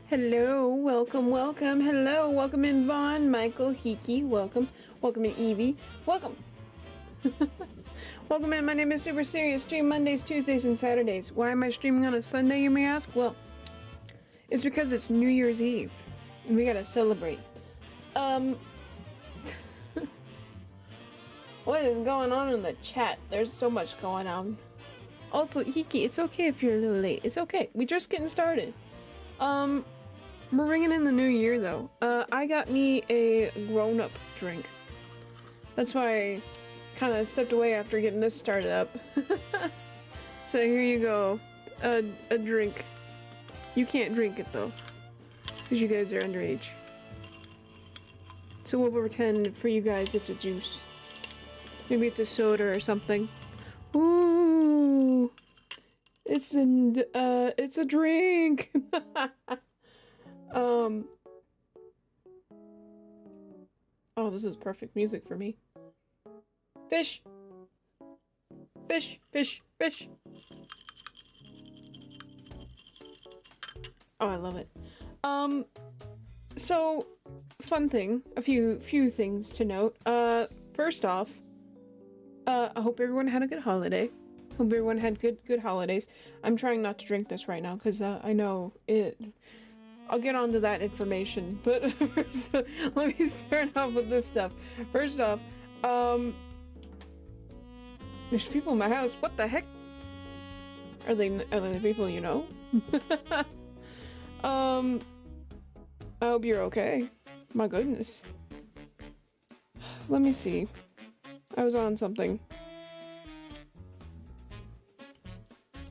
Hello, welcome, hello, welcome in Vaughn, Michael, Hiki, welcome in Evie, welcome. Welcome in, my name is Super Siri. I stream Mondays, Tuesdays, and Saturdays. Why am I streaming on a Sunday, you may ask? Well, it's because it's New Year's Eve, and we gotta celebrate. What is going on in the chat? There's so much going on. Also, Hiki, it's okay if you're a little late. It's okay, we're just getting started. We're bringing in the new year, though. I got me a grown-up drink. That's why I kind of stepped away after getting this started up. So here you go. A drink. You can't drink it, though, because you guys are underage. So we'll pretend for you guys it's a juice. Maybe it's a soda or something. Ooh! It's a drink! Oh, this is perfect music for me. Fish! Fish, fish, fish! Oh, I love it. So, fun thing, a few things to note. First off, I hope everyone had a good holiday. Hope everyone had good holidays. I'm trying not to drink this right now, because I know it... I'll get onto that information, but first, let me start off with this stuff. First off, there's people in my house. What the heck? Are they the people you know? I hope you're okay. My goodness. Let me see. I was on something.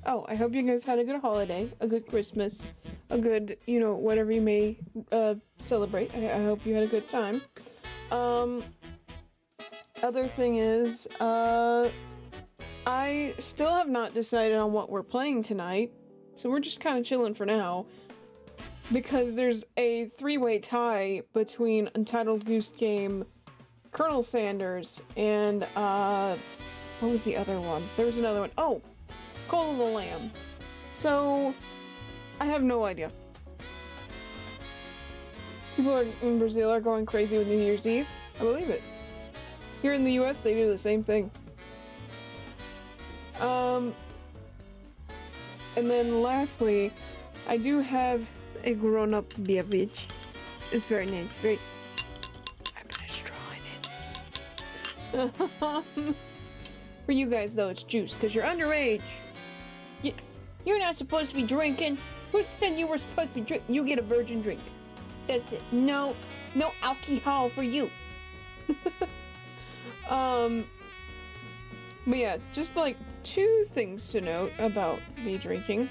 Oh, I hope you guys had a good holiday, a good Christmas, a good, you know, whatever you may celebrate. I hope you had a good time. Other thing is, I still have not decided on what we're playing tonight, so we're just kind of chilling for now, because there's a three-way tie between Untitled Goose Game, Colonel Sanders, and, what was the other one? There was another one. Oh! Call of the Lamb. So, I have no idea. People in Brazil are going crazy with New Year's Eve. I believe it. Here in the US, they do the same thing. And then lastly, I do have a grown-up beverage. It's very nice, very... I put a straw in it. For you guys, though, it's juice, because you're underage. You're not supposed to be drinking. Who said you were supposed to be drinking? You get a virgin drink. That's it. No alcohol for you. But yeah, just like two things to note about me drinking,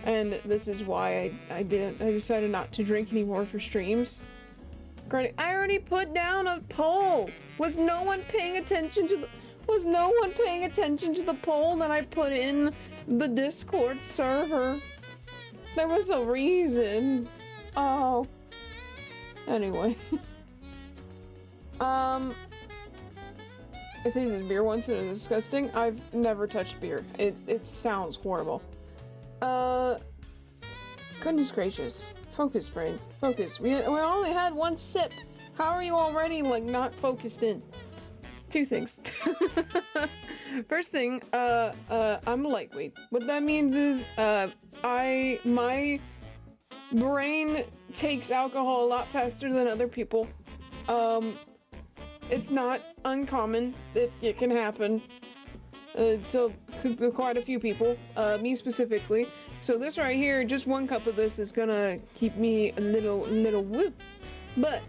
and this is why I decided not to drink anymore for streams. Granted, I already put down a poll. Was no one paying attention to the poll that I put in the Discord server? There was a reason. Oh. Anyway. I tasted beer once and it was disgusting. I've never touched beer. It sounds horrible. Goodness gracious. Focus, brain. Focus. We only had one sip. How are you already, like, not focused in? Two things. First thing, I'm lightweight. What that means is, my brain takes alcohol a lot faster than other people. It's not uncommon that it can happen to quite a few people, me specifically. So this right here, just one cup of this is gonna keep me a little whoop. But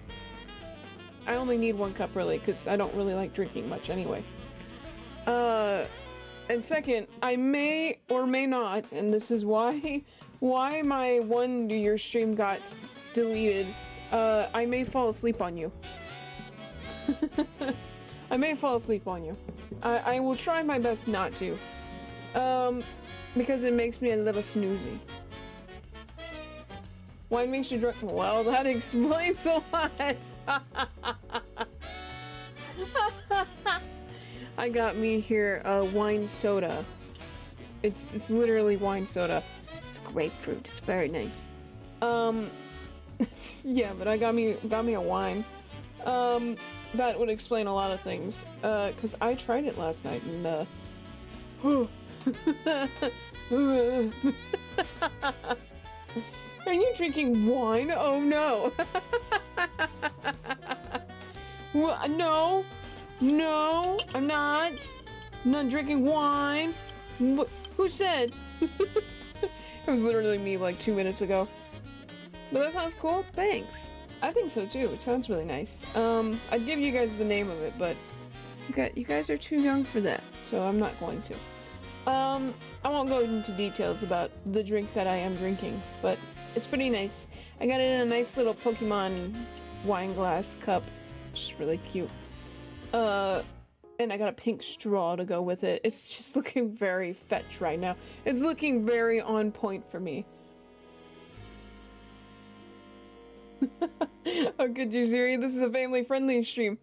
I only need one cup really, because I don't really like drinking much anyway. And second, I may or may not, and this is why my one New Year's stream got deleted, I may fall asleep on you. I may fall asleep on you. I will try my best not to. Because it makes me a little snoozy. Wine makes you drunk? Well, that explains a lot! I got me here a wine soda. It's literally wine soda. It's grapefruit. It's very nice. Yeah, but I got me a wine. That would explain a lot of things. Cause I tried it last night and Are you drinking wine? Oh no. No. No, I'm not. I'm not drinking wine. Who said? It was literally me like 2 minutes ago. But that sounds cool. Thanks. I think so too. It sounds really nice. I'd give you guys the name of it, but you guys are too young for that, so I'm not going to. I won't go into details about the drink that I am drinking, but it's pretty nice. I got it in a nice little Pokemon wine glass cup, which is really cute. And I got a pink straw to go with it. It's just looking very fetch right now. It's looking very on point for me. How could you, Siri? This is a family-friendly stream.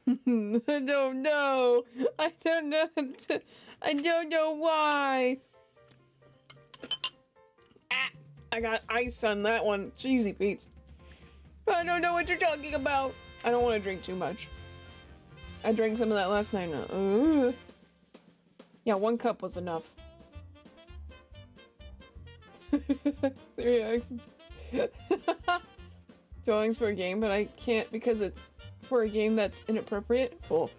I don't know. I don't know. I don't know why. Ah, I got ice on that one. Cheesy Pete's. I don't know what you're talking about. I don't want to drink too much. I drank some of that last night. Yeah, 1 cup was enough. Siri drawings for a game, but I can't because it's for a game that's inappropriate. Oh.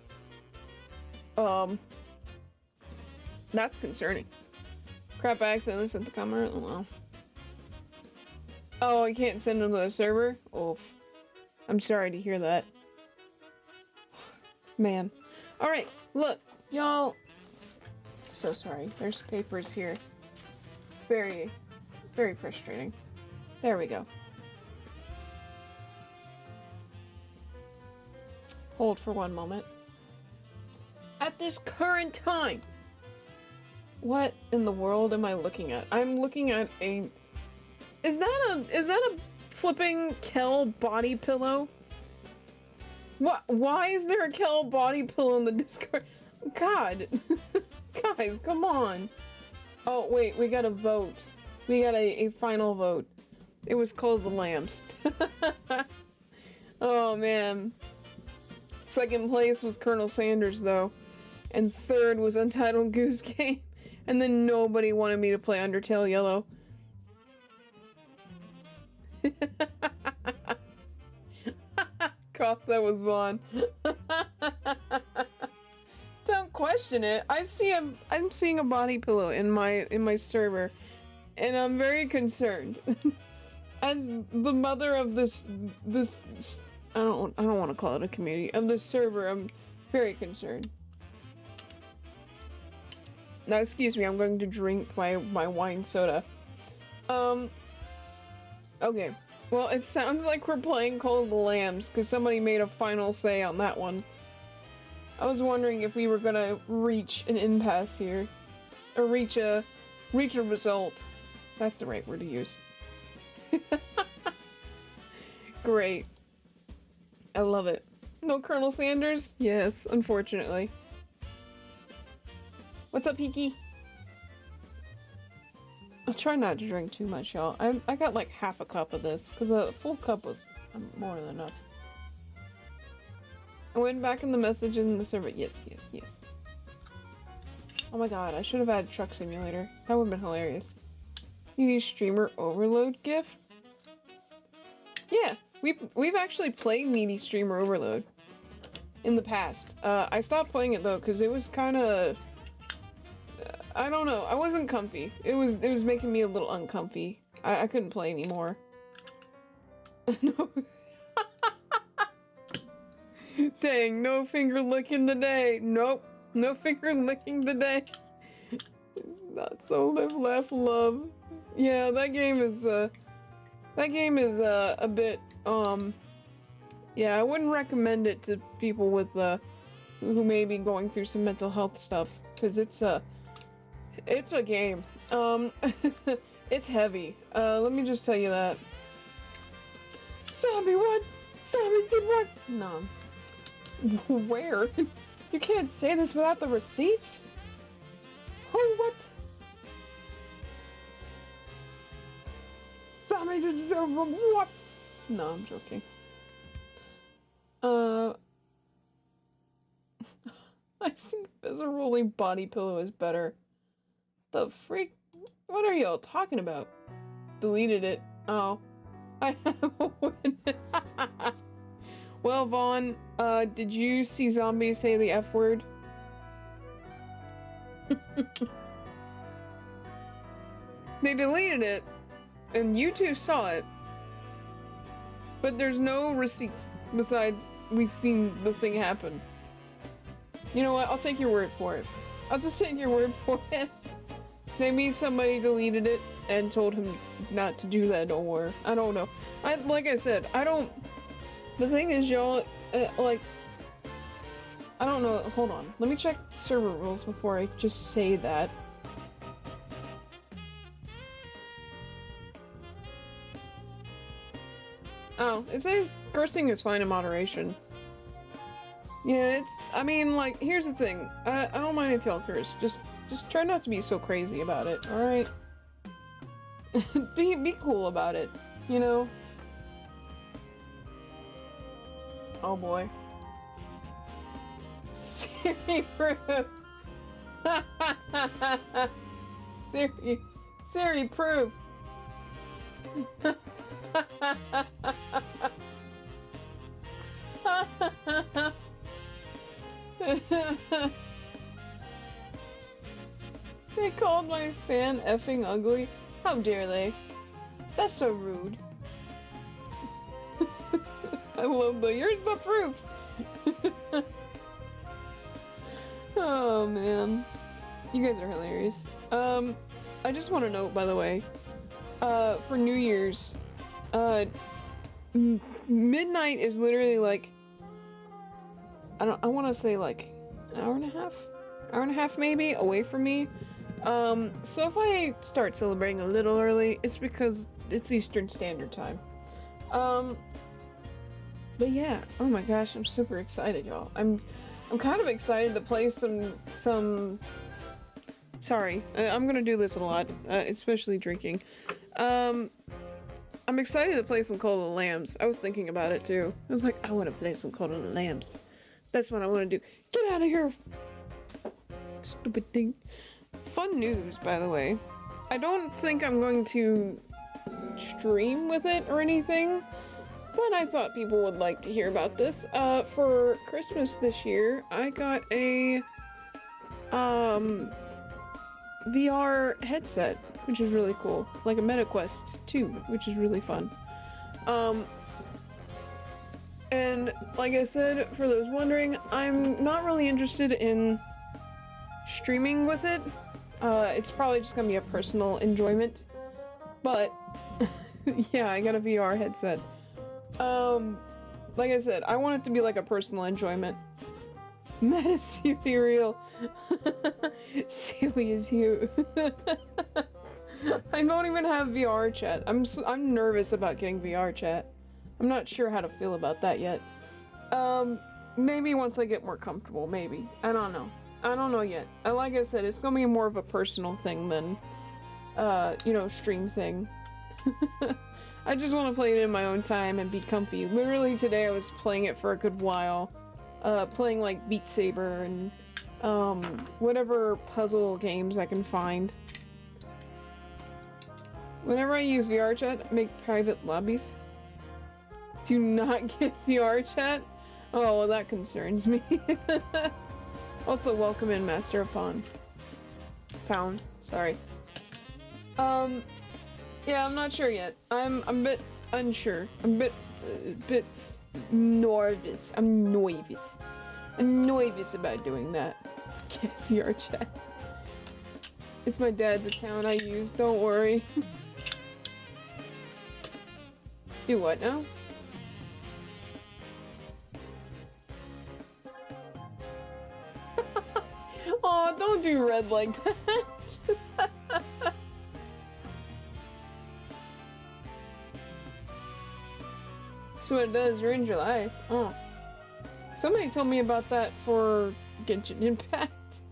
That's concerning. Crap, I accidentally sent the comment. Oh, well. Oh, I can't send them to the server? Oof. I'm sorry to hear that. Man. Alright, look, y'all. So sorry. There's papers here. Very, very frustrating. There we go. Hold for 1 moment. At this current time, what in the world am I looking at? I'm looking at a... Is that a flipping Kel body pillow? What? Why is there a Kel body pillow in the Discord? God. Guys, come on. Oh, wait, we got a vote. We got a final vote. It was called the Lambs. Oh, man. 2nd place was Colonel Sanders, though. And 3rd was Untitled Goose Game. And then nobody wanted me to play Undertale Yellow. Cough, that was Vaughn. Don't question it. I'm seeing a body pillow in my server, and I'm very concerned. As the mother of this I don't want to call it a community, of this server, I'm very concerned. Now, excuse me, I'm going to drink my wine soda. Okay. Well, it sounds like we're playing Call of the Lambs, because somebody made a final say on that one. I was wondering if we were gonna reach an impasse here. Or reach a result. That's the right word to use. Great. I love it. No Colonel Sanders? Yes, unfortunately. What's up, Hiki? I'll try not to drink too much, y'all. I got like half a cup of this, because a full cup was more than enough. I went back in the message in the server. Yes, yes, yes. Oh my god, I should have had Truck Simulator. That would have been hilarious. You need streamer overload gift? Yeah, we've actually played Needy Streamer Overload in the past. I stopped playing it though, because it was kind of... I don't know, I wasn't comfy. It was making me a little uncomfy. I couldn't play anymore. No. Dang, no finger licking today. Nope, no finger licking today. Not so live, laugh, love. Yeah, that game is a bit, yeah, I wouldn't recommend it to people with, who may be going through some mental health stuff, because it's a game. It's heavy. Let me just tell you that. Zombie 1! Zombie did 1! No. Where? You can't say this without the receipts? Oh, what? Zombie did what? No, I'm joking. I think as a rolling body pillow is better. The freak? What are y'all talking about? Deleted it. Oh. I have a win. Well, Vaughn, did you see zombies say the F word? They deleted it, and you two saw it. But there's no receipts besides we've seen the thing happen. You know what? I'll take your word for it. I'll just take your word for it. Maybe somebody deleted it and told him not to do that no more. I don't know. Like I said, I don't... The thing is, y'all, like... I don't know. Hold on. Let me check server rules before I just say that. Oh, it says cursing is fine in moderation. Yeah, it's... I mean, like, here's the thing. I don't mind if y'all curse. Just try not to be so crazy about it, alright? be cool about it, you know? Oh boy. Siri proof! Siri proof! They called my fan effing ugly? How dare they? That's so rude. I love the here's the proof! Oh man. You guys are hilarious. I just want to note, by the way, for New Year's, midnight is literally like, I want to say like an hour and a half maybe away from me. So if I start celebrating a little early, it's because it's Eastern Standard Time. But yeah, oh my gosh, I'm super excited, y'all. I'm kind of excited to play some sorry, I'm gonna do this a lot, especially drinking. I'm excited to play some Call of the Lambs. I was thinking about it too. I was like, I want to play some Call of the Lambs. That's what I want to do. Get out of here! Stupid thing. Fun news, by the way. I don't think I'm going to stream with it or anything, but I thought people would like to hear about this. For Christmas this year, I got a VR headset, which is really cool. Like a MetaQuest 2, which is really fun. And like I said, for those wondering, I'm not really interested in streaming with it. It's probably just gonna be a personal enjoyment. But yeah, I got a VR headset. Like I said, I want it to be like a personal enjoyment. Meta Siri real. Silly as you. I don't even have VR chat. I'm nervous about getting VR chat. I'm not sure how to feel about that yet. Maybe once I get more comfortable, maybe. I don't know. I don't know yet. Like I said, it's gonna be more of a personal thing than, you know, stream thing. I just want to play it in my own time and be comfy. Literally today I was playing it for a good while. Playing like Beat Saber and, whatever puzzle games I can find. Whenever I use VR chat, I make private lobbies. Do not get VR chat? Oh, well, that concerns me. Also, welcome in, Master of Pawn. Pound, sorry. Yeah, I'm not sure yet. I'm a bit unsure. I'm a bit nervous. I'm nervous. I'm nervous about doing that. Get VR chat. It's my dad's account I use, don't worry. Do what now? Oh, don't do red like that. So what it does, ruins your life. Oh. Somebody told me about that for Genshin Impact.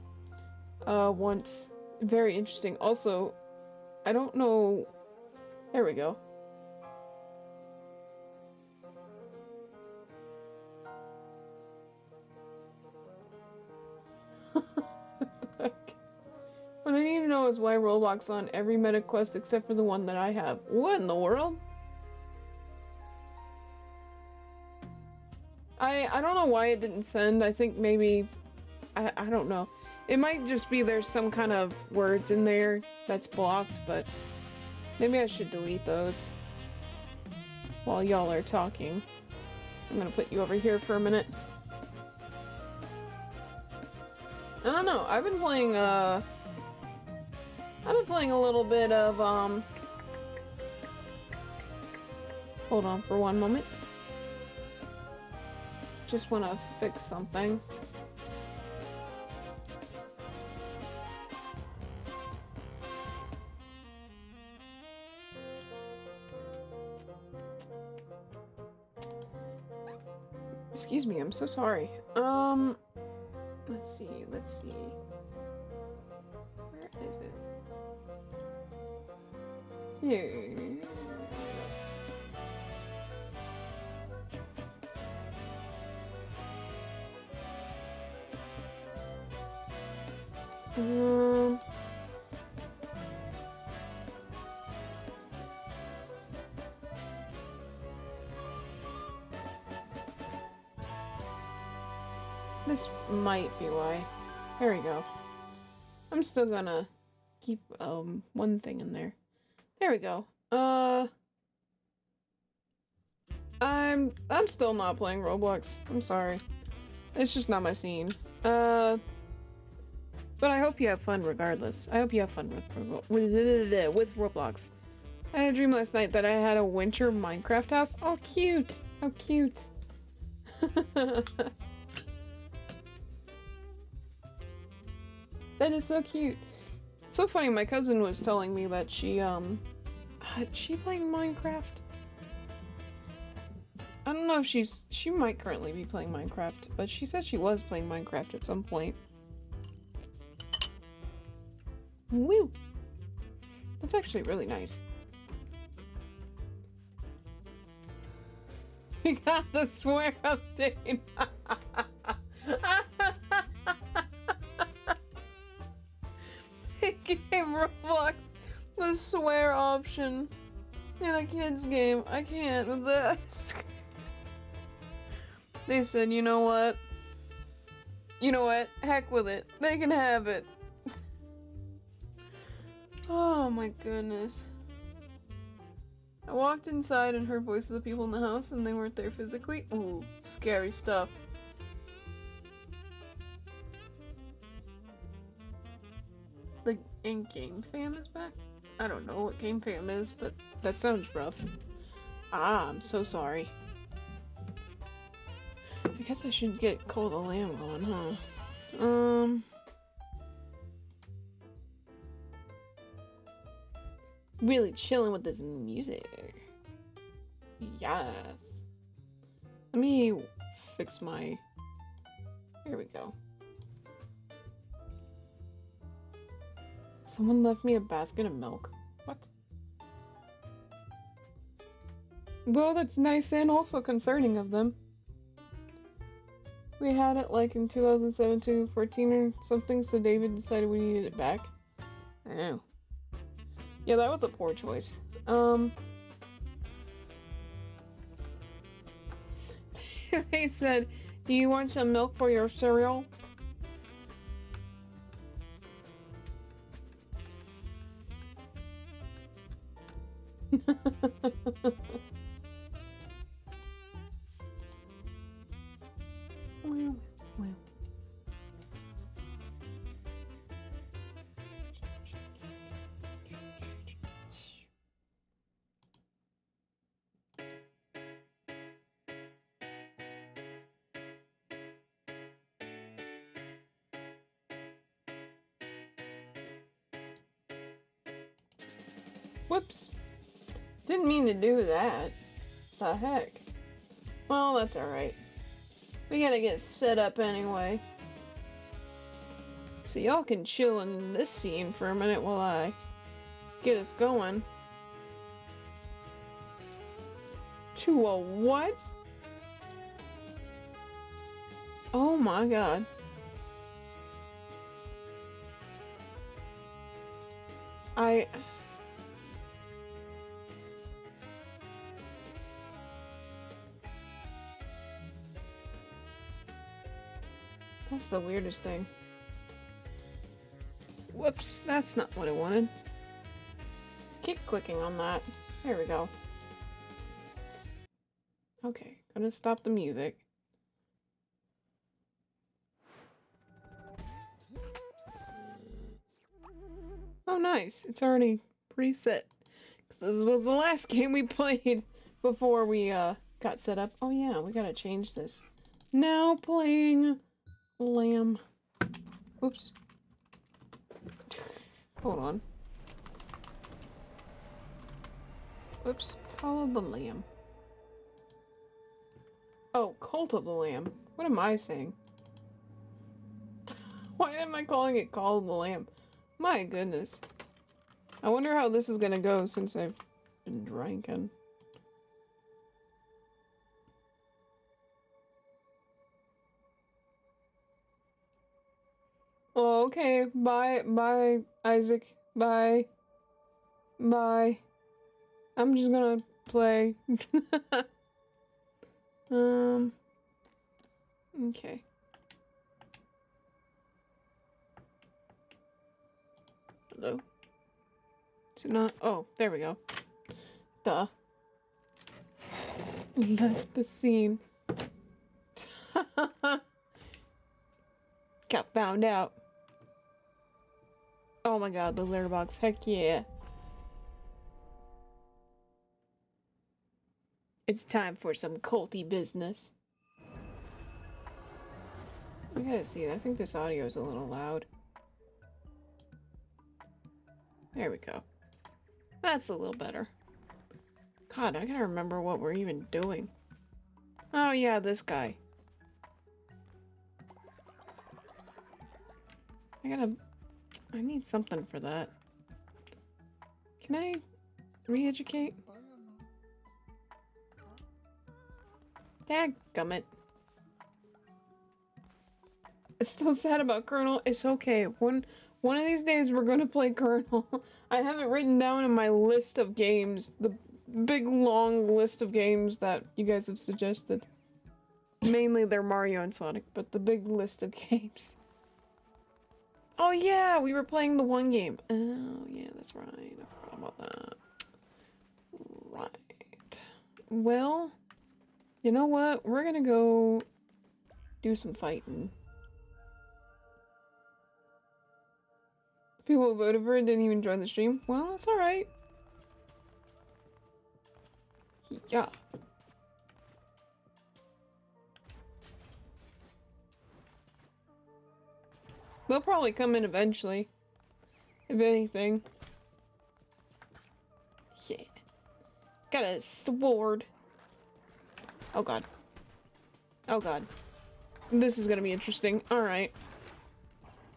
Once. Very interesting. Also, I don't know... There we go. What I need to know is why Roblox on every meta quest except for the one that I have. What in the world? I don't know why it didn't send. I think maybe I don't know. It might just be there's some kind of words in there that's blocked, but maybe I should delete those while y'all are talking. I'm gonna put you over here for a minute. I don't know. I've been playing a little bit of hold on for one moment. Just want to fix something. Excuse me, I'm so sorry. Let's see. Where is it? Here. This might be why. There we go. I'm still gonna keep one thing in there. There we go. I'm still not playing Roblox. I'm sorry. It's just not my scene. But I hope you have fun regardless. I hope you have fun with Roblox. I had a dream last night that I had a winter Minecraft house. Oh, cute! How cute! That is so cute. It's so funny, my cousin was telling me that she playing Minecraft? I don't know if she might currently be playing Minecraft, but she said she was playing Minecraft at some point. Woo! That's actually really nice. We got the swear update! It gave Roblox the swear option in a kid's game. I can't with that. They said, you know what? You know what? Heck with it. They can have it. Oh my goodness. I walked inside and heard voices of people in the house and they weren't there physically. Ooh, scary stuff. And Game Fam is back? I don't know what Game Fam is, but that sounds rough. Ah, I'm so sorry. I guess I should get Call of the Lamb going, huh? Really chilling with this music. Yes. Let me fix my... Here we go. Someone left me a basket of milk. What? Well, that's nice and also concerning of them. We had it like in 2017, 14 or something, so David decided we needed it back. I know. Yeah, that was a poor choice. They said, do you want some milk for your cereal? Well. Whoops. Didn't mean to do that. The heck? Well, that's alright. We gotta get set up anyway. So y'all can chill in this scene for a minute while I get us going. To a what? Oh my god. That's the weirdest thing. Whoops, that's not what I wanted. Keep clicking on that. There we go. Okay, gonna stop the music. Oh, nice. It's already preset. Because this was the last game we played before we got set up. Oh yeah, we gotta change this. Now playing Lamb. Oops. Hold on. Oops. Call of the Lamb. Oh, Cult of the Lamb. What am I saying? Why am I calling it Call of the Lamb? My goodness. I wonder how this is gonna go since I've been drinking. Oh, okay. Bye. Bye, Isaac. Bye. Bye. I'm just gonna play. Okay. Hello? Is it not? Oh, there we go. Duh. Left the scene. Got found out. Oh my god, the litter box. Heck yeah. It's time for some culty business. We gotta see. I think this audio is a little loud. There we go. That's a little better. God, I gotta remember what we're even doing. Oh yeah, this guy. I need something for that. Can I re-educate? Dadgummit. It's still sad about Colonel. It's okay. One of these days we're gonna play Colonel. I have it written down in my list of games. The big long list of games that you guys have suggested. Mainly they're Mario and Sonic, but the big list of games. Oh yeah, we were playing the one game. Oh yeah, that's right. I forgot about that. Right. Well, you know what? We're gonna go do some fighting. People who voted for it didn't even join the stream. Well, that's alright. Yeah. They'll probably come in eventually. If anything. Yeah. Got a sword. Oh god. Oh god. This is gonna be interesting. Alright.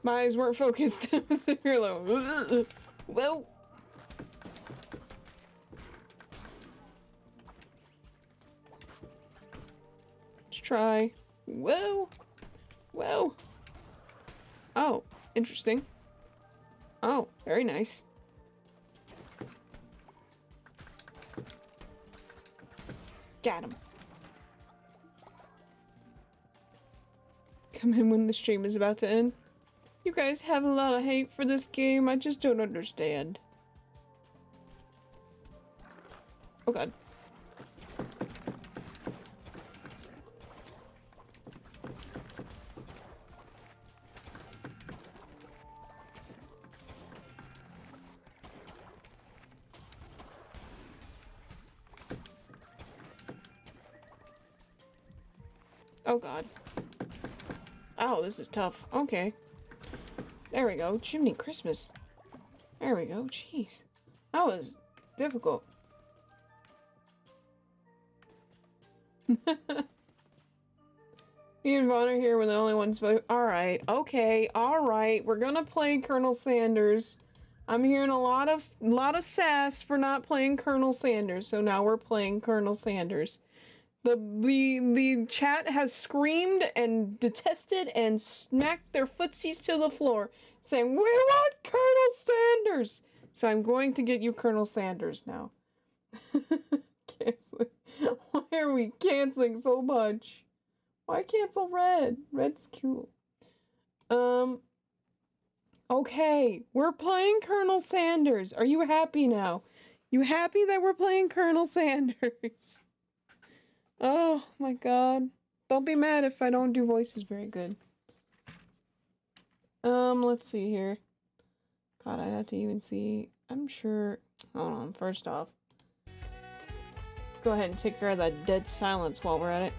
My eyes weren't focused. You're like, well. Let's try. Whoa. Whoa. Oh, interesting. Oh, very nice. Got him. Come in when the stream is about to end. You guys have a lot of hate for this game. I just don't understand. Oh god. Oh god. Oh, this is tough. Okay. There we go. Chimney Christmas. There we go. Jeez. That was difficult. Me and Vaughn are here. We're the only ones voting. Alright. Okay. Alright. We're gonna play Colonel Sanders. I'm hearing a lot of sass for not playing Colonel Sanders, so now we're playing Colonel Sanders. The chat has screamed and detested and smacked their footsies to the floor, saying, "We want Colonel Sanders!" So I'm going to get you Colonel Sanders now. Canceling. Why are we canceling so much? Why cancel red? Red's cool. Okay, we're playing Colonel Sanders. Are you happy now? You happy that we're playing Colonel Sanders? Oh my god. Don't be mad if I don't do voices very good. Let's see here. God, I have to even see. I'm sure. Hold on, first off. Go ahead and take care of that dead silence while we're at it.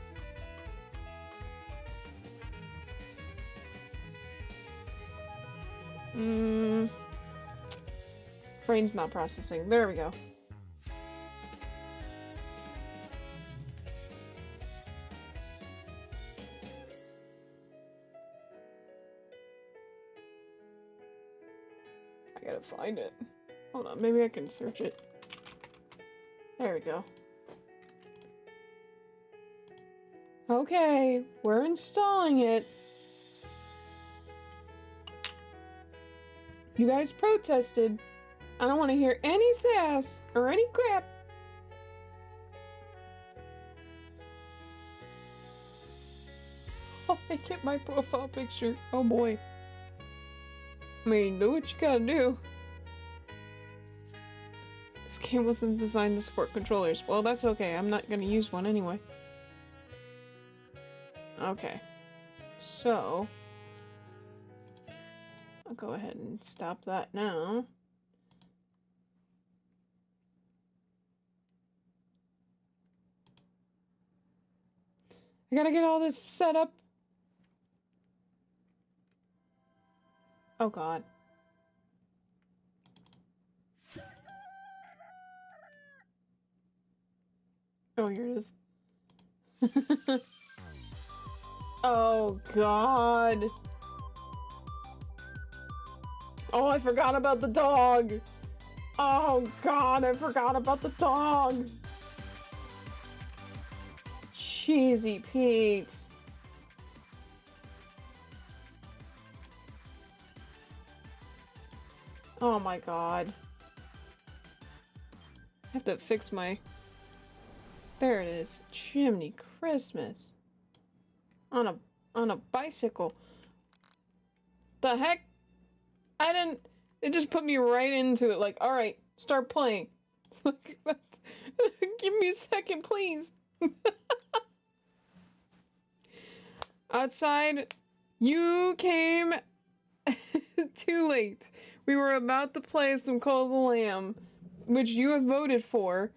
Brain's not processing. There we go. I gotta find it. Hold on, maybe I can search it. There we go. Okay, we're installing it. You guys protested. I don't want to hear any sass or any crap. Oh, I get my profile picture. Oh boy. I mean, do what you gotta do. This game wasn't designed to support controllers. Well, that's okay. I'm not gonna use one anyway. Okay. So, I'll go ahead and stop that now. I gotta get all this set up. Oh god. Oh, here it is. Oh god. Oh, I forgot about the dog. Oh god, I forgot about the dog. Cheesy Pete. Oh my god. I have to fix my... There it is. Chimney Christmas. On a bicycle. The heck? I didn't... It just put me right into it. Like, alright, start playing. It's like, give me a second, please. Outside, you came too late. We were about to play some Call of the Lamb, which you have voted for.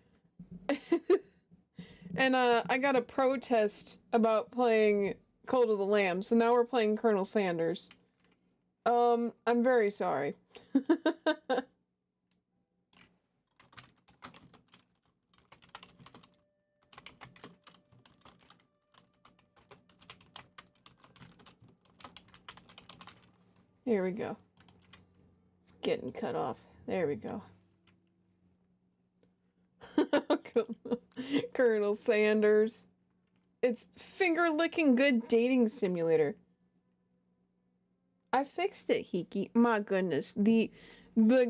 And I got a protest about playing Call of the Lamb, so now we're playing Colonel Sanders. I'm very sorry. Here we go. It's getting cut off. There we go. Colonel Sanders. It's finger-licking good dating simulator. I fixed it, Hiki. My goodness. The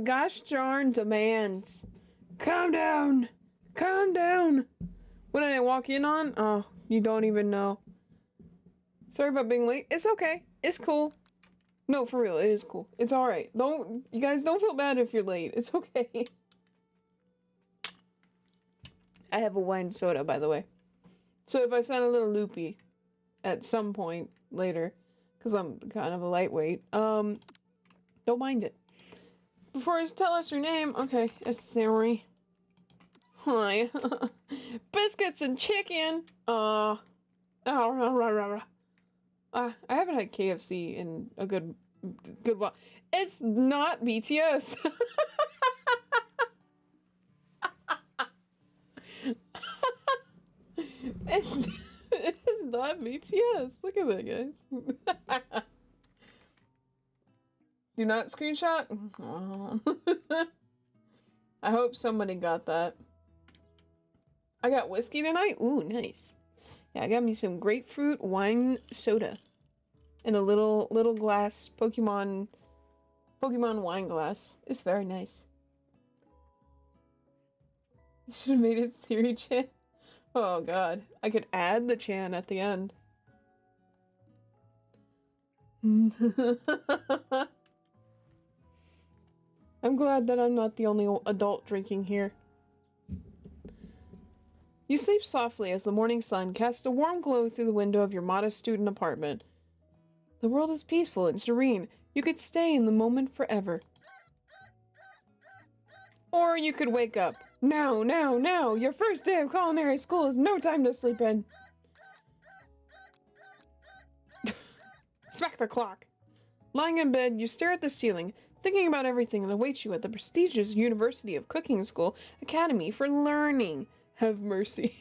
gosh darn demands. Calm down. Calm down. What did I walk in on? Oh, you don't even know. Sorry about being late. It's okay. It's cool. No, for real, it is cool. It's alright. You guys don't feel bad if you're late. It's okay. I have a wine soda, by the way. So if I sound a little loopy at some point later, because I'm kind of a lightweight, don't mind it. Before you tell us your name, okay, it's Siri. Hi. Biscuits and chicken. I haven't had KFC in a good while. It's not BTS. It's not BTS. Look at that, guys. Do not screenshot? Aw. I hope somebody got that. I got whiskey tonight? Ooh, nice. Yeah, I got me some grapefruit wine soda. In a little glass Pokemon wine glass. It's very nice. You should have made it Siri Chan. Oh god. I could add the Chan at the end. I'm glad that I'm not the only adult drinking here. You sleep softly as the morning sun casts a warm glow through the window of your modest student apartment. The world is peaceful and serene. You could stay in the moment forever. Or you could wake up. Now, now, now! Your first day of culinary school is no time to sleep in. Smack the clock. Lying in bed, you stare at the ceiling, thinking about everything that awaits you at the prestigious University of Cooking School Academy for Learning. Have mercy.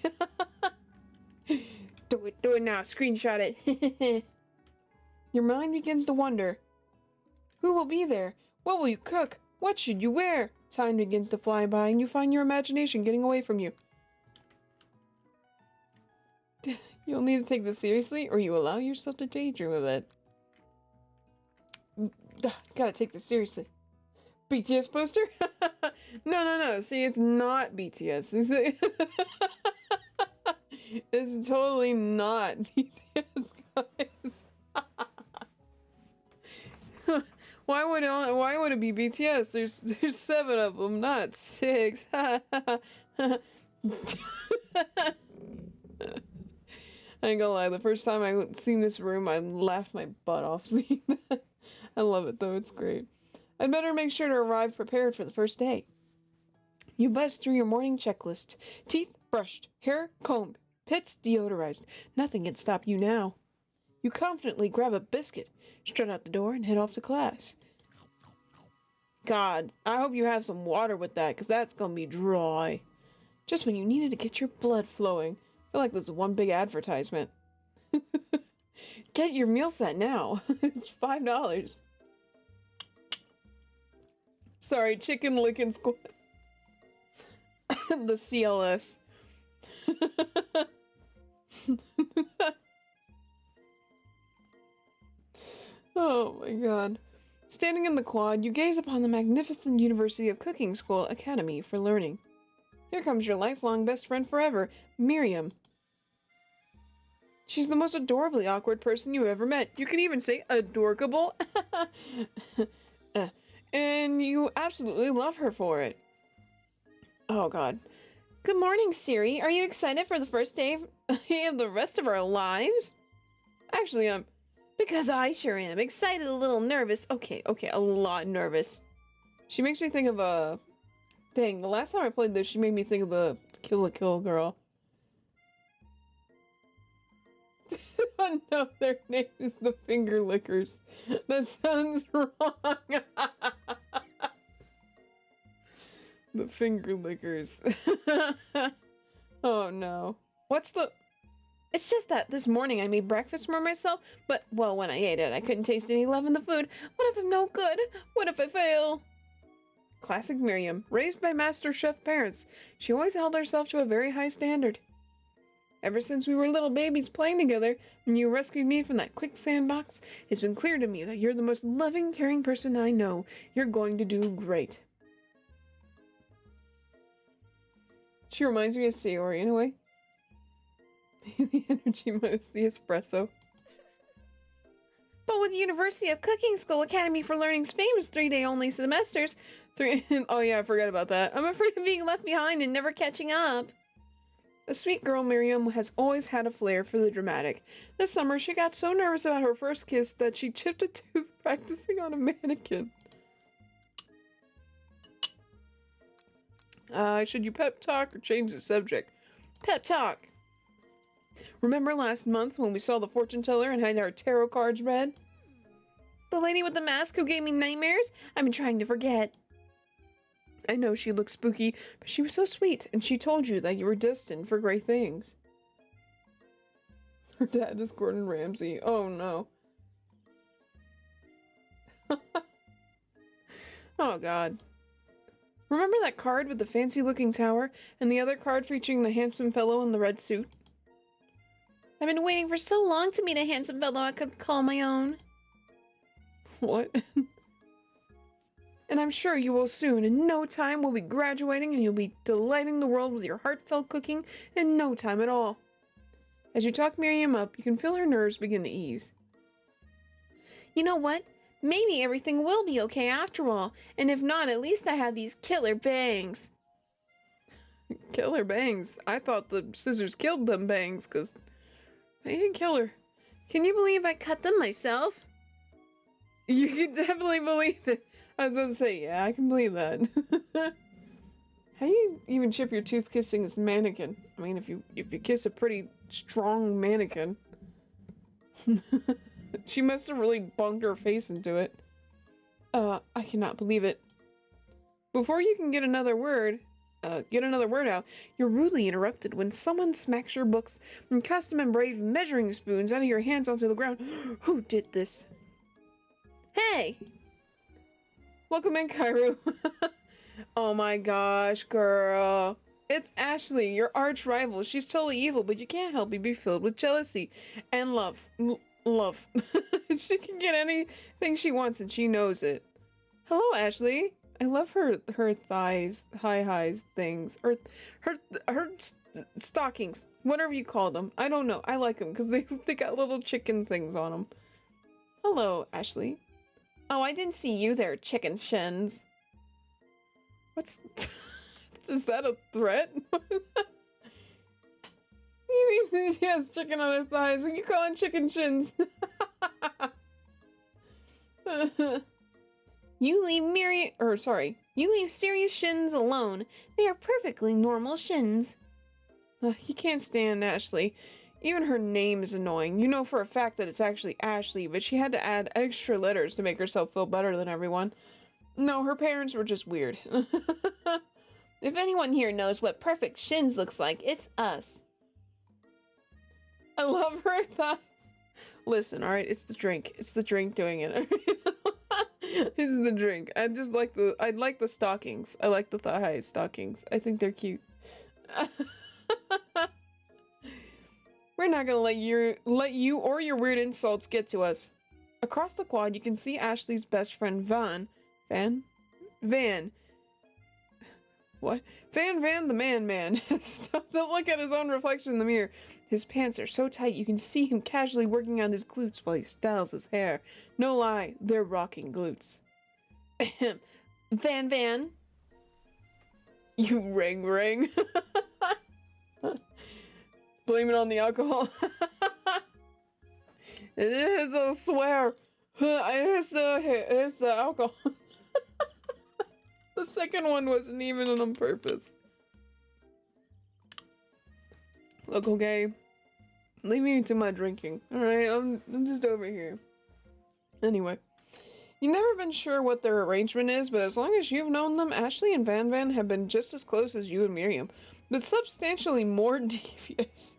Do it now. Screenshot it. Your mind begins to wonder. Who will be there? What will you cook? What should you wear? Time begins to fly by and you find your imagination getting away from you. You'll need to take this seriously or you allow yourself to daydream of it. Gotta take this seriously. BTS poster? No. See, it's not BTS. It's totally not BTS, guys. Why would it be BTS? There's 7 of them, not 6. I ain't gonna lie, the first time I seen this room, I laughed my butt off seeing that. I love it though, it's great. I'd better make sure to arrive prepared for the first day. You buzz through your morning checklist. Teeth brushed, hair combed, pits deodorized. Nothing can stop you now. You confidently grab a biscuit, strut out the door, and head off to class. God, I hope you have some water with that, because that's gonna be dry. Just when you needed to get your blood flowing. I feel like this is one big advertisement. Get your meal set now. It's $5. Sorry, chicken licking squad. The CLS. Oh my god. Standing in the quad, you gaze upon the magnificent University of Cooking School Academy for Learning. Here comes your lifelong best friend forever, Miriam. She's the most adorably awkward person you've ever met. You can even say adorkable. And you absolutely love her for it. Oh god. Good morning, Siri. Are you excited for the first day of the rest of our lives? Actually, because I sure am. Excited, a little nervous. Okay, a lot nervous. She makes me think of a thing. The last time I played this, she made me think of the Kill la Kill girl. Oh no, their name is the Finger Lickers. That sounds wrong. The Finger Lickers. Oh no. It's just that this morning I made breakfast for myself, but, well, when I ate it, I couldn't taste any love in the food. What if I'm no good? What if I fail? Classic Miriam. Raised by Master Chef parents, she always held herself to a very high standard. Ever since we were little babies playing together, and you rescued me from that quicksand box, it's been clear to me that you're the most loving, caring person I know. You're going to do great. She reminds me of Sayori in a way. The energy minus the espresso. But with the University of Cooking School Academy for Learning's famous 3-day-only semesters, oh yeah, I forgot about that. I'm afraid of being left behind and never catching up. The sweet girl Miriam has always had a flair for the dramatic. This summer, she got so nervous about her first kiss that she chipped a tooth practicing on a mannequin. Should you pep talk or change the subject? Pep talk. Remember last month when we saw the fortune teller and had our tarot cards read? The lady with the mask who gave me nightmares? I've been trying to forget. I know she looked spooky, but she was so sweet, and she told you that you were destined for great things. Her dad is Gordon Ramsay. Oh no. Oh god. Remember that card with the fancy looking tower and the other card featuring the handsome fellow in the red suit? I've been waiting for so long to meet a handsome fellow I could call my own. What? And I'm sure you will soon. In no time we'll be graduating and you'll be delighting the world with your heartfelt cooking in no time at all. As you talk Miriam up, you can feel her nerves begin to ease. You know what? Maybe everything will be okay after all, and if not, at least I have these killer bangs. Killer bangs? I thought the scissors killed them bangs, because they didn't kill her. Can you believe I cut them myself? You can definitely believe it. I was about to say, yeah, I can believe that. How do you even chip your tooth kissing this mannequin? I mean, if you kiss a pretty strong mannequin. She must have really bunked her face into it. I cannot believe it. Before you can get another word out, you're rudely interrupted when someone smacks your books and custom engraved measuring spoons out of your hands onto the ground. Who did this? Hey! Welcome in, Kairu. Oh my gosh, girl. It's Ashley, your arch rival. She's totally evil, but you can't help but be filled with jealousy and love. Love. She can get anything she wants and she knows it. Hello, Ashley. I love her thighs, highs things, or her stockings, whatever you call them. I don't know. I like them because they got little chicken things on them. Hello, Ashley. Oh, I didn't see you there, chicken shins. What's... Is that a threat? She has chicken on her thighs. What are you calling chicken shins? You leave serious shins alone. They are perfectly normal shins. He can't stand Ashley. Even her name is annoying. You know for a fact that it's actually Ashley, but she had to add extra letters to make herself feel better than everyone. No, her parents were just weird. If anyone here knows what perfect shins looks like, it's us. I love her thighs. Listen, alright, it's the drink. It's the drink doing it. It's the drink. I like the stockings. I like the thigh-high stockings. I think they're cute. We're not gonna let you or your weird insults get to us. Across the quad, you can see Ashley's best friend Van. What? Van the man. Stop to look at his own reflection in the mirror. His pants are so tight you can see him casually working on his glutes while he styles his hair. No lie, they're rocking glutes. Van. You ring. Blame it on the alcohol. It is, I swear. It's the alcohol. The second one wasn't even on purpose. Look, okay. Leave me to my drinking. Alright, I'm just over here. Anyway. You've never been sure what their arrangement is, but as long as you've known them, Ashley and Van have been just as close as you and Miriam, but substantially more devious.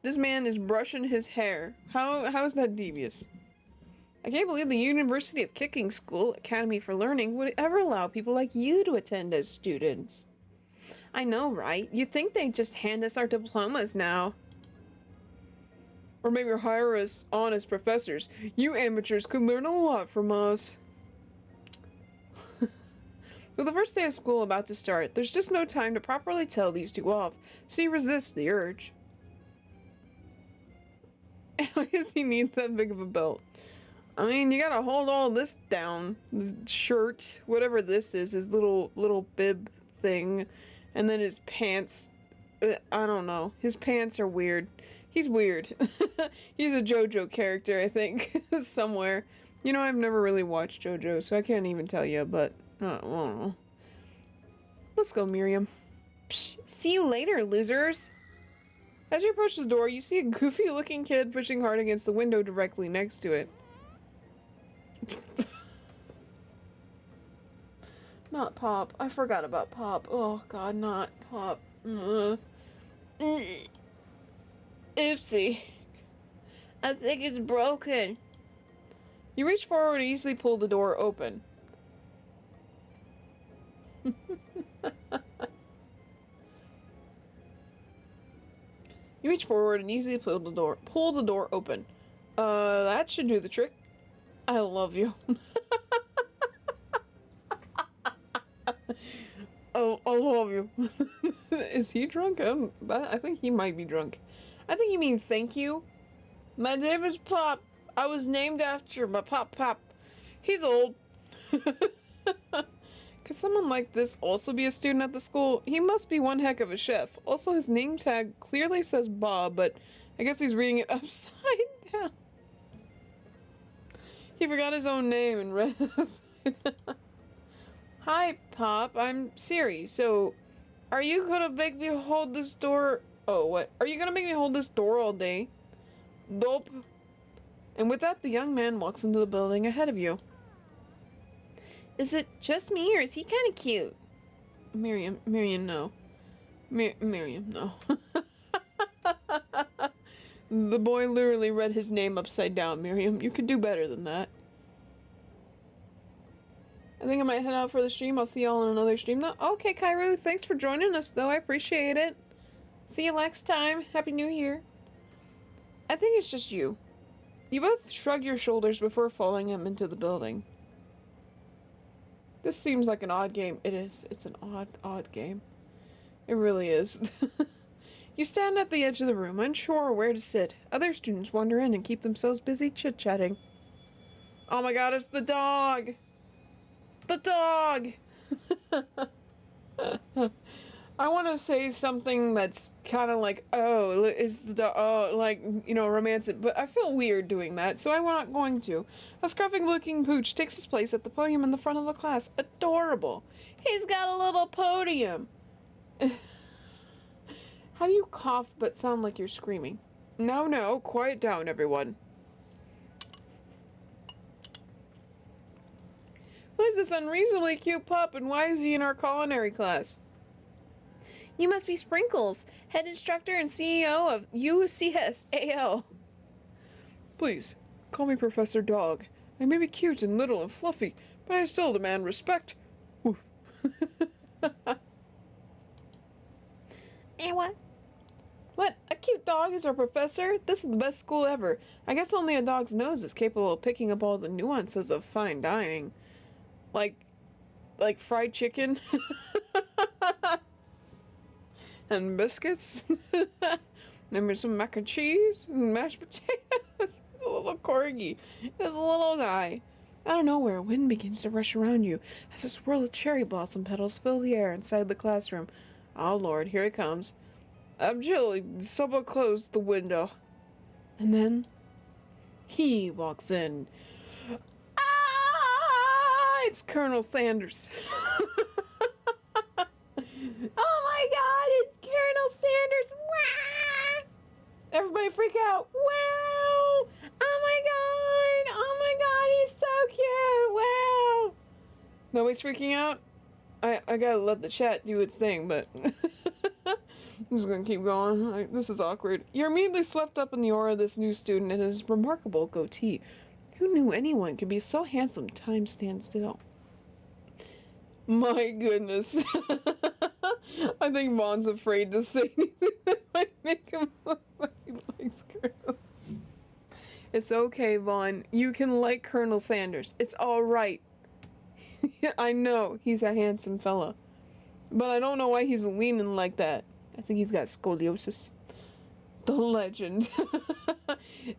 This man is brushing his hair. How is that devious? I can't believe the University of Kicking School Academy for Learning would ever allow people like you to attend as students. I know, right? You'd think they'd just hand us our diplomas now. Or maybe hire us on as professors. You amateurs could learn a lot from us. With the first day of school about to start, there's just no time to properly tell these two off, so you resist the urge. Why does he need that big of a belt? I mean, you gotta hold all this down. This shirt, whatever this is, his little bib thing, and then his pants. I don't know. His pants are weird. He's weird. He's a JoJo character, I think, somewhere. You know, I've never really watched JoJo, so I can't even tell you, but I don't know. Let's go, Miriam. Psh, see you later, losers. As you approach the door, you see a goofy-looking kid pushing hard against the window directly next to it. Not Pop. I forgot about Pop. Oh god, not Pop. Oopsie. I think it's broken. You reach forward and easily pull the door open. You reach forward and easily pull the door open. That should do the trick. I love you. Oh, I love you. Is he drunk? I think he might be drunk. I think you mean thank you. My name is Pop. I was named after my Pop. He's old. Could someone like this also be a student at the school? He must be one heck of a chef. Also, his name tag clearly says Bob, but I guess he's reading it upside down. He forgot his own name and read it upside down. Hi, Pop. I'm Siri. So, are you gonna make me hold this door? Oh, what? Are you gonna make me hold this door all day? Nope. And with that, the young man walks into the building ahead of you. Is it just me, or is he kind of cute? Miriam, no. Miriam, no. The boy literally read his name upside down. Miriam, you could do better than that. I think I might head out for the stream. I'll see y'all in another stream though. Okay, Kairu, thanks for joining us though. I appreciate it. See you next time. Happy New Year. I think it's just you. You both shrug your shoulders before following him into the building. This seems like an odd game. It is. It's an odd game. It really is. You stand at the edge of the room, unsure where to sit. Other students wander in and keep themselves busy chit-chatting. Oh my god, it's the dog! The dog! I want to say something that's kind of like, oh, it's the dog, oh, like, you know, romantic, but I feel weird doing that, so I'm not going to. A scruffy-looking pooch takes his place at the podium in the front of the class. Adorable. He's got a little podium. How do you cough but sound like you're screaming? No, quiet down, everyone. Who is this unreasonably cute pup, and why is he in our culinary class? You must be Sprinkles, head instructor and CEO of UCSAL. Please, call me Professor Dog. I may be cute and little and fluffy, but I still demand respect. Woof. And what? What? A cute dog is our professor? This is the best school ever. I guess only a dog's nose is capable of picking up all the nuances of fine dining. Like fried chicken? And biscuits? Maybe some mac and cheese and mashed potatoes. A little corgi. There's a little guy. Out of nowhere, a wind begins to rush around you as a swirl of cherry blossom petals fill the air inside the classroom. Oh lord, here it comes. I'm chilly. Someone closed the window. And then he walks in. Ah! It's Colonel Sanders. Oh my god, it's Colonel Sanders! Wow! Everybody freak out! Wow! Oh my god, he's so cute! Wow! Nobody's freaking out? I gotta let the chat do its thing, but I'm just gonna keep going. This is awkward. You're immediately swept up in the aura of this new student and his remarkable goatee. Who knew anyone could be so handsome? Time stands still. My goodness. I think Vaughn's afraid to say anything that might make him look like he likes Colonel. It's okay, Vaughn. You can like Colonel Sanders. It's alright. I know he's a handsome fella. But I don't know why he's leaning like that. I think he's got scoliosis. The legend.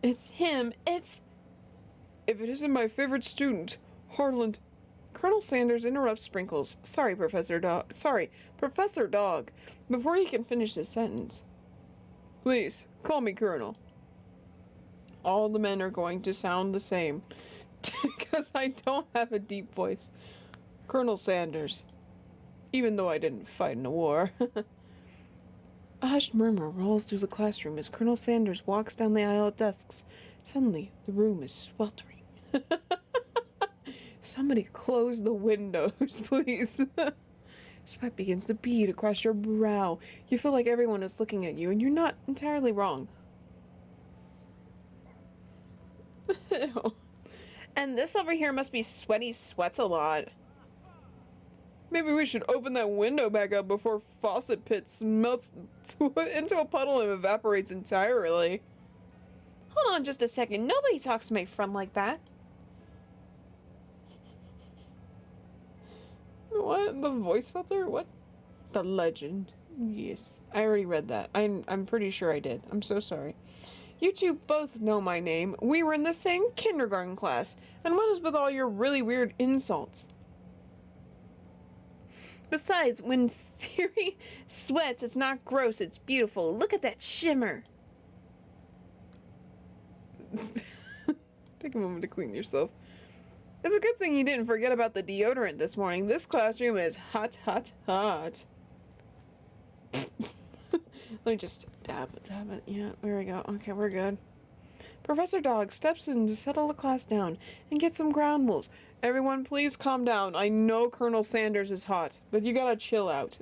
It's him. It's... If it isn't my favorite student, Harland. Colonel Sanders interrupts Sprinkles. Sorry, Professor Dog, before he can finish his sentence. Please, call me Colonel. All the men are going to sound the same, because I don't have a deep voice. Colonel Sanders. Even though I didn't fight in a war. A hushed murmur rolls through the classroom as Colonel Sanders walks down the aisle of desks. Suddenly, the room is sweltering. Somebody close the windows, please. Sweat begins to bead across your brow. You feel like everyone is looking at you, and you're not entirely wrong. And this over here must be sweaty sweats a lot. Maybe we should open that window back up before faucet pit melts into a puddle and evaporates entirely. Hold on just a second. Nobody talks to my friend like that. What? The voice filter? What? The legend. Yes. I already read that. I'm pretty sure I did. I'm so sorry. You two both know my name. We were in the same kindergarten class. And what is with all your really weird insults? Besides, when Siri sweats, it's not gross, it's beautiful. Look at that shimmer. Take a moment to clean yourself. It's a good thing you didn't forget about the deodorant this morning. This classroom is hot, hot, hot. Let me just dab it. Yeah, there we go. Okay, we're good. Professor Dog steps in to settle the class down and get some ground rules. Everyone, please calm down. I know Colonel Sanders is hot, but you gotta chill out.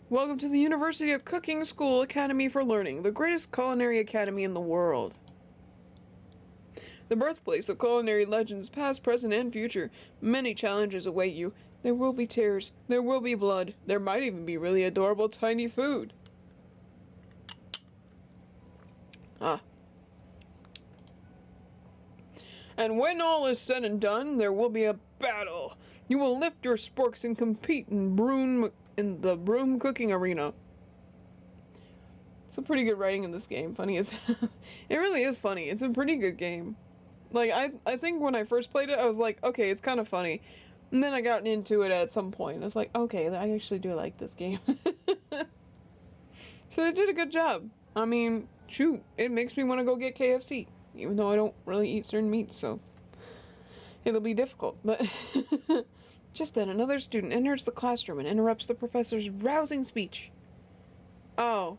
Welcome to the University of Cooking School Academy for Learning, the greatest culinary academy in the world. The birthplace of culinary legends past, present, and future. Many challenges await you. There will be tears. There will be blood. There might even be really adorable tiny food. And when all is said and done, there will be a battle. You will lift your sporks and compete in the broom cooking arena. Some pretty good writing in this game. Funny as it really is funny. It's a pretty good game. Like I think when I first played it, I was like, okay, it's kind of funny. And then I got into it at some point. I was like, okay, I actually do like this game. So they did a good job. I mean, shoot, it makes me want to go get KFC. Even though I don't really eat certain meats, so it'll be difficult. But just then, another student enters the classroom and interrupts the professor's rousing speech. Oh.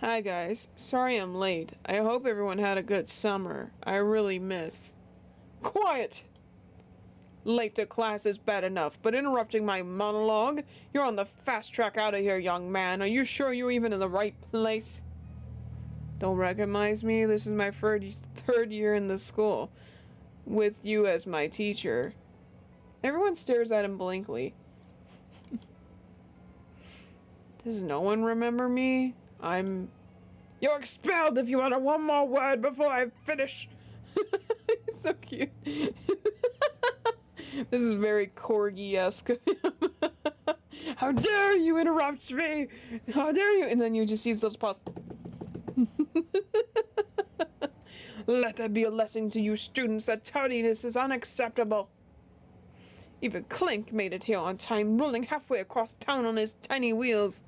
Hi, guys. Sorry I'm late. I hope everyone had a good summer. I really miss. Quiet! Late to class is bad enough, but interrupting my monologue? You're on the fast track out of here, young man. Are you sure you're even in the right place? Don't recognize me? This is my third year in the school, with you as my teacher. Everyone stares at him blankly. Does no one remember me? You're expelled if you utter one more word before I finish. He's so cute. This is very corgi-esque. How dare you interrupt me? How dare you? And then you just use those paws. Let that be a lesson to you students that tardiness is unacceptable. Even Clink made it here on time, rolling halfway across town on his tiny wheels.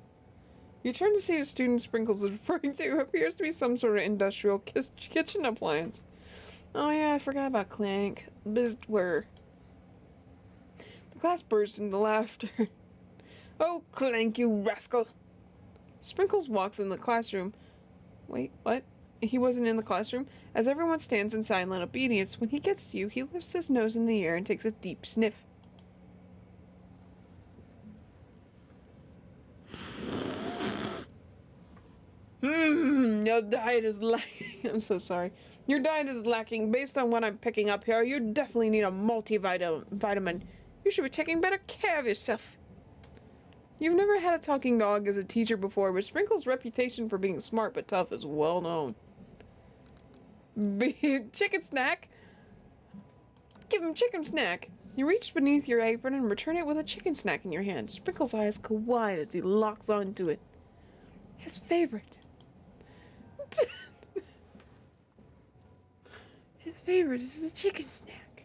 You turn to see a student Sprinkles is referring to appears to be some sort of industrial kitchen appliance. Oh yeah, I forgot about Clink. The class bursts into laughter. Oh, Clink, you rascal! Sprinkles walks in the classroom. Wait, what? He wasn't in the classroom? As everyone stands in silent obedience, when he gets to you, he lifts his nose in the air and takes a deep sniff. Your diet is lacking. I'm so sorry. Your diet is lacking. Based on what I'm picking up here, you definitely need a multivitamin. You should be taking better care of yourself. You've never had a talking dog as a teacher before, but Sprinkle's reputation for being smart but tough is well known. Chicken snack? Give him chicken snack. You reach beneath your apron and return it with a chicken snack in your hand. Sprinkle's eyes go wide as he locks onto it. His favorite. His favorite is the chicken snack.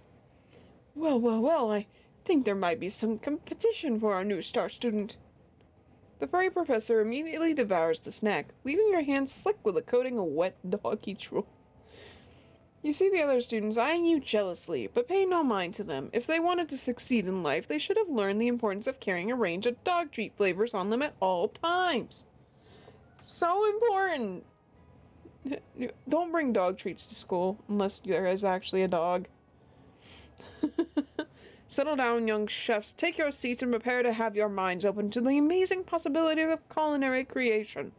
Well, I think there might be some competition for our new star student. The furry professor immediately devours the snack, leaving your hand slick with a coating of wet doggy drool. You see the other students eyeing you jealously, but pay no mind to them. If they wanted to succeed in life, they should have learned the importance of carrying a range of dog treat flavors on them at all times. So important! Don't bring dog treats to school, unless there is actually a dog. Settle down, young chefs. Take your seats and prepare to have your minds open to the amazing possibility of culinary creation.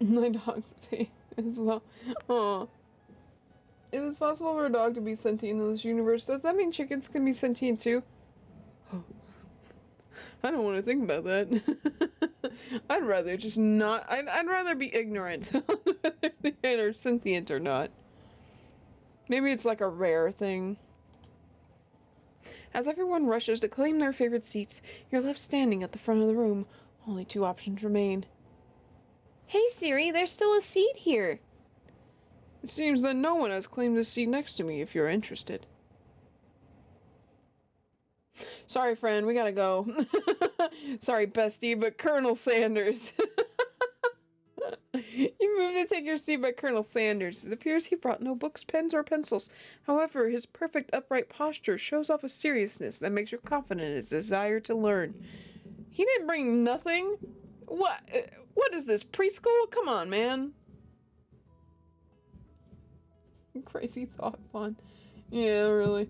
My dog's face. as well. Oh. If it's possible for a dog to be sentient in this universe, does that mean chickens can be sentient too? I don't want to think about that. I'd rather just not. I'd rather be ignorant whether they are sentient or not. Maybe it's like a rare thing. As everyone rushes to claim their favorite seats, you're left standing at the front of the room. Only two options remain. Hey Siri, there's still a seat here. It seems that no one has claimed a seat next to me if you're interested. Sorry, friend, we gotta go. Sorry, bestie, but Colonel Sanders. You moved to take your seat by Colonel Sanders. It appears he brought no books, pens, or pencils. However, his perfect upright posture shows off a seriousness that makes you confident in his desire to learn. He didn't bring nothing? What? What is this, preschool? Come on, man. Crazy thought fun. Yeah, really.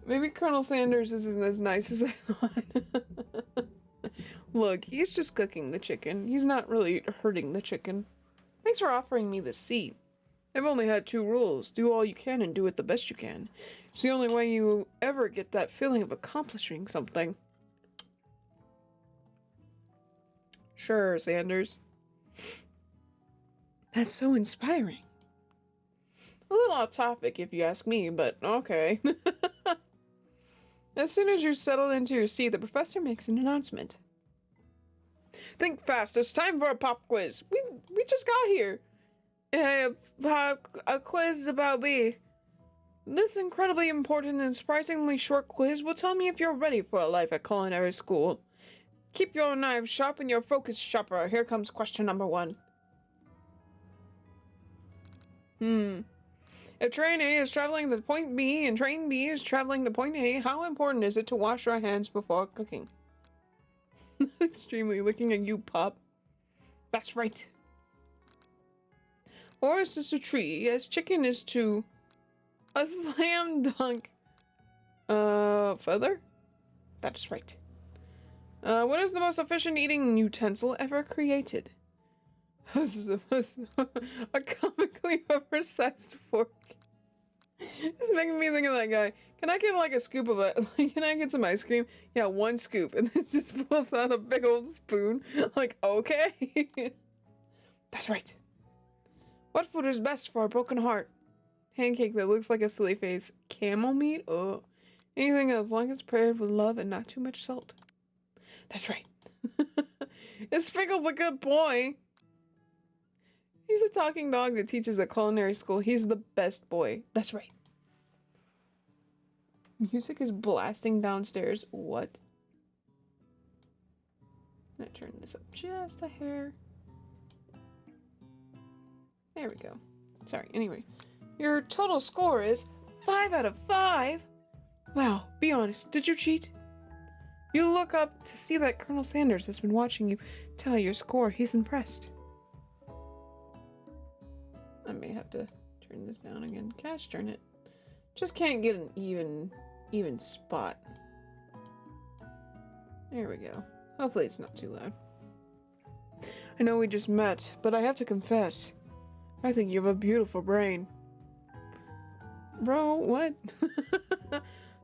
Maybe Colonel Sanders isn't as nice as I thought. Look, he's just cooking the chicken. He's not really hurting the chicken. Thanks for offering me the seat. I've only had two rules. Do all you can and do it the best you can. It's the only way you ever get that feeling of accomplishing something. Sure, Sanders. That's so inspiring. A little off topic if you ask me, but okay. As soon as you're settled into your seat, the professor makes an announcement. Think fast, it's time for a pop quiz. We just got here. A quiz about me. This incredibly important and surprisingly short quiz will tell me if you're ready for a life at culinary school. Keep your knives sharp and your focus sharper. Here comes question number 1. If train A is traveling to point B and train B is traveling to point A, how important is it to wash your hands before cooking? Extremely. Looking at you, Pop. That's right. Horse is to tree, as chicken is to a slam dunk. Feather? That is right. What is the most efficient eating utensil ever created? A comically oversized fork. It's making me think of that guy. Can I get like a scoop of it? Can I get some ice cream? Yeah, 1 scoop. And then just pulls out a big old spoon. Like, okay. That's right. What food is best for a broken heart? Pancake that looks like a silly face. Camel meat? Oh. Anything as long as prepared with love and not too much salt. That's right. This Sprinkle's a good boy. He's a talking dog that teaches at culinary school. He's the best boy. That's right. Music is blasting downstairs. What? I'm gonna turn this up just a hair. There we go. Sorry, anyway. Your total score is 5 out of 5. Wow, be honest. Did you cheat? You look up to see that Colonel Sanders has been watching you tally your score. He's impressed. I may have to turn this down again. Gosh darn it. Just can't get an even spot. There we go. Hopefully it's not too loud. I know we just met, but I have to confess. I think you have a beautiful brain. Bro, what?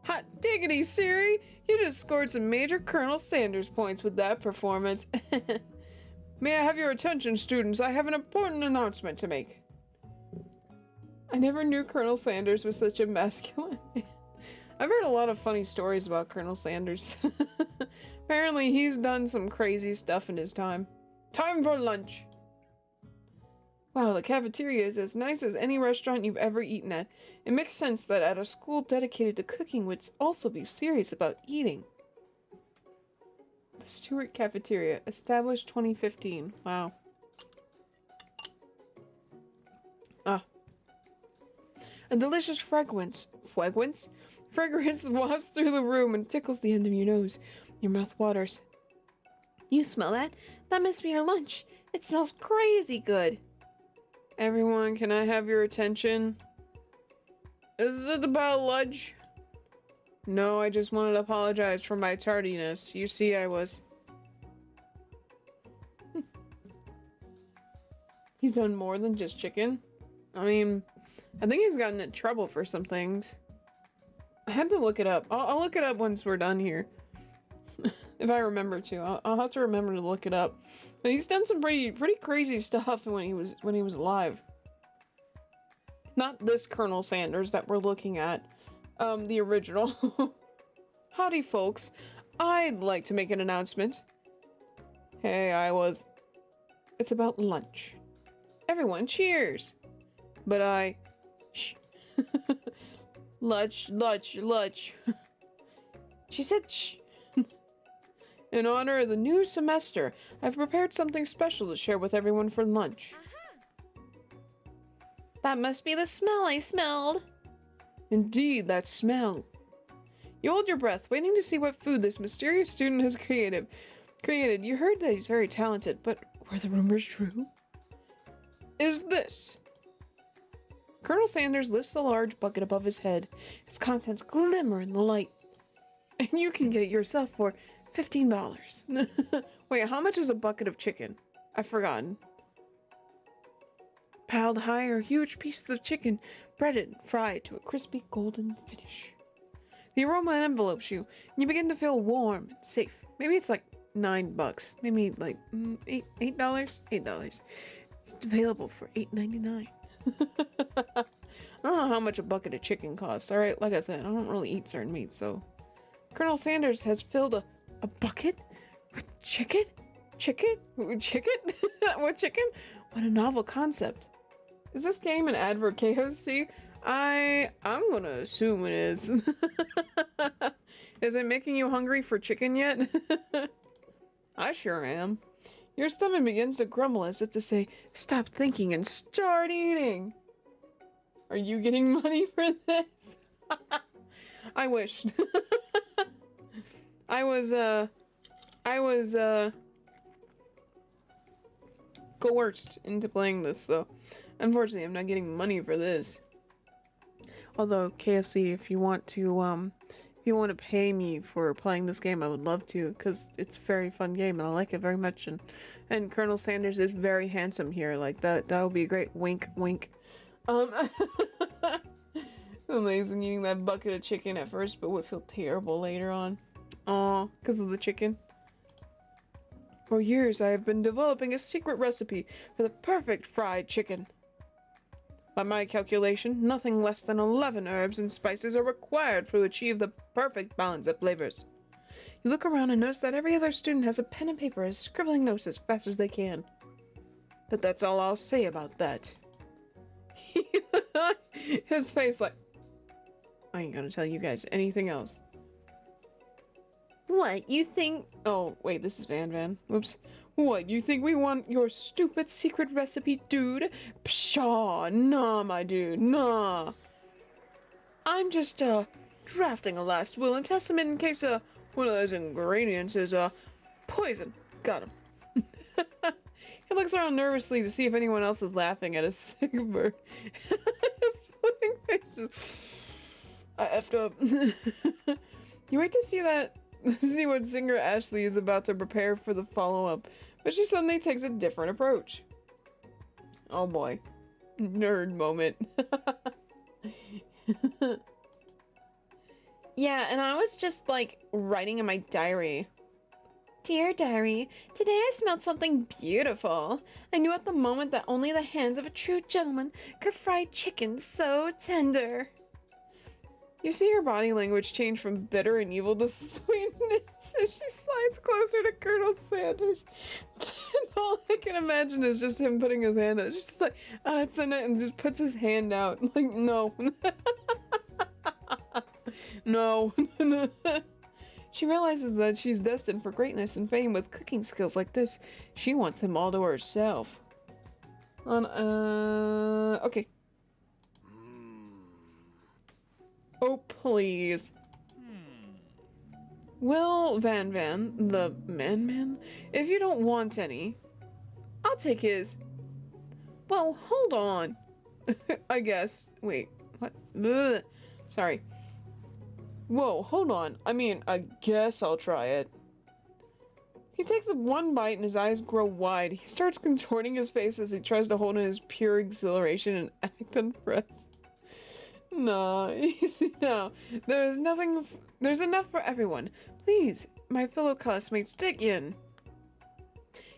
Hot diggity, Siri! You just scored some major Colonel Sanders points with that performance. May I have your attention, students? I have an important announcement to make. I never knew Colonel Sanders was such a masculine man. I've heard a lot of funny stories about Colonel Sanders. Apparently he's done some crazy stuff in his time. Time for lunch! Wow, the cafeteria is as nice as any restaurant you've ever eaten at. It makes sense that at a school dedicated to cooking would also be serious about eating. The Stewart Cafeteria, established 2015. Wow. Ah. A delicious fragrance wafts through the room and tickles the end of your nose. Your mouth waters. You smell that? That must be our lunch. It smells crazy good. Everyone, can I have your attention? Is it about lunch? No, I just wanted to apologize for my tardiness. You see, I was... He's done more than just chicken. I mean, I think he's gotten in trouble for some things. I had to look it up. I'll look it up once we're done here. If I remember to. I'll have to remember to look it up. But he's done some pretty crazy stuff when he was alive. Not this Colonel Sanders that we're looking at. The original. Howdy, folks. I'd like to make an announcement. Hey, It's about lunch. Everyone, cheers! But Shh. Lunch. She said shh. In honor of the new semester, I've prepared something special to share with everyone for lunch. That must be the smell I smelled. Indeed, that smell. You hold your breath, waiting to see what food this mysterious student has created. You heard that he's very talented, but were the rumors true? Is this? Colonel Sanders lifts the large bucket above his head. Its contents glimmer in the light. And you can get it yourself for $15. Wait, how much is a bucket of chicken? I've forgotten. Piled high are huge pieces of chicken, breaded and fried to a crispy golden finish. The aroma envelopes you, and you begin to feel warm and safe. Maybe it's like $9. Maybe like $8. $8. It's available for $8.99. I don't know how much a bucket of chicken costs. Alright, like I said, I don't really eat certain meats, so. Colonel Sanders has filled a bucket with chicken? Chicken? Chicken? What chicken? What a novel concept. Is this game an ad for KFC? I'm gonna assume it is. Is it making you hungry for chicken yet? I sure am. Your stomach begins to grumble as if to say, stop thinking and start eating. Are you getting money for this? I wish. I was coerced into playing this, so unfortunately I'm not getting money for this. Although KFC, if you want to pay me for playing this game, I would love to, because it's a very fun game and I like it very much, and Colonel Sanders is very handsome here. Like that would be a great wink wink. Amazing eating that bucket of chicken at first, but would feel terrible later on. Aw, because of the chicken. For years I have been developing a secret recipe for the perfect fried chicken. By my calculation, nothing less than 11 herbs and spices are required to achieve the perfect balance of flavors. You look around and notice that every other student has a pen and paper and is scribbling notes as fast as they can. But that's all I'll say about that. His face like, I ain't gonna tell you guys anything else. What, you think— oh, wait, this is Van. Whoops. What, you think we want your stupid secret recipe, dude? Pshaw, nah, my dude, nah. I'm just, drafting a last will and testament in case, one of those ingredients is, poison. Got him. He looks around nervously to see if anyone else is laughing at his sick bird. His splitting face just— I effed up. You wait to see what singer Ashley is about to prepare for the follow-up, but she suddenly takes a different approach. Oh boy. Nerd moment. Yeah, and I was just, like, writing in my diary. Dear diary, today I smelled something beautiful. I knew at the moment that only the hands of a true gentleman could fry chicken so tender. You see her body language change from bitter and evil to sweetness as she slides closer to Colonel Sanders. All I can imagine is just him putting his hand out. It's just like, it's in it, and just puts his hand out. Like, no. No. She realizes that she's destined for greatness and fame with cooking skills like this. She wants him all to herself. Okay. Oh, please. Well, Van, the man, if you don't want any, I'll take his. Well, hold on. I guess. Wait, what? Ugh. Sorry. Whoa, hold on. I mean, I guess I'll try it. He takes one bite and his eyes grow wide. He starts contorting his face as he tries to hold in his pure exhilaration and act unimpressed. Nah, easy now. There's enough for everyone. Please, my fellow classmates, dig in.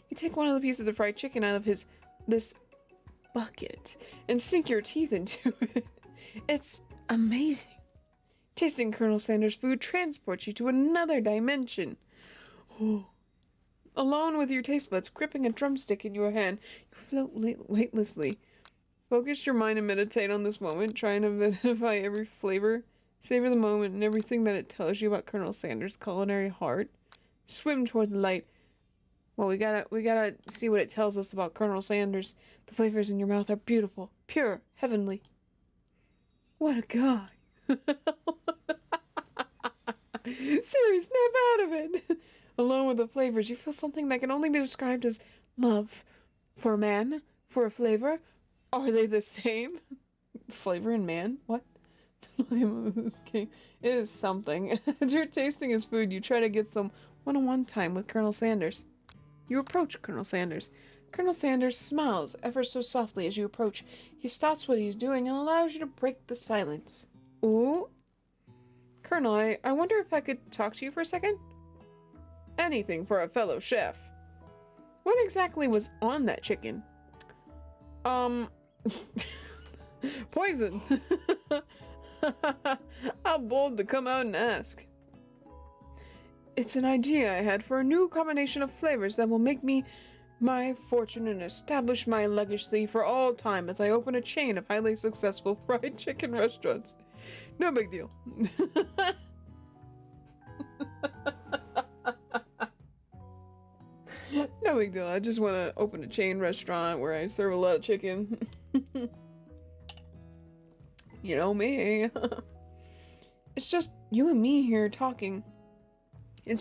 You take one of the pieces of fried chicken out of this bucket and sink your teeth into it. It's amazing. Tasting Colonel Sanders' food transports you to another dimension. Oh. Alone with your taste buds gripping a drumstick in your hand, you float weightlessly. Focus your mind and meditate on this moment, trying to identify every flavor, savor the moment and everything that it tells you about Colonel Sanders' culinary heart. Swim toward the light. Well, we gotta see what it tells us about Colonel Sanders. The flavors in your mouth are beautiful, pure, heavenly. What a guy. Siri, snap out of it. Alone with the flavors, you feel something that can only be described as love. For a man, for a flavor, are they the same? Flavor and man? What? It is something. As you're tasting his food, you try to get some one-on-one time with Colonel Sanders. You approach Colonel Sanders. Colonel Sanders smiles ever so softly as you approach. He stops what he's doing and allows you to break the silence. Ooh. Colonel, I wonder if I could talk to you for a second? Anything for a fellow chef. What exactly was on that chicken? Poison. How bold to come out and ask. It's an idea I had for a new combination of flavors that will make me my fortune and establish my legacy for all time as I open a chain of highly successful fried chicken restaurants. No big deal. No big deal. I just want to open a chain restaurant where I serve a lot of chicken. You know me. It's just you and me here talking. I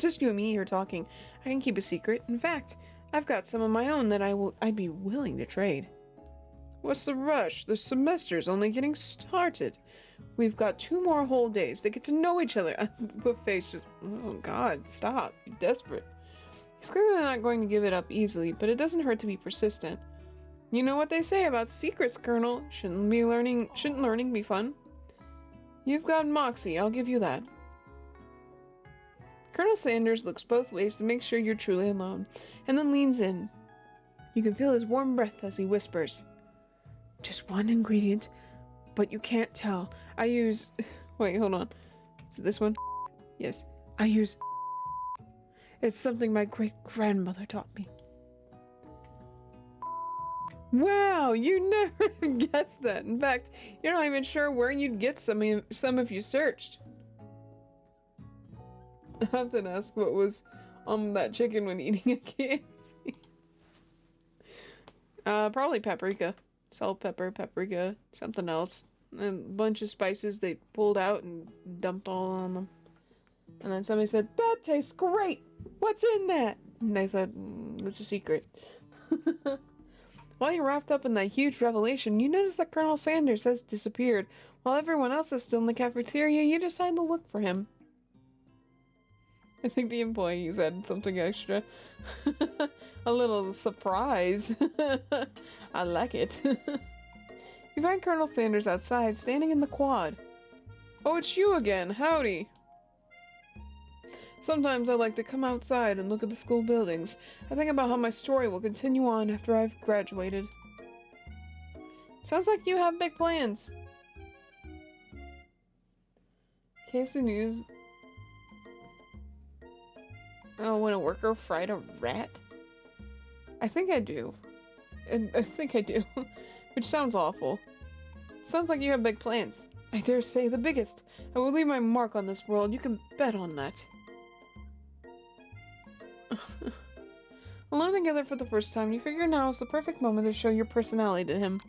can keep a secret. In fact, I've got some of my own that I'd be willing to trade. What's the rush? The semester's only getting started. We've got 2 more whole days to get to know each other. The face just, oh God, stop. You're desperate. He's clearly not going to give it up easily, but it doesn't hurt to be persistent. You know what they say about secrets, Colonel. Shouldn't learning be fun? You've got moxie, I'll give you that. Colonel Sanders looks both ways to make sure you're truly alone, and then leans in. You can feel his warm breath as he whispers. Just one ingredient, but you can't tell. I use... Wait, hold on. Is it this one? Yes. I use... It's something my great-grandmother taught me. Wow, you never guessed that. In fact, you're not even sure where you'd get some if you searched. I often ask what was on that chicken when eating a KFC. Probably paprika. Salt, pepper, paprika, something else. A bunch of spices they pulled out and dumped all on them. And then somebody said, that tastes great! What's in that? And they said, it's a secret. While you're wrapped up in that huge revelation, you notice that Colonel Sanders has disappeared. While everyone else is still in the cafeteria, you decide to look for him. I think the employees added something extra. A little surprise. I like it. You find Colonel Sanders outside, standing in the quad. Oh, it's you again. Howdy. Sometimes I like to come outside and look at the school buildings. I think about how my story will continue on after I've graduated. Sounds like you have big plans. KFC News. Oh, when a worker fried a rat? I think I do. I think I do. Which sounds awful. Sounds like you have big plans. I dare say the biggest. I will leave my mark on this world. You can bet on that. Alone together for the first time, you figure now is the perfect moment to show your personality to him.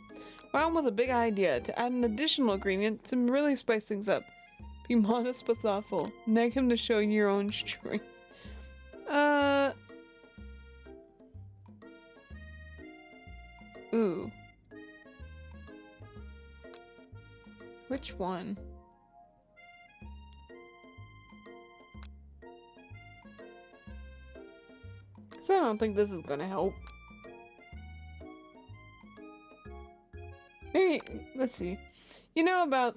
Found with a big idea to add an additional ingredient to really spice things up. Be modest but thoughtful. Nag him to show your own strength. Ooh. Which one? So I don't think this is gonna help. Maybe, let's see. You know about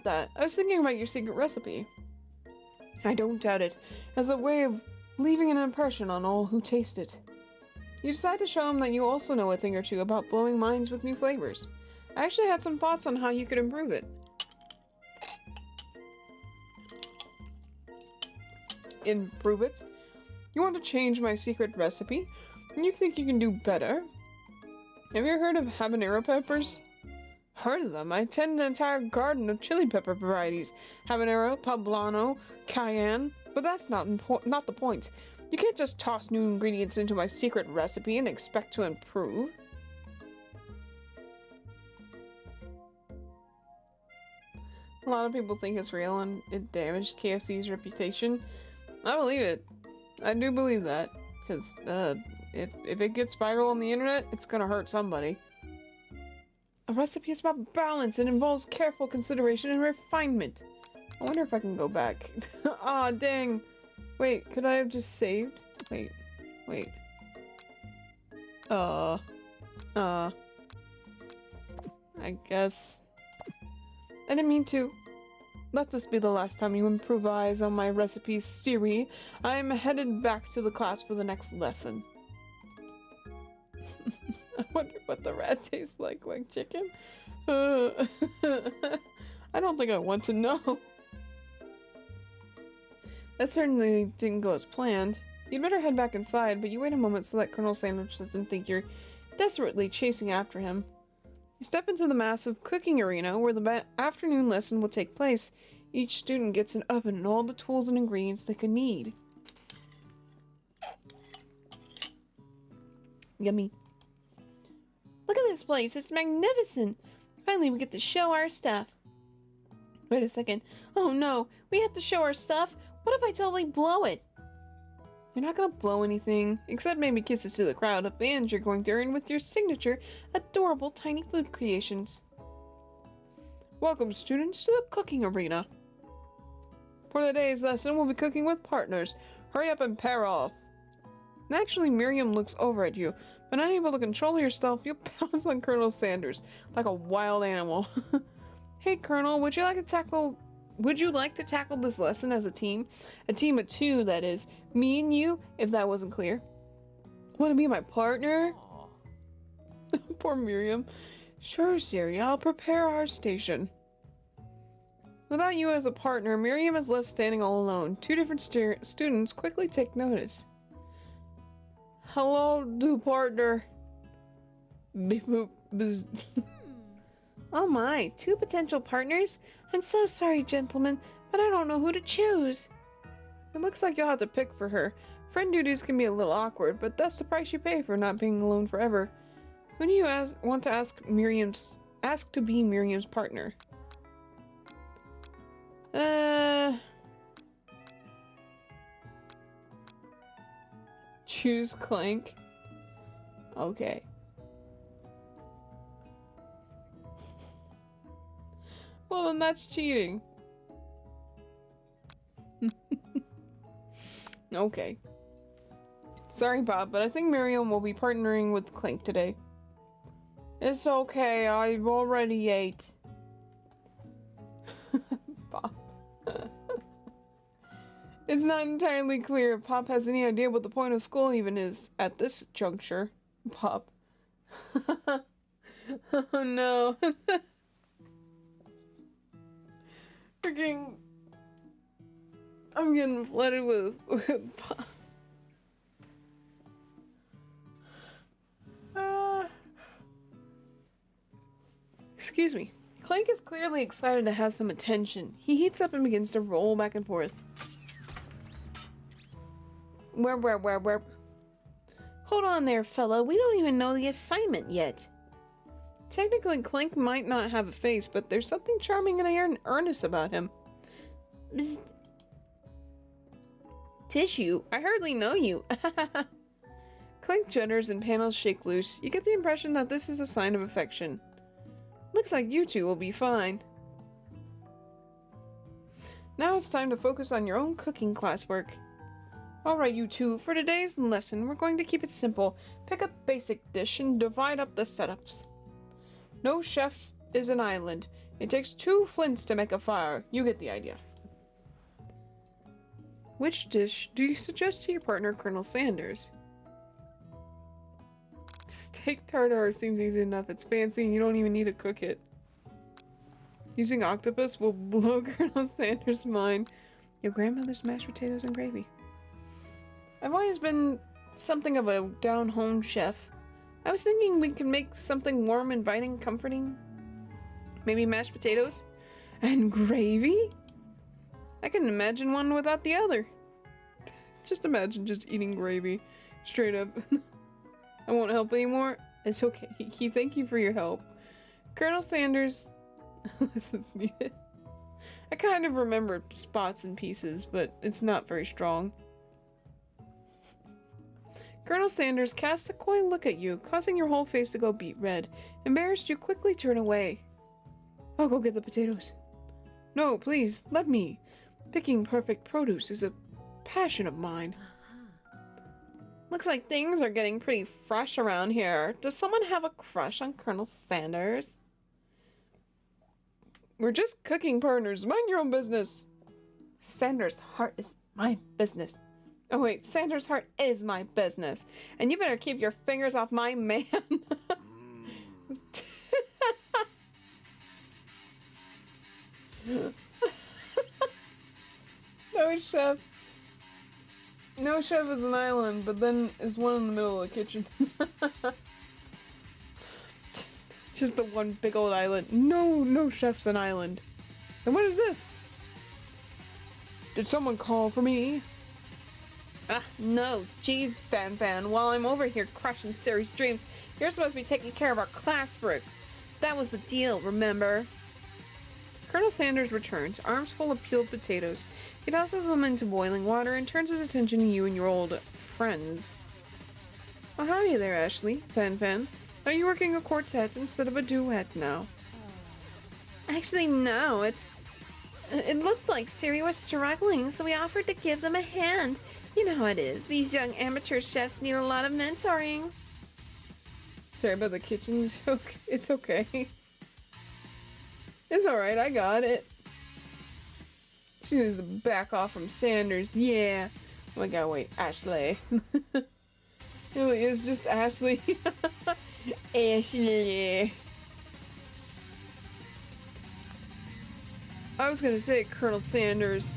that, I was thinking about your secret recipe. I don't doubt it, as a way of leaving an impression on all who taste it. You decide to show them that you also know a thing or two about blowing minds with new flavors. I actually had some thoughts on how you could improve it. Improve it? You want to change my secret recipe? And you think you can do better? Have you heard of habanero peppers? Heard of them? I tend an entire garden of chili pepper varieties. Habanero, poblano, cayenne. But that's not the point. You can't just toss new ingredients into my secret recipe and expect to improve. A lot of people think it's real and it damaged KFC's reputation. I believe it. I do believe that. Because, if it gets viral on the internet, it's gonna hurt somebody. A recipe is about balance and involves careful consideration and refinement. I wonder if I can go back. Ah, dang. Wait, could I have just saved? Wait. I guess. I didn't mean to. Let this be the last time you improvise on my recipes, Siri. I am headed back to the class for the next lesson. I wonder what the rat tastes like chicken? I don't think I want to know. That certainly didn't go as planned. You'd better head back inside, but you wait a moment so that Colonel Sandwich doesn't think you're desperately chasing after him. You step into the massive cooking arena where the afternoon lesson will take place. Each student gets an oven and all the tools and ingredients they could need. Yummy. Look at this place, it's magnificent! Finally we get to show our stuff. Wait a second. Oh no, we have to show our stuff? What if I totally blow it? You're not gonna blow anything, except maybe kisses to the crowd of fans you're going to earn with your signature, adorable tiny food creations. Welcome, students, to the cooking arena. For the day's lesson, we'll be cooking with partners. Hurry up and pair off. Naturally, Miriam looks over at you, but unable to control yourself, you pounce on Colonel Sanders like a wild animal. Hey, Colonel, would you like to tackle this lesson as a team? A team of two, that is. Me and you, if that wasn't clear. Want to be my partner? Poor Miriam. Sure, Siri, I'll prepare our station. Without you as a partner, Miriam is left standing all alone. Two different students quickly take notice. Hello, new partner. Beep boop. Oh my, two potential partners? I'm so sorry, gentlemen, but I don't know who to choose. It looks like you'll have to pick for her. Friend duties can be a little awkward, but that's the price you pay for not being alone forever. Who do you want to ask to be Miriam's partner? Choose Clank. Okay. Well, then that's cheating. Okay. Sorry, Bob, but I think Miriam will be partnering with Clank today. It's okay, I've already ate. Bob. It's not entirely clear if Pop has any idea what the point of school even is at this juncture. Pop. Oh no. Freaking... I'm getting flooded with Pop. Excuse me. Clank is clearly excited to have some attention. He heats up and begins to roll back and forth. Where? Hold on there, fella. We don't even know the assignment yet. Technically, Clank might not have a face, but there's something charming and earnest about him. Bzz. Tissue, I hardly know you. Clank judders and panels shake loose. You get the impression that this is a sign of affection. Looks like you two will be fine. Now it's time to focus on your own cooking classwork. Alright, you two, for today's lesson, we're going to keep it simple. Pick a basic dish and divide up the setups. No chef is an island. It takes 2 flints to make a fire. You get the idea. Which dish do you suggest to your partner, Colonel Sanders? Steak tartare seems easy enough. It's fancy and you don't even need to cook it. Using octopus will blow Colonel Sanders' mind. Your grandmother's mashed potatoes and gravy. I've always been something of a down-home chef. I was thinking we could make something warm, inviting, comforting. Maybe mashed potatoes? And gravy? I couldn't imagine one without the other. Just imagine just eating gravy. Straight up. I won't help anymore. It's okay. Thank you for your help. Colonel Sanders... I kind of remember spots and pieces, but it's not very strong. Colonel Sanders cast a coy look at you, causing your whole face to go beet red. Embarrassed, you quickly turn away. I'll go get the potatoes. No, please, let me. Picking perfect produce is a passion of mine. Looks like things are getting pretty fresh around here. Does someone have a crush on Colonel Sanders? We're just cooking partners. Mind your own business. Sanders' heart is my business. Oh wait, Sanders' heart is my business. And you better keep your fingers off my man. No chef. No chef is an island, but then is one in the middle of the kitchen. Just the one big old island. No chef's an island. And what is this? Did someone call for me? Ah, no. Jeez, Fan. While I'm over here crushing Siri's dreams, you're supposed to be taking care of our class work. That was the deal, remember? Colonel Sanders returns, arms full of peeled potatoes. He tosses them into boiling water and turns his attention to you and your old friends. Oh, howdy there, Ashley. Fan. Are you working a quartet instead of a duet now? Actually, no. It looked like Siri was struggling, so we offered to give them a hand. You know how it is. These young amateur chefs need a lot of mentoring. Sorry about the kitchen joke. It's okay. It's alright, I got it. She needs to back off from Sanders. Yeah. Oh my god, wait. Ashley. It really is just Ashley. Ashley. I was gonna say Colonel Sanders,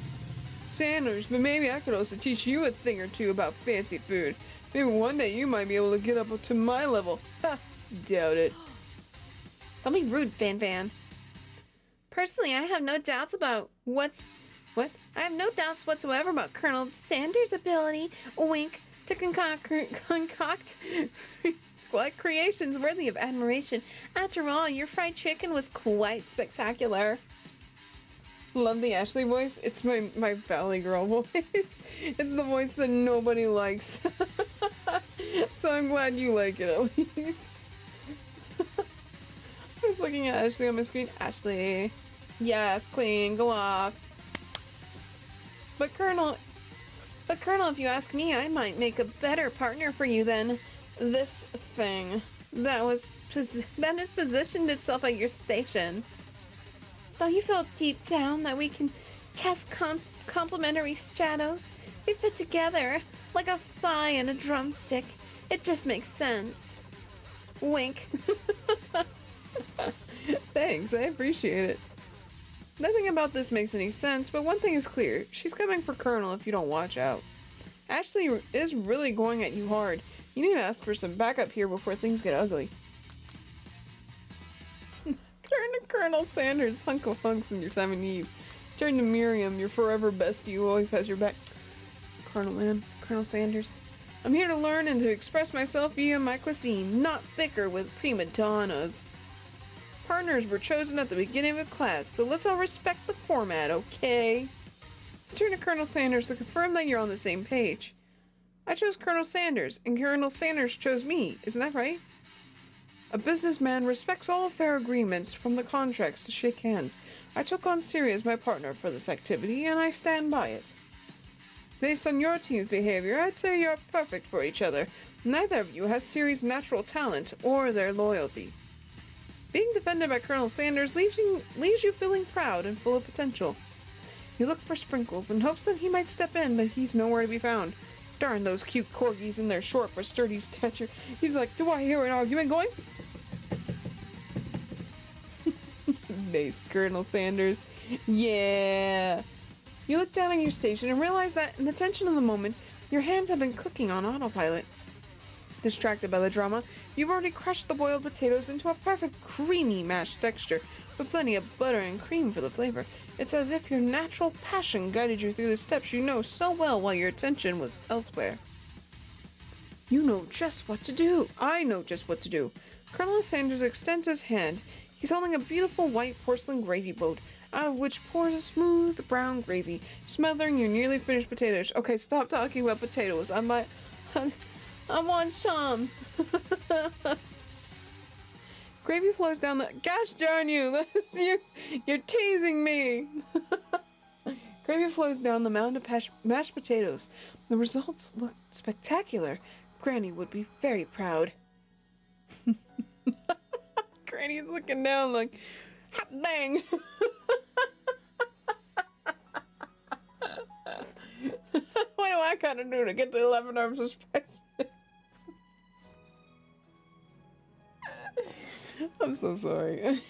but maybe I could also teach you a thing or two about fancy food. Maybe one day you might be able to get up to my level. Ha! Doubt it. Don't be rude, Fan. Personally, I have no doubts about what? I have no doubts whatsoever about Colonel Sanders' ability, wink, to concoct creations worthy of admiration. After all, your fried chicken was quite spectacular. Love the Ashley voice. It's my Valley Girl voice. It's the voice that nobody likes. So I'm glad you like it at least. I was looking at Ashley on my screen. Ashley. Yes, queen, go off. But Colonel, if you ask me, I might make a better partner for you than this thing that has positioned itself at your station. Don't you feel deep down that we can cast complementary shadows? We fit together like a thigh and a drumstick. It just makes sense. Wink. Thanks, I appreciate it. Nothing about this makes any sense, but one thing is clear. She's coming for Colonel if you don't watch out. Ashley is really going at you hard. You need to ask for some backup here before things get ugly. Turn to Colonel Sanders, hunk of hunks in your time of need. Turn to Miriam, your forever bestie who always has your back. Colonel Sanders. I'm here to learn and to express myself via my cuisine, not bicker with prima donnas. Partners were chosen at the beginning of the class, so let's all respect the format, okay? Turn to Colonel Sanders to confirm that you're on the same page. I chose Colonel Sanders, and Colonel Sanders chose me, isn't that right? A businessman respects all fair agreements from the contracts to shake hands. I took on Siri as my partner for this activity, and I stand by it. Based on your team's behavior, I'd say you're perfect for each other. Neither of you has Siri's natural talent or their loyalty. Being defended by Colonel Sanders leaves you feeling proud and full of potential. You look for Sprinkles in hopes that he might step in, but he's nowhere to be found. Darn those cute corgis in their short but sturdy stature. He's like, do I hear an argument going? Nice, Colonel Sanders. Yeah. You look down on your station and realize that in the tension of the moment, your hands have been cooking on autopilot. Distracted by the drama, you've already crushed the boiled potatoes into a perfect creamy mashed texture, with plenty of butter and cream for the flavor. It's as if your natural passion guided you through the steps you know so well while your attention was elsewhere. You know just what to do. I know just what to do. Colonel Sanders extends his hand. He's holding a beautiful white porcelain gravy boat, out of which pours a smooth brown gravy, smothering your nearly finished potatoes. Okay, stop talking about potatoes. I want some. Gravy flows down the... Gosh darn you! You're teasing me! Gravy flows down the mound of mashed potatoes. The results look spectacular. Granny would be very proud. Granny's looking down like, hot dang! What do I gotta do to get the 11 arms of spice? I'm so sorry.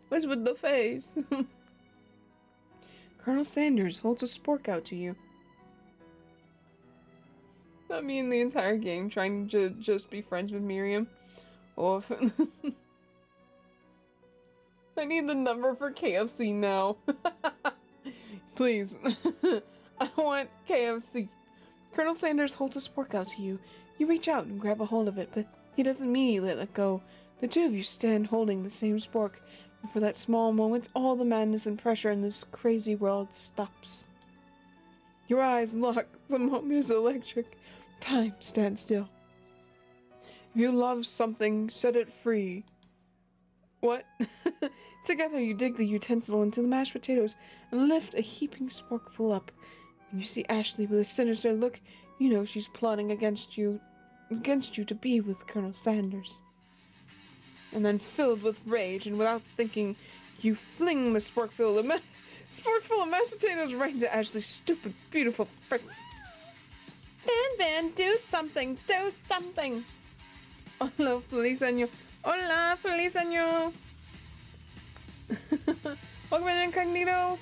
What's with the face? Colonel Sanders holds a spork out to you. Not me in the entire game trying to just be friends with Miriam. Oh, I need the number for KFC now. Please. I want KFC. Colonel Sanders holds a spork out to you. You reach out and grab a hold of it, but he doesn't immediately let go. The two of you stand holding the same spork, and for that small moment, all the madness and pressure in this crazy world stops. Your eyes lock. The moment is electric. Time stands still. If you love something, set it free. What? Together you dig the utensil into the mashed potatoes and lift a heaping sporkful up. When you see Ashley with a sinister look, you know she's plotting against you to be with Colonel Sanders. And then, filled with rage and without thinking, you fling the sporkful of mashed potatoes right into Ashley's stupid, beautiful face. Van, do something! Do something! Hola, feliz año! Hola, feliz año! Welcome in, incognito!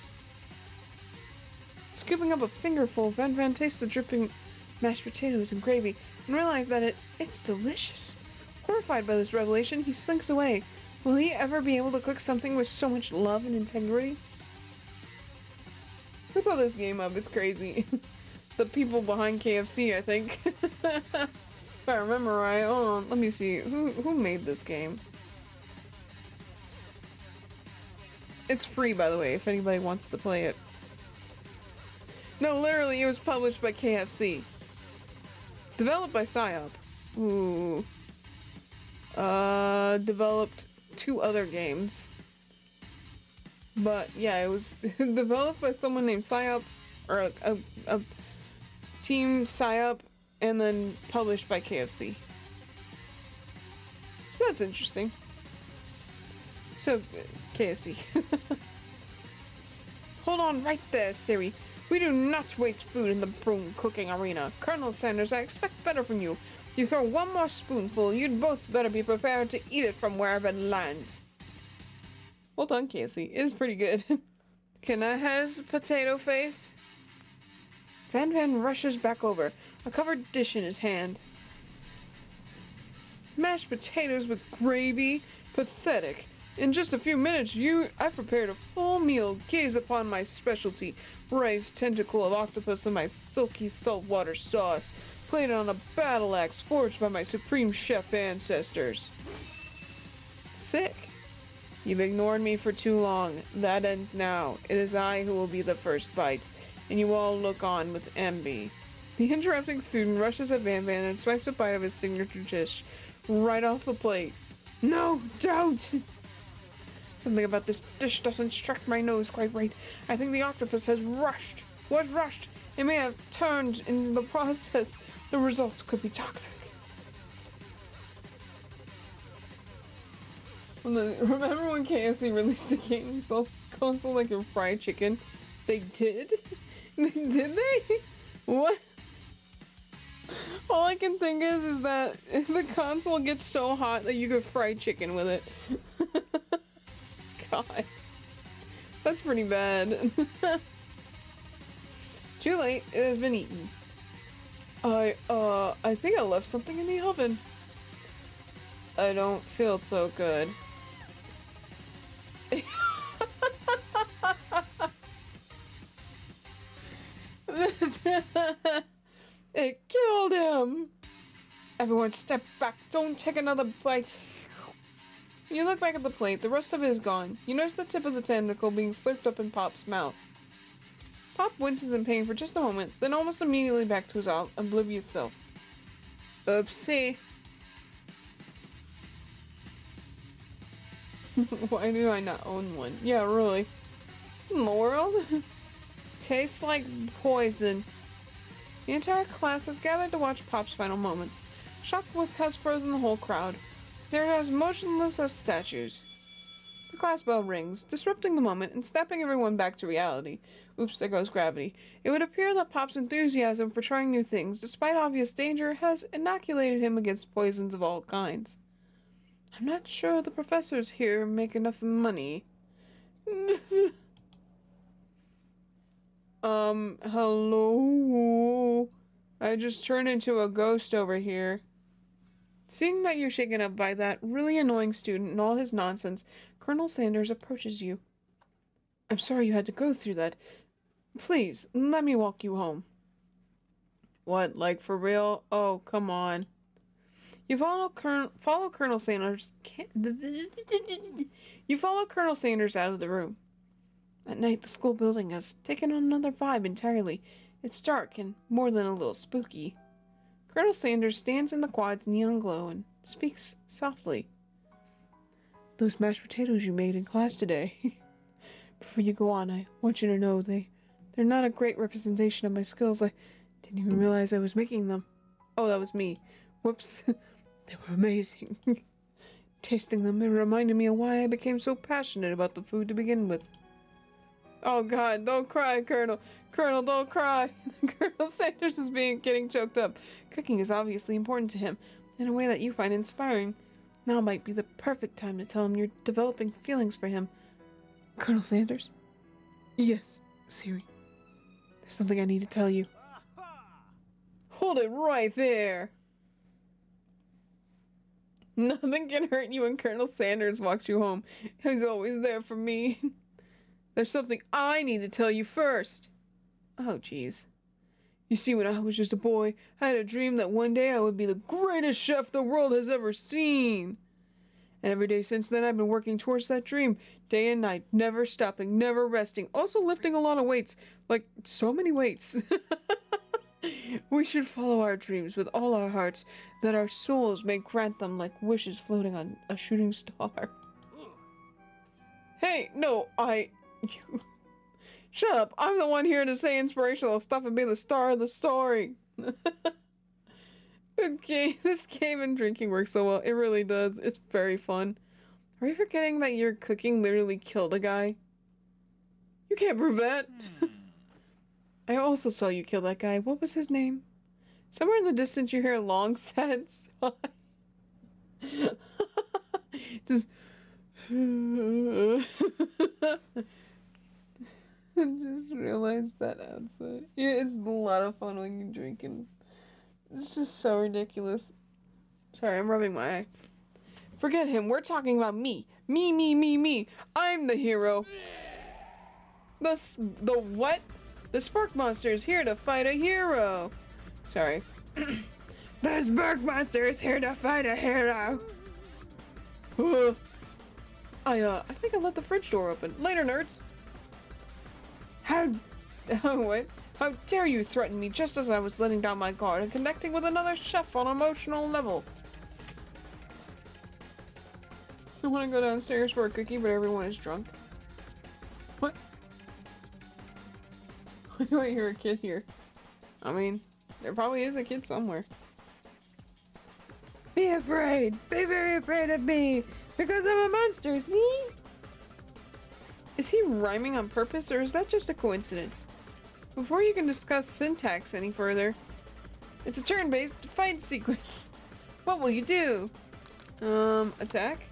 Scooping up a fingerful, Van tastes the dripping mashed potatoes and gravy and realizes that it's delicious. Horrified by this revelation, he slinks away. Will he ever be able to cook something with so much love and integrity? Who thought this game up? It's crazy. The people behind KFC, I think. If I remember right. Hold on, let me see. Who made this game? It's free, by the way, if anybody wants to play it. No, literally, it was published by KFC. Developed by PsyOp. Ooh. Developed 2 other games. But, yeah, it was developed by someone named PsyOp, or a Team PsyOp, and then published by KFC. So that's interesting. So, KFC. Hold on right there, Siri. We do not waste food in the broom cooking arena. Colonel Sanders, I expect better from you. You throw one more spoonful, you'd both better be prepared to eat it from wherever it lands. Well done, KFC. It is pretty good. Can I have potato face? Van rushes back over, a covered dish in his hand. Mashed potatoes with gravy? Pathetic. In just a few minutes, I prepared a full meal. Gaze upon my specialty, raised tentacle of octopus and my silky saltwater sauce, plated on a battle axe forged by my supreme chef ancestors. Sick. You've ignored me for too long. That ends now. It is I who will be the first bite, and you all look on with envy. The interrupting student rushes at Van and swipes a bite of his signature dish right off the plate. No, don't! Something about this dish doesn't strike my nose quite right. I think the octopus was rushed. It may have turned in the process. The results could be toxic. Remember when KFC released a game console like a fried chicken? They did? Did they? What? All I can think is that the console gets so hot that you could fry chicken with it. God. That's pretty bad. Too late. It has been eaten. I think I left something in the oven. I don't feel so good. It killed him! Everyone step back, don't take another bite. You look back at the plate, the rest of it is gone. You notice the tip of the tentacle being slurped up in Pop's mouth. Pop winces in pain for just a moment, then almost immediately back to his oblivious self. Oopsie. Why do I not own one? Yeah, really. In the world? Tastes like poison. The entire class has gathered to watch Pop's final moments. Shock has frozen the whole crowd. They're as motionless as statues. The class bell rings, disrupting the moment and snapping everyone back to reality. Oops, there goes gravity. It would appear that Pop's enthusiasm for trying new things, despite obvious danger, has inoculated him against poisons of all kinds. I'm not sure the professors here make enough money. Hello? I just turned into a ghost over here. Seeing that you're shaken up by that really annoying student and all his nonsense, Colonel Sanders approaches you. I'm sorry you had to go through that. Please, let me walk you home. What, like for real? Oh, come on. You follow Colonel Sanders. You follow Colonel Sanders out of the room. At night, the school building has taken on another vibe entirely. It's dark and more than a little spooky. Colonel Sanders stands in the quad's neon glow and speaks softly. Those mashed potatoes you made in class today. Before you go on, I want you to know they're not a great representation of my skills. I didn't even realize I was making them. Oh, that was me. Whoops. They were amazing. Tasting them, it reminded me of why I became so passionate about the food to begin with. Oh God, don't cry, Colonel. Colonel, don't cry. Colonel Sanders is getting choked up. Cooking is obviously important to him, in a way that you find inspiring. Now might be the perfect time to tell him you're developing feelings for him. Colonel Sanders? Yes, Siri. There's something I need to tell you. Hold it right there! Nothing can hurt you when Colonel Sanders walks you home. He's always there for me. There's something I need to tell you first. Oh, jeez. You see, when I was just a boy, I had a dream that one day I would be the greatest chef the world has ever seen. And every day since then, I've been working towards that dream, day and night, never stopping, never resting, also lifting a lot of weights, like so many weights. We should follow our dreams with all our hearts, that our souls may grant them like wishes floating on a shooting star. Hey, no, you... Shut up, I'm the one here to say inspirational stuff and be the star of the story. Okay, this game and drinking works so well. It really does. It's very fun. Are you forgetting that your cooking literally killed a guy? You can't prove that. I also saw you kill that guy. What was his name? Somewhere in the distance you hear a long, sad sigh. Just... I just realized that outside. Yeah, it's a lot of fun when you drink and it's just so ridiculous. Sorry, I'm rubbing my eye. Forget him. We're talking about me. Me. I'm the hero. The what? The Spark Monster is here to fight a hero. Sorry. The Spark Monster is here to fight a hero. I think I left the fridge door open. Later, nerds. What? How dare you threaten me just as I was letting down my guard and connecting with another chef on an emotional level? I want to go downstairs for a cookie, but everyone is drunk. What? Why do I hear a kid here? I mean, there probably is a kid somewhere. Be afraid! Be very afraid of me! Because I'm a monster, see? Is he rhyming on purpose, or is that just a coincidence? Before you can discuss syntax any further, it's a turn-based fight sequence. What will you do? Attack?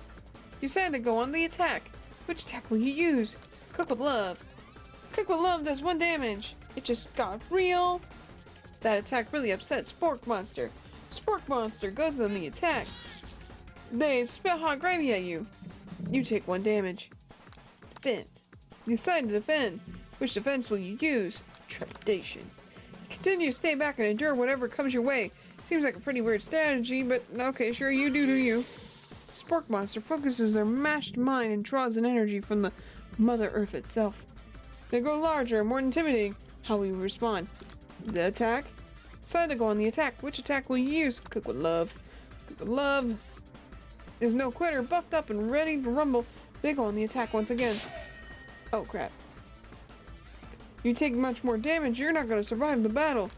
You said to go on the attack. Which attack will you use? Cook with love. Cook with love does 1 damage. It just got real. That attack really upset Spork Monster. Spork Monster goes on the attack. They spit hot gravy at you. You take 1 damage. Defend. You decide to defend. Which defense will you use? Trepidation. Continue to stay back and endure whatever comes your way. Seems like a pretty weird strategy, but okay, sure, you do you. Spork Monster focuses their mashed mind and draws an energy from the Mother Earth itself. They grow larger and more intimidating. How will you respond? The attack? Decide to go on the attack. Which attack will you use? Cook with love. Cook with love. There's no quitter, buffed up and ready to rumble. They go on the attack once again. Oh crap. You take much more damage, you're not going to survive the battle.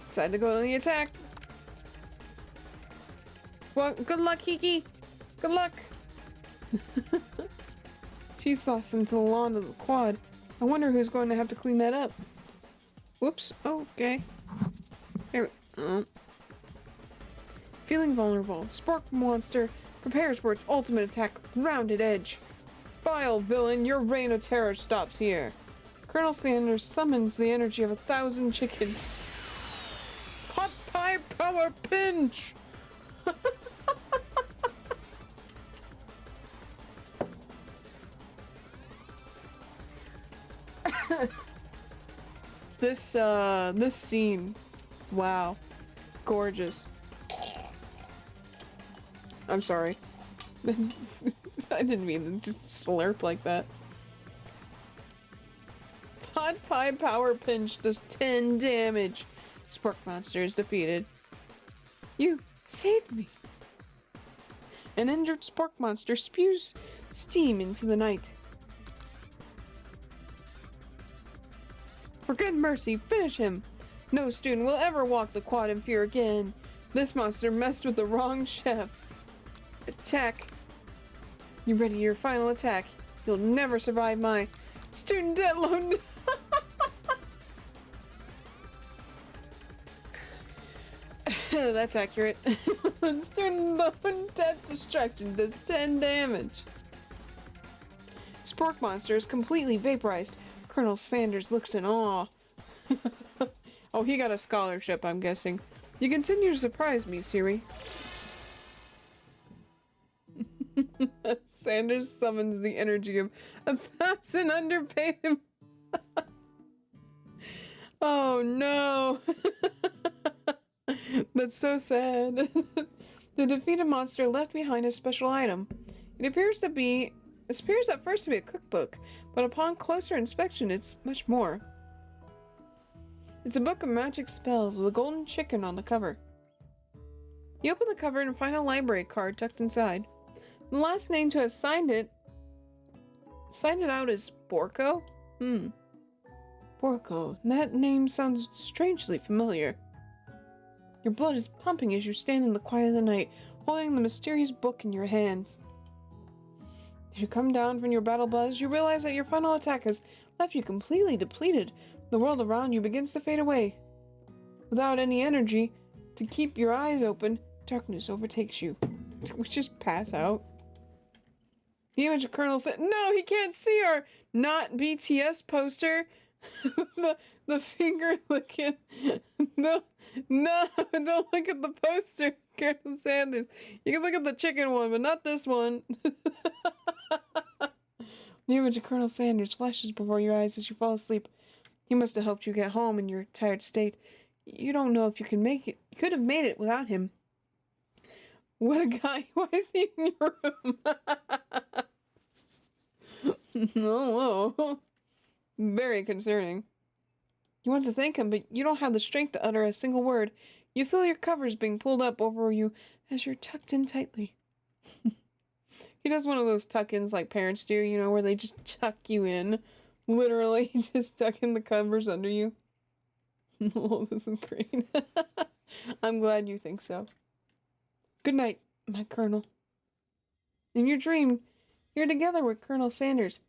Decide to go on the attack. Well, good luck, Hiki. Good luck. Cheese sauce into the lawn of the quad. I wonder who's going to have to clean that up. Whoops. Okay. There we go. Feeling vulnerable. Spork Monster prepares for its ultimate attack, Rounded Edge. Vile villain, your reign of terror stops here. Colonel Sanders summons the energy of 1,000 chickens. Pot pie power pinch! This scene, wow, gorgeous. I'm sorry. I didn't mean to just slurp like that. Pot pie power pinch does 10 damage. Spork Monster is defeated. You saved me. An injured Spork Monster spews steam into the night. For good mercy, finish him! No student will ever walk the quad in fear again. This monster messed with the wrong chef. Attack. You ready your final attack? You'll never survive my student debt loan. That's accurate. Student loan debt destruction does 10 damage. Spork Monster is completely vaporized. Colonel Sanders looks in awe. Oh, he got a scholarship, I'm guessing. You continue to surprise me, Siri. Sanders summons the energy of 1,000 underpaid. Oh no. That's so sad. The defeated monster left behind a special item. It appears at first to be a cookbook, but upon closer inspection, it's much more. It's a book of magic spells with a golden chicken on the cover. You open the cover and find a library card tucked inside. The last name to have signed it out is Borko? Borko. That name sounds strangely familiar. Your blood is pumping as you stand in the quiet of the night, holding the mysterious book in your hands. As you come down from your battle buzz, you realize that your final attack has left you completely depleted. The world around you begins to fade away. Without any energy to keep your eyes open, darkness overtakes you. We just pass out. The image of Colonel said, "No, he can't see our not BTS poster." the finger looking. No, don't look at the poster, Colonel Sanders. You can look at the chicken one, but not this one. The image of Colonel Sanders flashes before your eyes as you fall asleep. He must have helped you get home in your tired state. You don't know if you can make it. You could have made it without him. What a guy. Why is he in your room? No. Very concerning. You want to thank him, but you don't have the strength to utter a single word. You feel your covers being pulled up over you as you're tucked in tightly. He does one of those tuck-ins like parents do, you know, where they just tuck you in. Literally, just tuck in the covers under you. Oh, this is great. I'm glad you think so. Good night, my Colonel. In your dream, you're together with Colonel Sanders.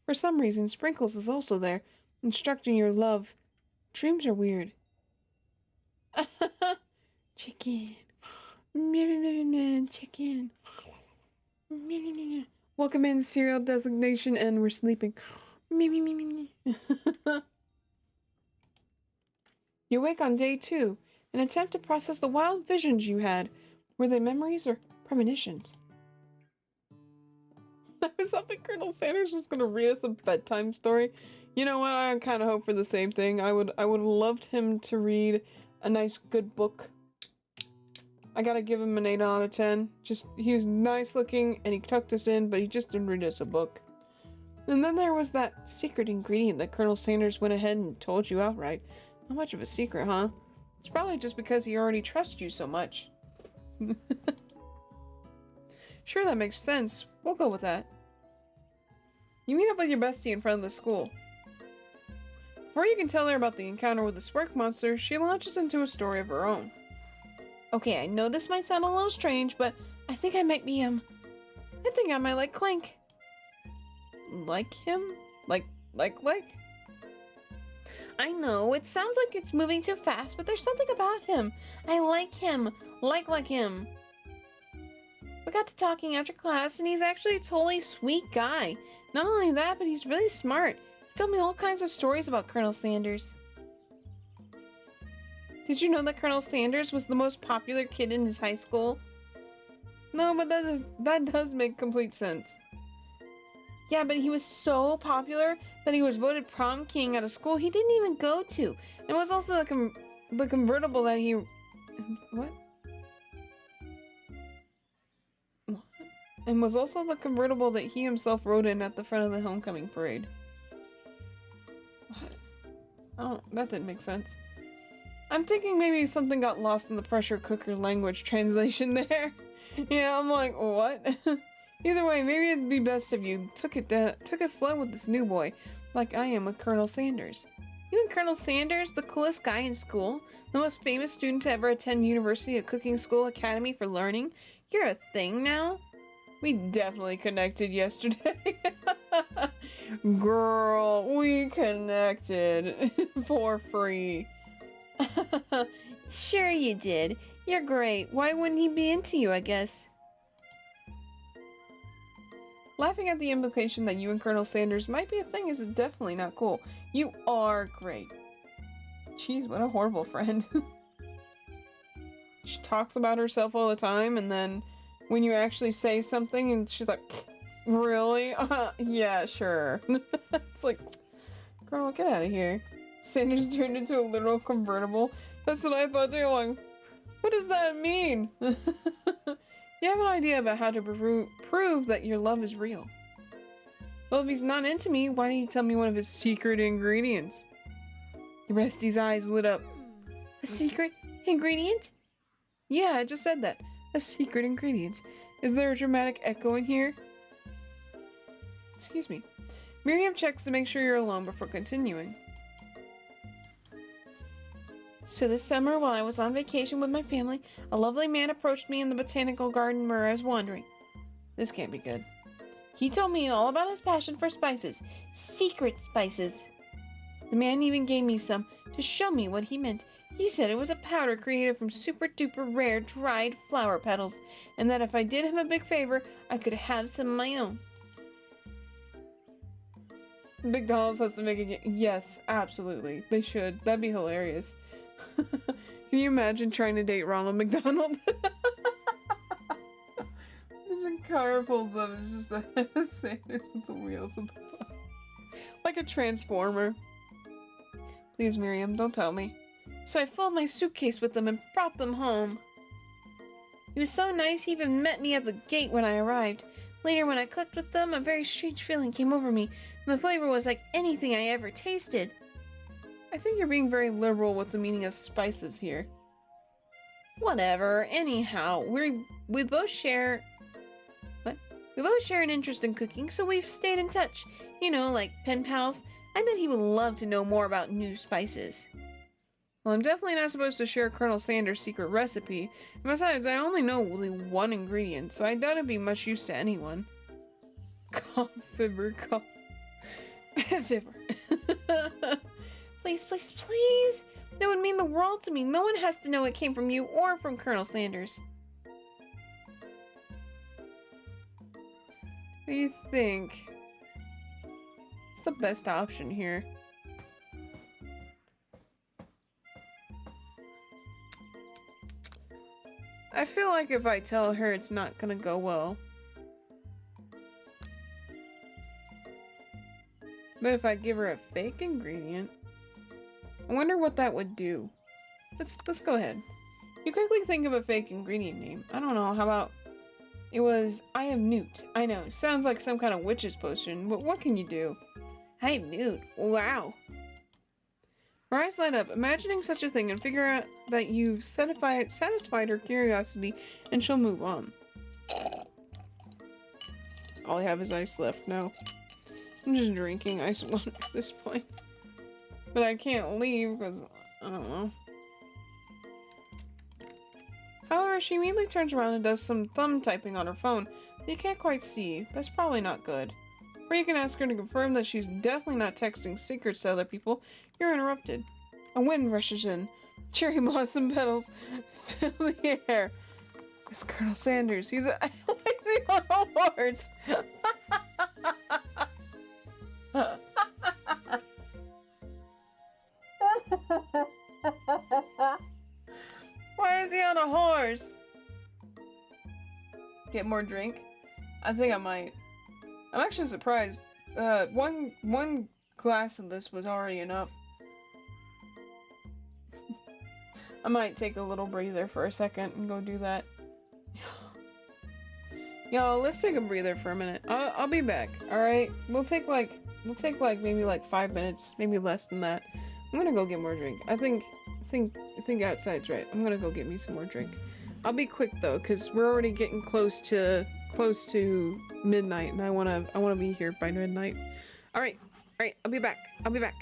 For some reason, Sprinkles is also there, instructing your love. Dreams are weird. Chicken. Chicken. Welcome in, serial designation, and we're sleeping. You wake on day 2 and attempt to process the wild visions you had. Were they memories or premonitions? I was hoping Colonel Sanders was gonna read us a bedtime story. You know what? I kind of hope for the same thing. I would have loved him to read a nice, good book. I gotta give him an 8 out of 10. Just, he was nice looking and he tucked us in, but he just didn't read us a book. And then there was that secret ingredient that Colonel Sanders went ahead and told you outright. Not much of a secret, huh? It's probably just because he already trusts you so much. Sure, that makes sense. We'll go with that. You meet up with your bestie in front of the school. Before you can tell her about the encounter with the Spark Monster, she launches into a story of her own. Okay, I know this might sound a little strange, but I think I might be, I think I might like Clank. Like him? Like? I know, it sounds like it's moving too fast, but there's something about him. I like him. Like him. We got to talking after class, and he's actually a totally sweet guy. Not only that, but he's really smart. He told me all kinds of stories about Colonel Sanders. Did you know that Colonel Sanders was the most popular kid in his high school? No, but that does make complete sense. Yeah, but he was so popular that he was voted prom king at a school he didn't even go to. And was also the convertible that he... What? And was also the convertible that he himself rode in at the front of the homecoming parade. What? Oh, that didn't make sense. I'm thinking maybe something got lost in the pressure cooker language translation there. Yeah, I'm like, what? Either way, maybe it'd be best if you took it slow with this new boy, like I am with Colonel Sanders. You and Colonel Sanders, the coolest guy in school, the most famous student to ever attend University of Cooking School Academy for learning. You're a thing now? We definitely connected yesterday. Girl, we connected for free. Sure you did. You're great. Why wouldn't he be into you, I guess? Laughing at the implication that you and Colonel Sanders might be a thing is definitely not cool. You are great. Jeez, what a horrible friend. She talks about herself all the time, and then when you actually say something and she's like, really? Yeah, sure. It's like, girl, get out of here. Sanders turned into a literal convertible. That's what I thought too. Like, what does that mean? You have an idea about how to prove that your love is real. Well, if he's not into me, why didn't he tell me one of his secret ingredients? Your bestie's eyes lit up. A secret ingredient? Yeah, I just said that. A secret ingredient. Is there a dramatic echo in here? Excuse me. Miriam checks to make sure you're alone before continuing. So this summer, while I was on vacation with my family, a lovely man approached me in the botanical garden where I was wandering. This can't be good. He told me all about his passion for spices. Secret spices. The man even gave me some to show me what he meant. He said it was a powder created from super duper rare dried flower petals, and that if I did him a big favor, I could have some of my own. McDonald's has to make a game. Yes, absolutely. They should. That'd be hilarious. Can you imagine trying to date Ronald McDonald? The car pulls up, it's just a Sanders with the wheels at the bottom. Like a transformer. Please, Miriam, don't tell me. So I filled my suitcase with them and brought them home. He was so nice, he even met me at the gate when I arrived. Later, when I cooked with them, a very strange feeling came over me, and the flavor was like anything I ever tasted. I think you're being very liberal with the meaning of spices here. Whatever, anyhow, we both share... What? We both share an interest in cooking, so we've stayed in touch. You know, like pen pals. I bet he would love to know more about new spices. Well, I'm definitely not supposed to share Colonel Sanders' secret recipe. Besides, I only know only one ingredient, so I doubt it'd be much use to anyone. Cough, fibber, cough. Fibber. Please, please, please! That would mean the world to me. No one has to know it came from you or from Colonel Sanders. What do you think? It's the best option here. I feel like if I tell her, it's not gonna go well. But if I give her a fake ingredient, I wonder what that would do. Let's go ahead. You quickly think of a fake ingredient name. I don't know, how about... It was, I am Newt. I know, sounds like some kind of witch's potion, but what can you do? I am Newt. Wow. Her eyes light up, imagining such a thing, and figure out that you've satisfied her curiosity, and she'll move on. All I have is ice left now. I'm just drinking ice water at this point. But I can't leave because, I don't know. However, she immediately turns around and does some thumb typing on her phone that you can't quite see. That's probably not good. Or you can ask her to confirm that she's definitely not texting secrets to other people. You're interrupted. A wind rushes in. Cherry blossom petals fill the air. It's Colonel Sanders. He's on a horse. Why is he on a horse? Get more drink? I think I might. I'm actually surprised. One glass of this was already enough. I might take a little breather for a second and go do that. Yo, let's take a breather for a minute. I'll be back. All right, we'll take like maybe like 5 minutes, maybe less than that. I'm gonna go get more drink. I think outside's right. I'm gonna go get me some more drink. I'll be quick though, cause we're already getting close to midnight, and I wanna be here by midnight. All right, I'll be back. I'll be back.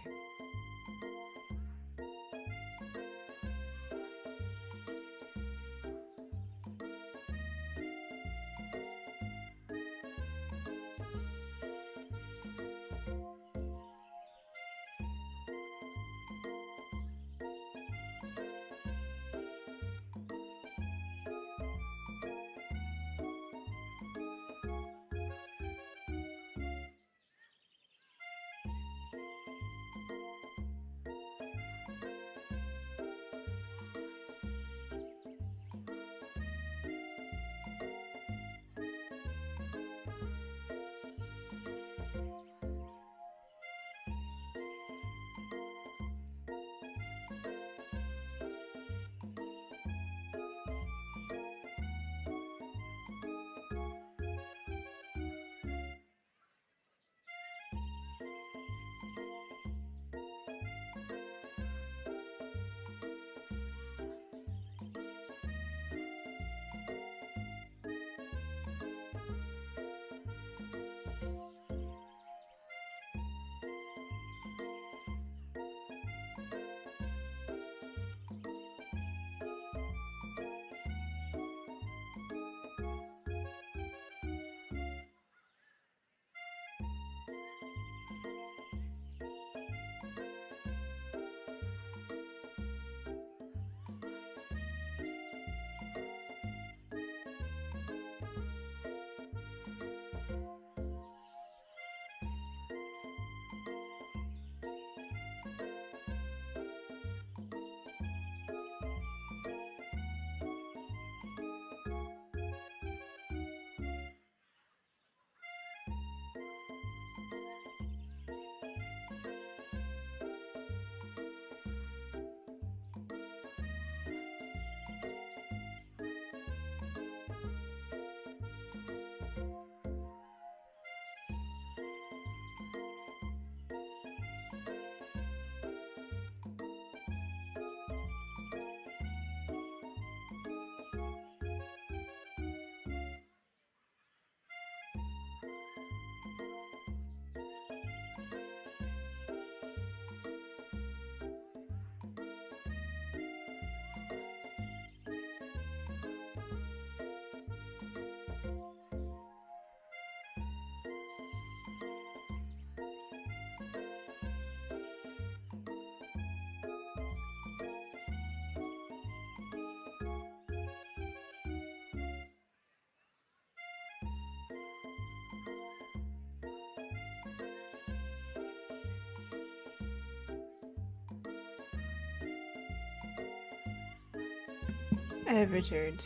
I have returned.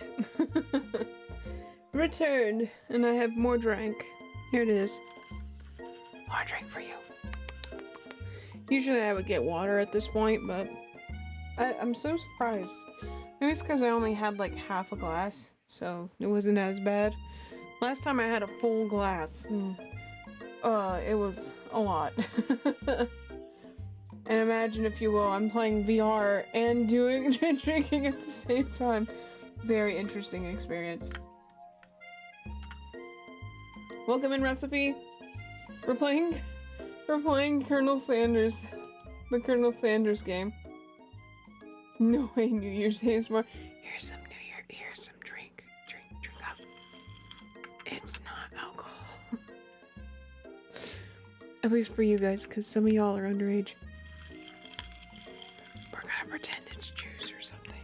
Returned, and I have more drink. Here it is. More drink for you. Usually I would get water at this point, but I'm so surprised. Maybe it's because I only had like half a glass, so it wasn't as bad. Last time I had a full glass, it was a lot. And imagine, if you will, I'm playing VR and drinking at the same time. Very interesting experience. Welcome in, Recipe. We're playing Colonel Sanders, the Colonel Sanders game. No way, New Year's ASMR. Here's some drink. Drink up. It's not alcohol. At least for you guys, because some of y'all are underage. We're gonna pretend it's juice or something.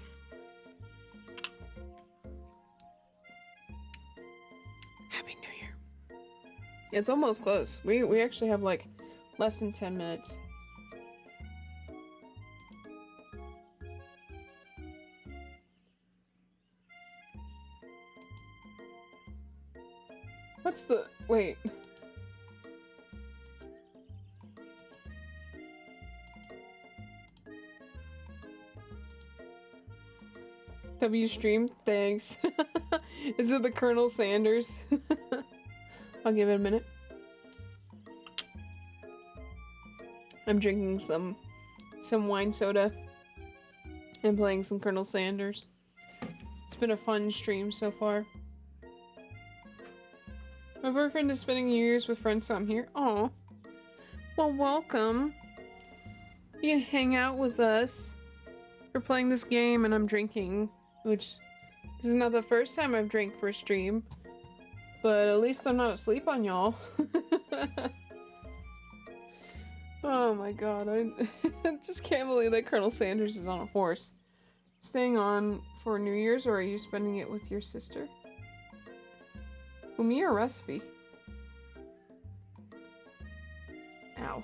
Happy New Year. It's almost close. We actually have like less than 10 minutes. What's the... wait. W stream? Thanks. Is it the Colonel Sanders? I'll give it a minute. I'm drinking some wine soda and playing some Colonel Sanders. It's been a fun stream so far. My boyfriend is spending New Year's with friends, so I'm here. Aw. Well, welcome. You can hang out with us. We're playing this game and I'm drinking, which this is not the first time I've drank for a stream, but at least I'm not asleep on y'all. Oh my god, I just can't believe that Colonel Sanders is on a horse. Staying on for New Year's, or are you spending it with your sister? Well, me or Recipe? Ow.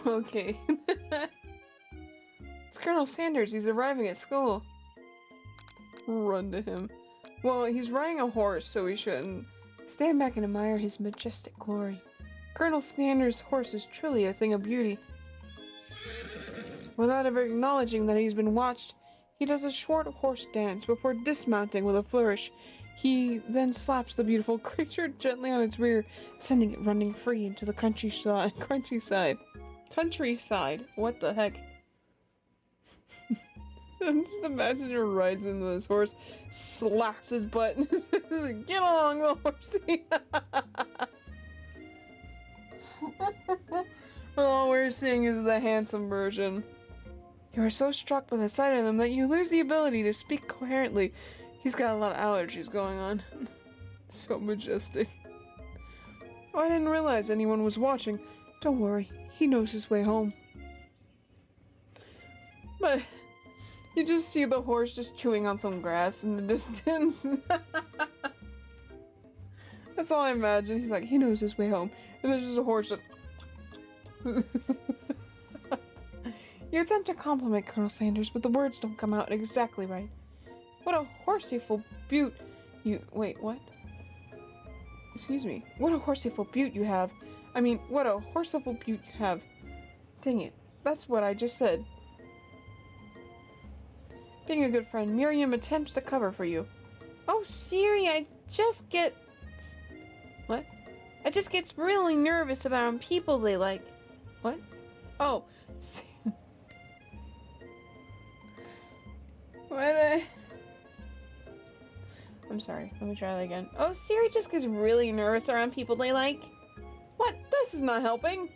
Okay. It's Colonel Sanders. He's arriving at school. Run to him. Well, he's riding a horse, so we shouldn't. Stand back and admire his majestic glory. Colonel Sanders' horse is truly a thing of beauty. Without ever acknowledging that he's been watched, he does a short horse dance before dismounting with a flourish. He then slaps the beautiful creature gently on its rear, sending it running free into the countryside. Countryside. What the heck? Just imagine he rides into this horse, slaps his butt, and says, "Get along, little horsey." All we're seeing is the handsome version. You are so struck by the sight of him that you lose the ability to speak coherently. He's got a lot of allergies going on. So majestic. Oh, I didn't realize anyone was watching. Don't worry, he knows his way home. But you just see the horse just chewing on some grass in the distance. That's all I imagine. He's like, he knows his way home. And there's just a horse that... You attempt to compliment Colonel Sanders, but the words don't come out exactly right. What a horseyful beaut you... Wait, what? Excuse me. What a horseyful beaut you have. I mean, what a horseyful beaut you have. Dang it. That's what I just said. Being a good friend, Miriam attempts to cover for you. Oh, Siri, I just get... What? I just gets really nervous about people they like. What? Oh. What? I'm sorry. Let me try that again. Oh, Siri just gets really nervous around people they like. What? This is not helping.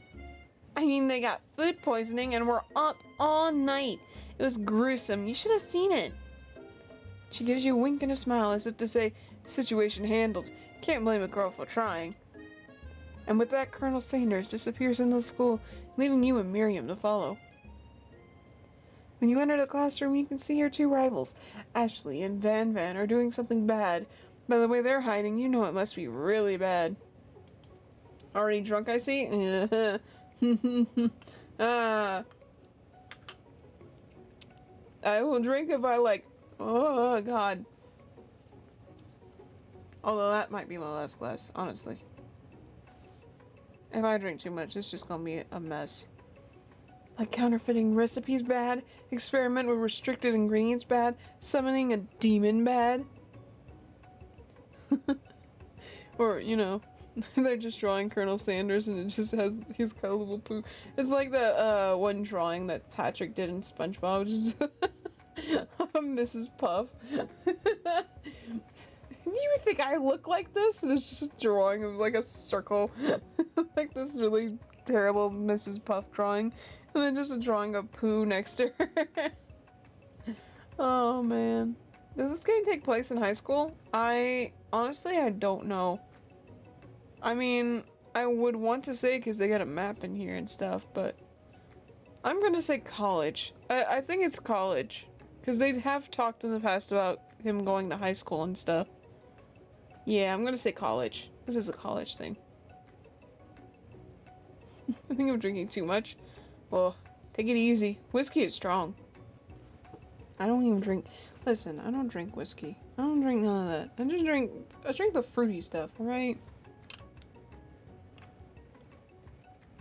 I mean, they got food poisoning and were up all night. It was gruesome. You should have seen it. She gives you a wink and a smile as if to say, situation handled. Can't blame a girl for trying. And with that, Colonel Sanders disappears into the school, leaving you and Miriam to follow. When you enter the classroom, you can see your two rivals, Ashley and Van Van, are doing something bad. By the way they're hiding, you know it must be really bad. Already drunk, I see? Ah. I will drink if I like. Oh, God. Although that might be my last glass, honestly. If I drink too much, it's just gonna be a mess. Like counterfeiting recipes bad, experiment with restricted ingredients bad, summoning a demon bad. Or, you know, they're just drawing Colonel Sanders and it just has, he's got a little poo. It's like the one drawing that Patrick did in SpongeBob, which is Mrs. Puff. You think I look like this? And it's just a drawing of like a circle. Like this really terrible Mrs. Puff drawing. And then just a drawing of poo next to her. Oh man. Does this game take place in high school? Honestly, I don't know. I mean, I would want to say because they got a map in here and stuff, but I'm gonna say college. I think it's college. Because they have talked in the past about him going to high school and stuff. Yeah, I'm gonna say college. This is a college thing. I think I'm drinking too much. Well, take it easy. Whiskey is strong. I don't even drink. Listen, I don't drink whiskey. I don't drink none of that. I drink the fruity stuff, alright?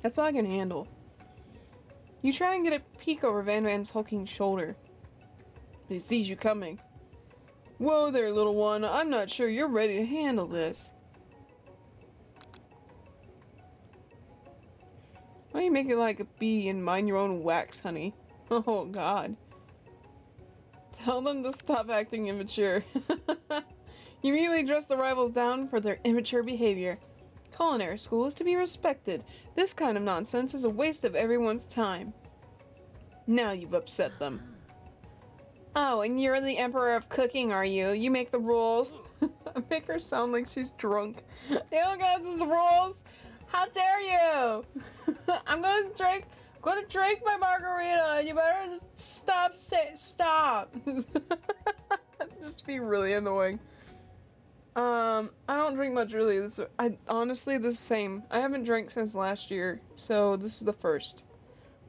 That's all I can handle. You try and get a peek over Van Van's hulking shoulder. He sees you coming. Whoa there, little one. I'm not sure you're ready to handle this. Why don't you make it like a bee and mind your own wax, honey? Oh, God. Tell them to stop acting immature. You immediately dress the rivals down for their immature behavior. Culinary school is to be respected. This kind of nonsense is a waste of everyone's time. Now you've upset them. Oh, and you're the emperor of cooking, are you? You make the rules. Make her sound like she's drunk. You guys, the rules. How dare you? I'm gonna drink my margarita. You better stop. Stop. Just be really annoying. I don't drink much really. Honestly the same. I haven't drank since last year, so this is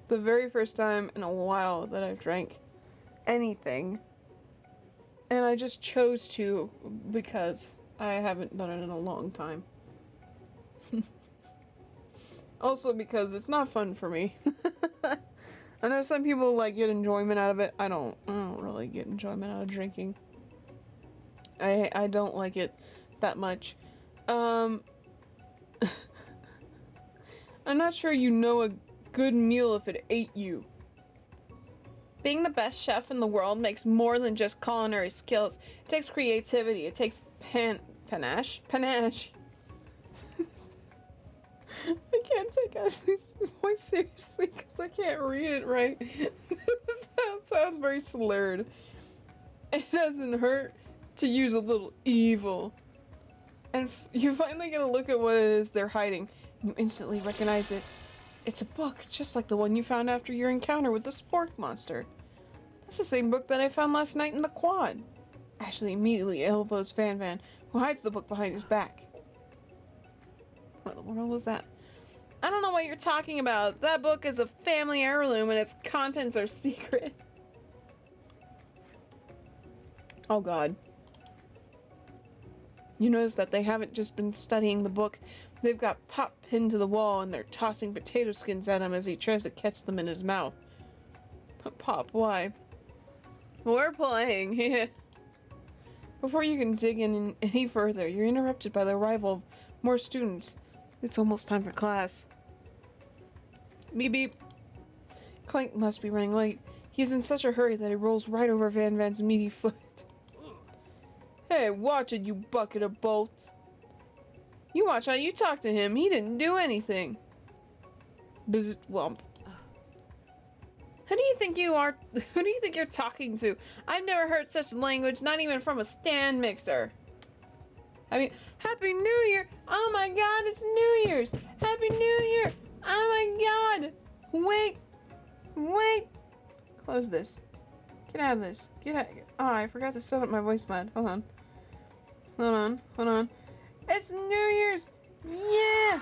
the very first time in a while that I've drank anything. And I just chose to because I haven't done it in a long time. Also because it's not fun for me. I know some people like get enjoyment out of it. I don't really get enjoyment out of drinking. I don't like it that much. I'm not sure you know a good meal if it ate you. Being the best chef in the world makes more than just culinary skills. It takes creativity. It takes panache. I can't take Ashley's voice seriously because I can't read it right. This sounds very slurred. It doesn't hurt to use a little evil. And you finally get a look at what it is they're hiding. You instantly recognize it. It's a book, just like the one you found after your encounter with the spork monster. That's the same book that I found last night in the quad. Ashley immediately elbows Van Van, who hides the book behind his back. What the world was that? I don't know what you're talking about. That book is a family heirloom and its contents are secret. Oh God. You notice that they haven't just been studying the book. They've got Pop pinned to the wall and they're tossing potato skins at him as he tries to catch them in his mouth. But Pop, why? We're playing. Before you can dig in any further, you're interrupted by the arrival of more students. It's almost time for class. Beep beep. Clank must be running late. He's in such a hurry that he rolls right over Van Van's meaty foot. Hey, watch it, you bucket of bolts. You watch how you talk to him. He didn't do anything. Wump. Who do you think you are? Who do you think you're talking to? I've never heard such language, not even from a stand mixer. I mean, Happy New Year! Oh my God, it's New Year's! Happy New Year! Oh my God! Wait! Close this. Get out of this. Get out. Oh, I forgot to set up my voice mod. Hold on. Hold on. Hold on. It's New Year's! Yeah!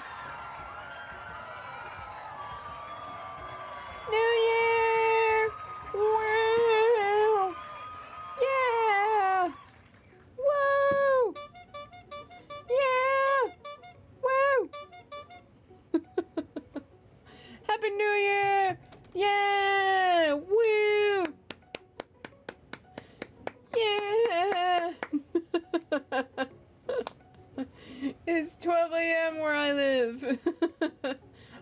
New Year! Wow! Yeah! Woo! Yeah! Woo! Happy New Year! Yeah! Woo! Yeah! It's 12 a.m. where I live.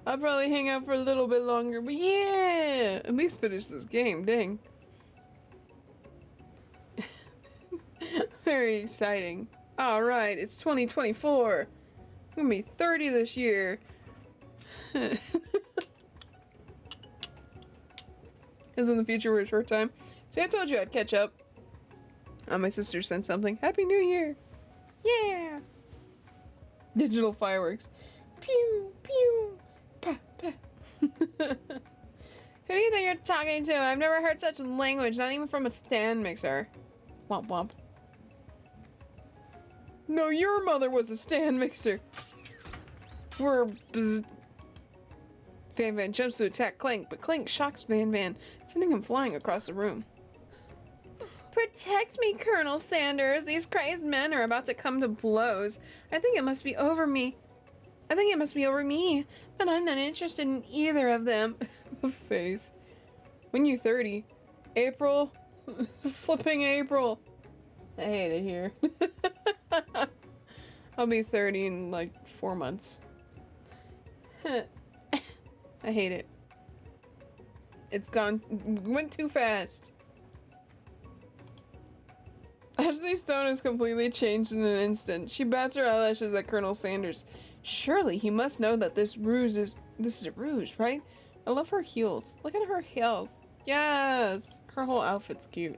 I'll probably hang out for a little bit longer, but yeah! At least finish this game, dang. Very exciting. Alright, it's 2024. I'm gonna be 30 this year. Because in the future we're a short time. See, I told you I'd catch up. My sister sent something. Happy New Year! Yeah! Digital fireworks. Pew! Pew! Pa! Pa! Who do you think you're talking to? I've never heard such language, not even from a stand mixer. Womp womp. No, your mother was a stand mixer. We're Van Van jumps to attack Clink, but Clink shocks Van Van, sending him flying across the room. Protect me, Colonel Sanders. These crazed men are about to come to blows. I think it must be over me. But I'm not interested in either of them. The face. When you 30? April? Flipping April. I hate it here. I'll be 30 in like 4 months. I hate it. It's went too fast. Ashley Stone has completely changed in an instant. She bats her eyelashes at Colonel Sanders. Surely he must know that this is a ruse, right? I love her heels. Look at her heels. Yes! Her whole outfit's cute.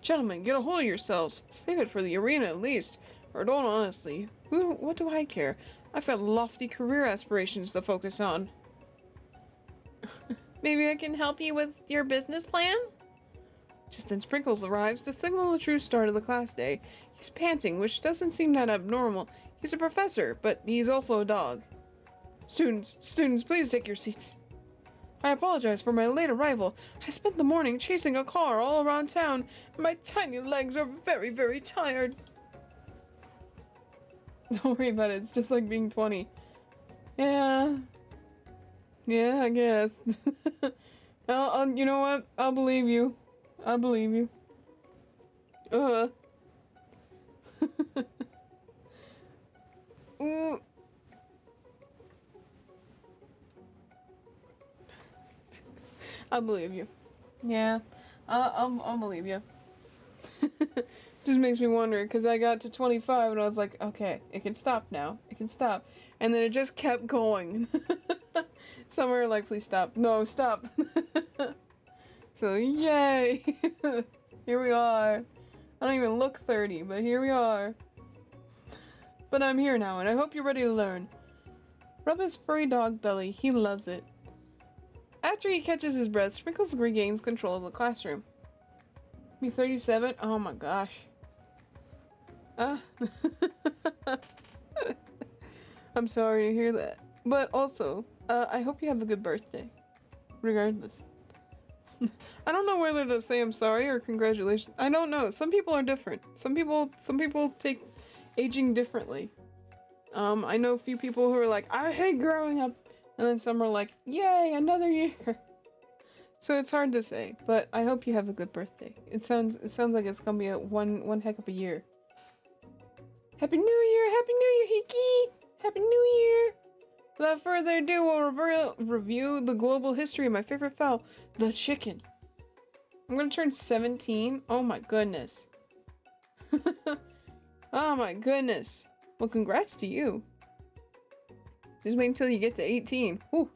Gentlemen, get a hold of yourselves. Save it for the arena at least. Or don't honestly. What do I care? I've got lofty career aspirations to focus on. Maybe I can help you with your business plan? Just then Sprinkles arrives to signal the true start of the class day. He's panting, which doesn't seem that abnormal. He's a professor, but he's also a dog. Students, please take your seats. I apologize for my late arrival. I spent the morning chasing a car all around town, and my tiny legs are very, very tired. Don't worry about it, it's just like being 20. Yeah. Yeah, I guess. You know what? I'll believe you. I believe you. I'll believe you. Yeah, I'll believe you. Just makes me wonder, because I got to 25 and I was like, okay, it can stop now. It can stop. And then it just kept going. Somewhere like, please stop. No, stop. So, yay! Here we are. I don't even look 30, but here we are. But I'm here now, and I hope you're ready to learn. Rub his furry dog belly. He loves it. After he catches his breath, Sprinkles regains control of the classroom. Be 37? Oh my gosh. I'm sorry to hear that. But also, I hope you have a good birthday. Regardless. I don't know whether to say I'm sorry or congratulations. I don't know. Some people are different. Some people take aging differently. I know a few people who are like, I hate growing up. And then some are like, yay, another year. So it's hard to say, but I hope you have a good birthday. It sounds like it's gonna be one heck of a year. Happy New Year! Happy New Year, Hiki! Happy New Year! Without further ado, we'll review the global history of my favorite fowl, the chicken. I'm gonna turn 17. Oh my goodness. Oh my goodness. Well, congrats to you. Just wait until you get to 18. Whew.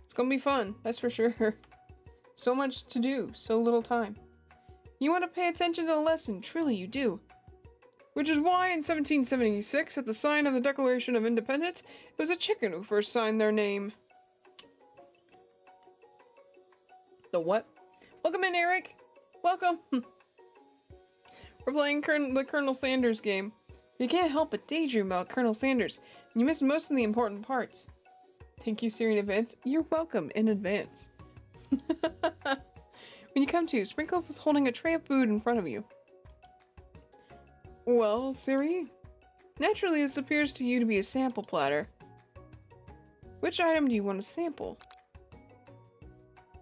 It's gonna be fun, that's for sure. So much to do, so little time. You want to pay attention to the lesson, truly you do. Which is why in 1776, at the sign of the Declaration of Independence, it was a chicken who first signed their name. The what? Welcome in, Eric. Welcome. We're playing the Colonel Sanders game. You can't help but daydream about Colonel Sanders. You miss most of the important parts. Thank you, Siri, in advance. You're welcome in advance. When you come to, Sprinkles is holding a tray of food in front of you. Well, Siri? Naturally, this appears to you to be a sample platter. Which item do you want to sample?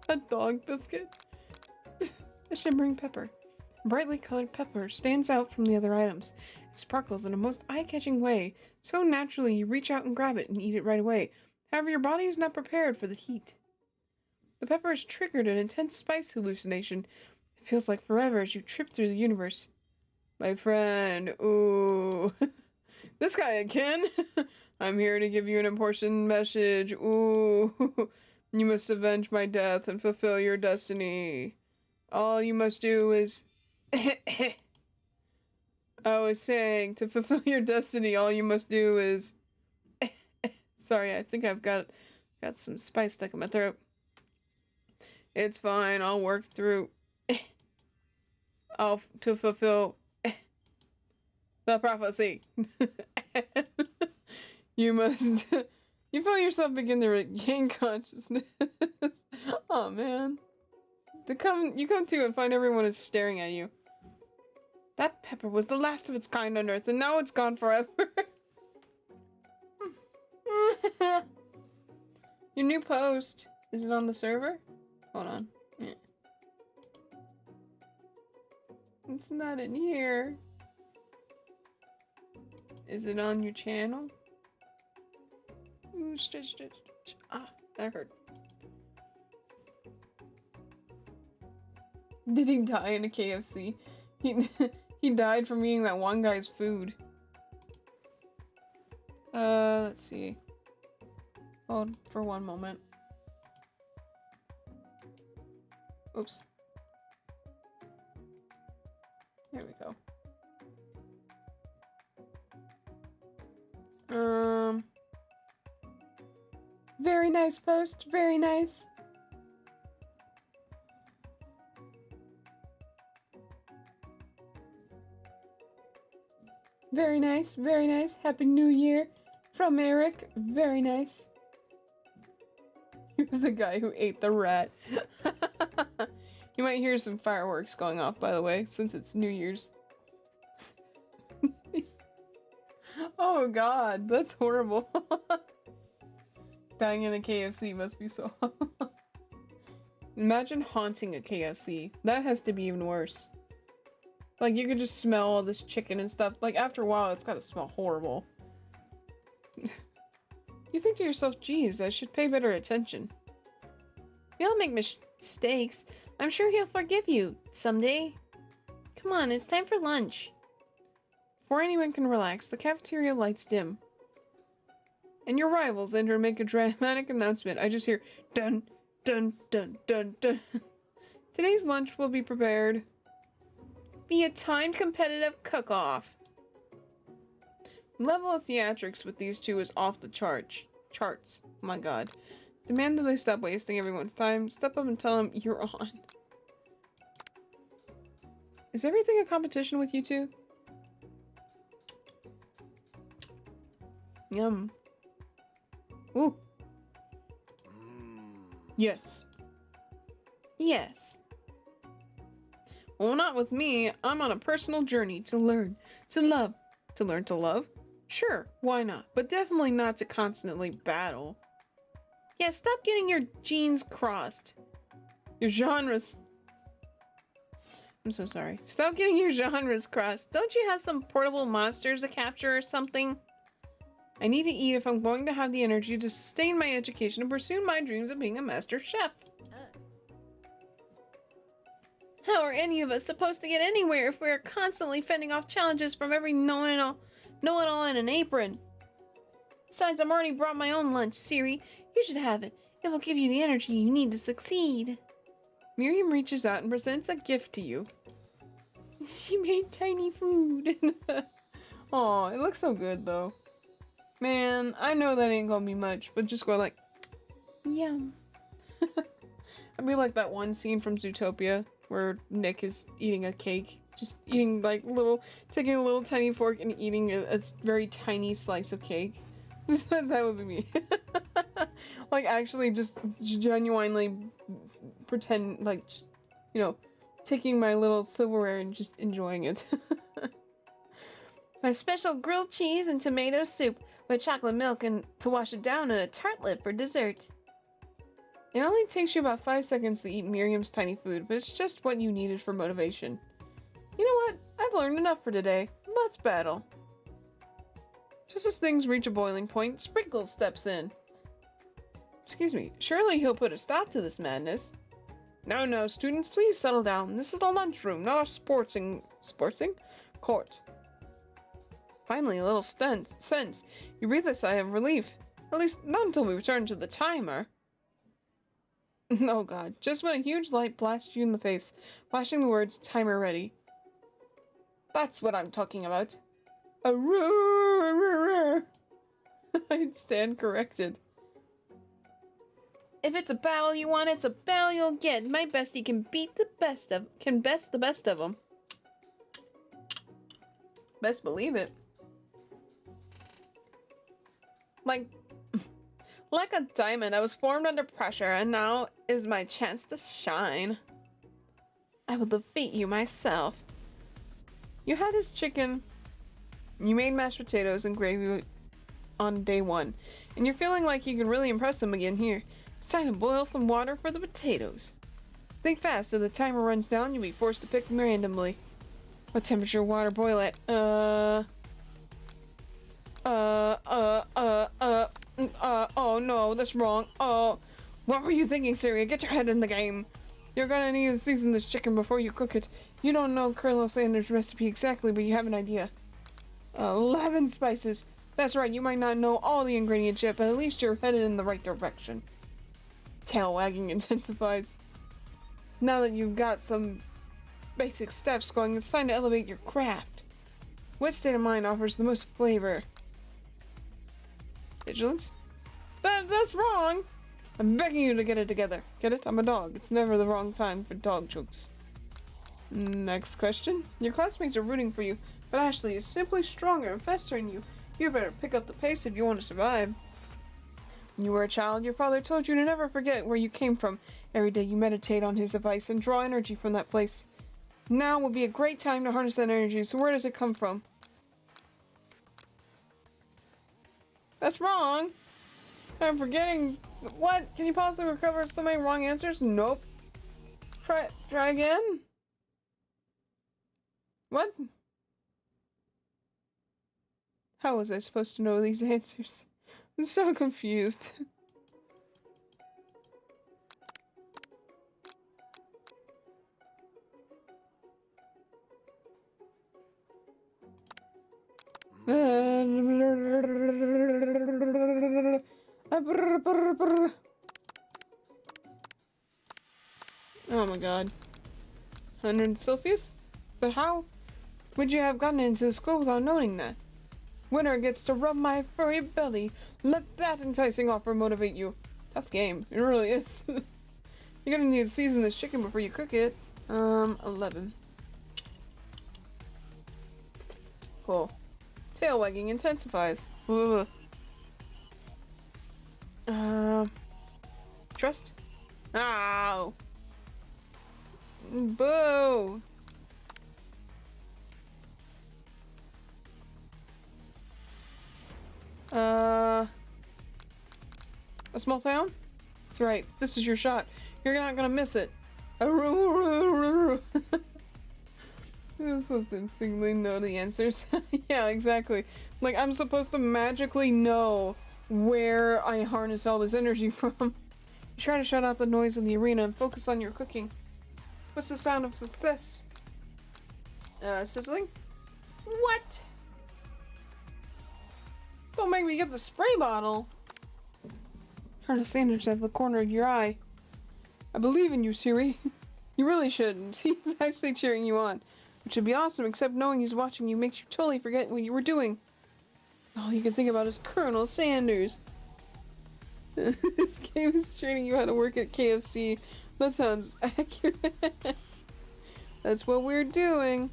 A dog biscuit? A shimmering pepper. A brightly colored pepper stands out from the other items. It sparkles in a most eye-catching way. So naturally, you reach out and grab it and eat it right away. However, your body is not prepared for the heat. The pepper has triggered an intense spice hallucination. It feels like forever as you trip through the universe. My friend, ooh. This guy again? I'm here to give you an important message. Ooh. You must avenge my death and fulfill your destiny. All you must do is... I was saying, to fulfill your destiny, all you must do is... Sorry, I think I've got some spice stuck in my throat. It's fine, I'll work through... to fulfill... the prophecy. You must... You feel yourself begin to regain consciousness. Oh man. You come to and find everyone is staring at you. That pepper was the last of its kind on Earth, and now it's gone forever. Your new post. Is it on the server? Hold on. Yeah. It's not in here. Is it on your channel? Ooh, stitch. Ah, that hurt. Did he die in a KFC? He died from eating that one guy's food. Let's see. Hold for one moment. Oops. There we go. Very nice post. Very nice. Very nice. Very nice. Happy New Year from Eric. Very nice. He was the guy who ate the rat. You might hear some fireworks going off, by the way, since it's New Year's. Oh god, that's horrible. Dying in a KFC must be so... Imagine haunting a KFC. That has to be even worse. Like, you could just smell all this chicken and stuff. Like, after a while, it's gotta smell horrible. You think to yourself, geez, I should pay better attention. We all make mistakes. I'm sure he'll forgive you someday. Come on, it's time for lunch. Before anyone can relax, the cafeteria lights dim. And your rivals enter and make a dramatic announcement. I just hear dun, dun, dun, dun, dun. Today's lunch will be prepared. Be a timed competitive cook-off. The level of theatrics with these two is off the charts. Oh my god. Demand that they stop wasting everyone's time. Step up and tell them you're on. Is everything a competition with you two? Yum. Ooh. Yes. Yes. Well, not with me. I'm on a personal journey to learn, to love. To learn to love? Sure, why not? But definitely not to constantly battle. Yeah, stop getting your genes crossed. Your genres. I'm so sorry. Stop getting your genres crossed. Don't you have some portable monsters to capture or something? I need to eat if I'm going to have the energy to sustain my education and pursue my dreams of being a master chef. How are any of us supposed to get anywhere if we're constantly fending off challenges from every know-it-all in an apron? Besides, I've already brought my own lunch, Siri. You should have it. It will give you the energy you need to succeed. Miriam reaches out and presents a gift to you. She made tiny food. Aw, it looks so good though. Man, I know that ain't gonna be much, but just go like, yum. I'd be like that one scene from Zootopia where Nick is eating a cake. Just eating like taking a little tiny fork and eating a very tiny slice of cake. That would be me. Like actually just genuinely pretend, like just, you know, taking my little silverware and just enjoying it. My special grilled cheese and tomato soup with chocolate milk and to wash it down and a tartlet for dessert. It only takes you about 5 seconds to eat Miriam's tiny food, but it's just what you needed for motivation. You know what? I've learned enough for today. Let's battle. Just as things reach a boiling point, Sprinkles steps in. Excuse me, surely he'll put a stop to this madness. No, students, please settle down. This is the lunchroom, not a sportsing court. Finally, a little sense. You breathe a sigh of relief. At least not until we return to the timer. Oh god, just when a huge light blasts you in the face, flashing the words, timer ready. That's what I'm talking about. I stand corrected. If it's a battle you want, it's a battle you'll get. My bestie can best the best of them. Best believe it. Like a diamond, I was formed under pressure, and now is my chance to shine. I will defeat you myself. You had this chicken. You made mashed potatoes and gravy on day 1, and you're feeling like you can really impress them again here. It's time to boil some water for the potatoes. Think fast, if the timer runs down, you'll be forced to pick them randomly. What temperature water boil at? Oh no, that's wrong. Oh, what were you thinking, Siri? Get your head in the game. You're gonna need to season this chicken before you cook it. You don't know Colonel Sanders' recipe exactly, but you have an idea. 11 spices. That's right, you might not know all the ingredients yet, but at least you're headed in the right direction. Tail wagging intensifies. Now that you've got some basic steps going, it's time to elevate your craft. What state of mind offers the most flavor? Vigilance? That's wrong! I'm begging you to get it together. Get it? I'm a dog. It's never the wrong time for dog jokes. Next question. Your classmates are rooting for you, but Ashley is simply stronger and faster than you. You better pick up the pace if you want to survive. When you were a child, your father told you to never forget where you came from. Every day you meditate on his advice and draw energy from that place. Now would be a great time to harness that energy, so where does it come from? That's wrong! I'm forgetting... What? Can you possibly recover so many wrong answers? Nope. Try again? What? How was I supposed to know these answers? I'm so confused. Oh my god. 100 Celsius? But how would you have gotten into school without knowing that? Winner gets to rub my furry belly. Let that enticing offer motivate you. Tough game. It really is. You're gonna need to season this chicken before you cook it. 11. Cool. Tail wagging intensifies. Ugh. Trust? Ow! Boo! A small town? That's right. This is your shot. You're not gonna miss it. You're supposed to instinctively know the answers. Yeah, exactly. Like, I'm supposed to magically know where I harness all this energy from. You try to shut out the noise in the arena and focus on your cooking. What's the sound of success? Sizzling? What? Don't make me get the spray bottle. Colonel Sanders at the corner of your eye. I believe in you, Siri. You really shouldn't. He's actually cheering you on. Which would be awesome, except knowing he's watching you makes you totally forget what you were doing. All you can think about is Colonel Sanders. This game is training you how to work at KFC That sounds accurate. That's what we're doing.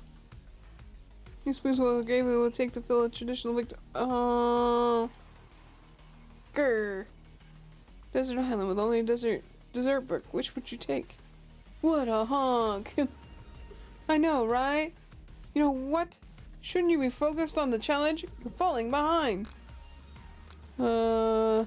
These spoons will gravy will take to fill a traditional victim. Oh. Grr. Desert island with only a dessert book. Which would you take? What a honk. I know, right? You know what? Shouldn't you be focused on the challenge? You're falling behind. You're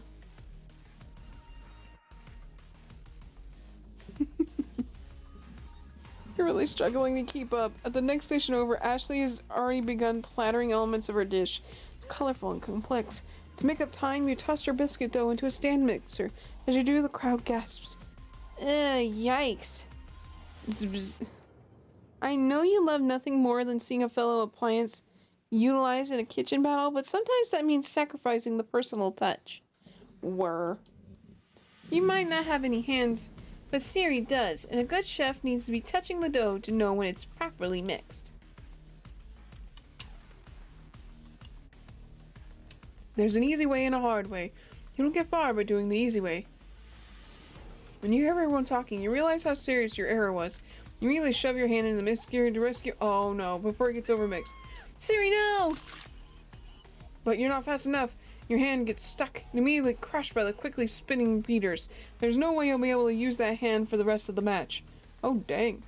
really struggling to keep up. At the next station over, Ashley has already begun plattering elements of her dish. It's colorful and complex. To make up time, you toss your biscuit dough into a stand mixer. As you do, the crowd gasps. Yikes. I know you love nothing more than seeing a fellow appliance utilized in a kitchen battle, but sometimes that means sacrificing the personal touch. Whir. You might not have any hands, but Siri does, and a good chef needs to be touching the dough to know when it's properly mixed. There's an easy way and a hard way. You don't get far by doing the easy way. When you hear everyone talking, you realize how serious your error was. You immediately shove your hand in the mixture to rescue— oh no, before it gets overmixed. Siri, no! But you're not fast enough. Your hand gets stuck and immediately crushed by the quickly spinning beaters. There's no way you'll be able to use that hand for the rest of the match. Oh, dang.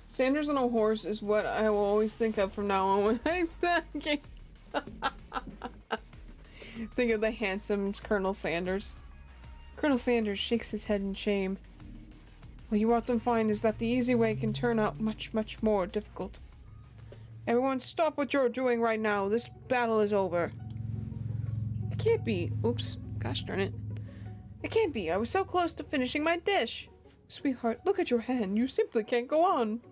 Sanders on a horse is what I will always think of from now on when I think of the handsome Colonel Sanders. Colonel Sanders shakes his head in shame. What you often find is that the easy way can turn out much, much more difficult. Everyone stop what you're doing right now. This battle is over. It can't be. Oops. Gosh darn it. It can't be. I was so close to finishing my dish. Sweetheart, look at your hand. You simply can't go on.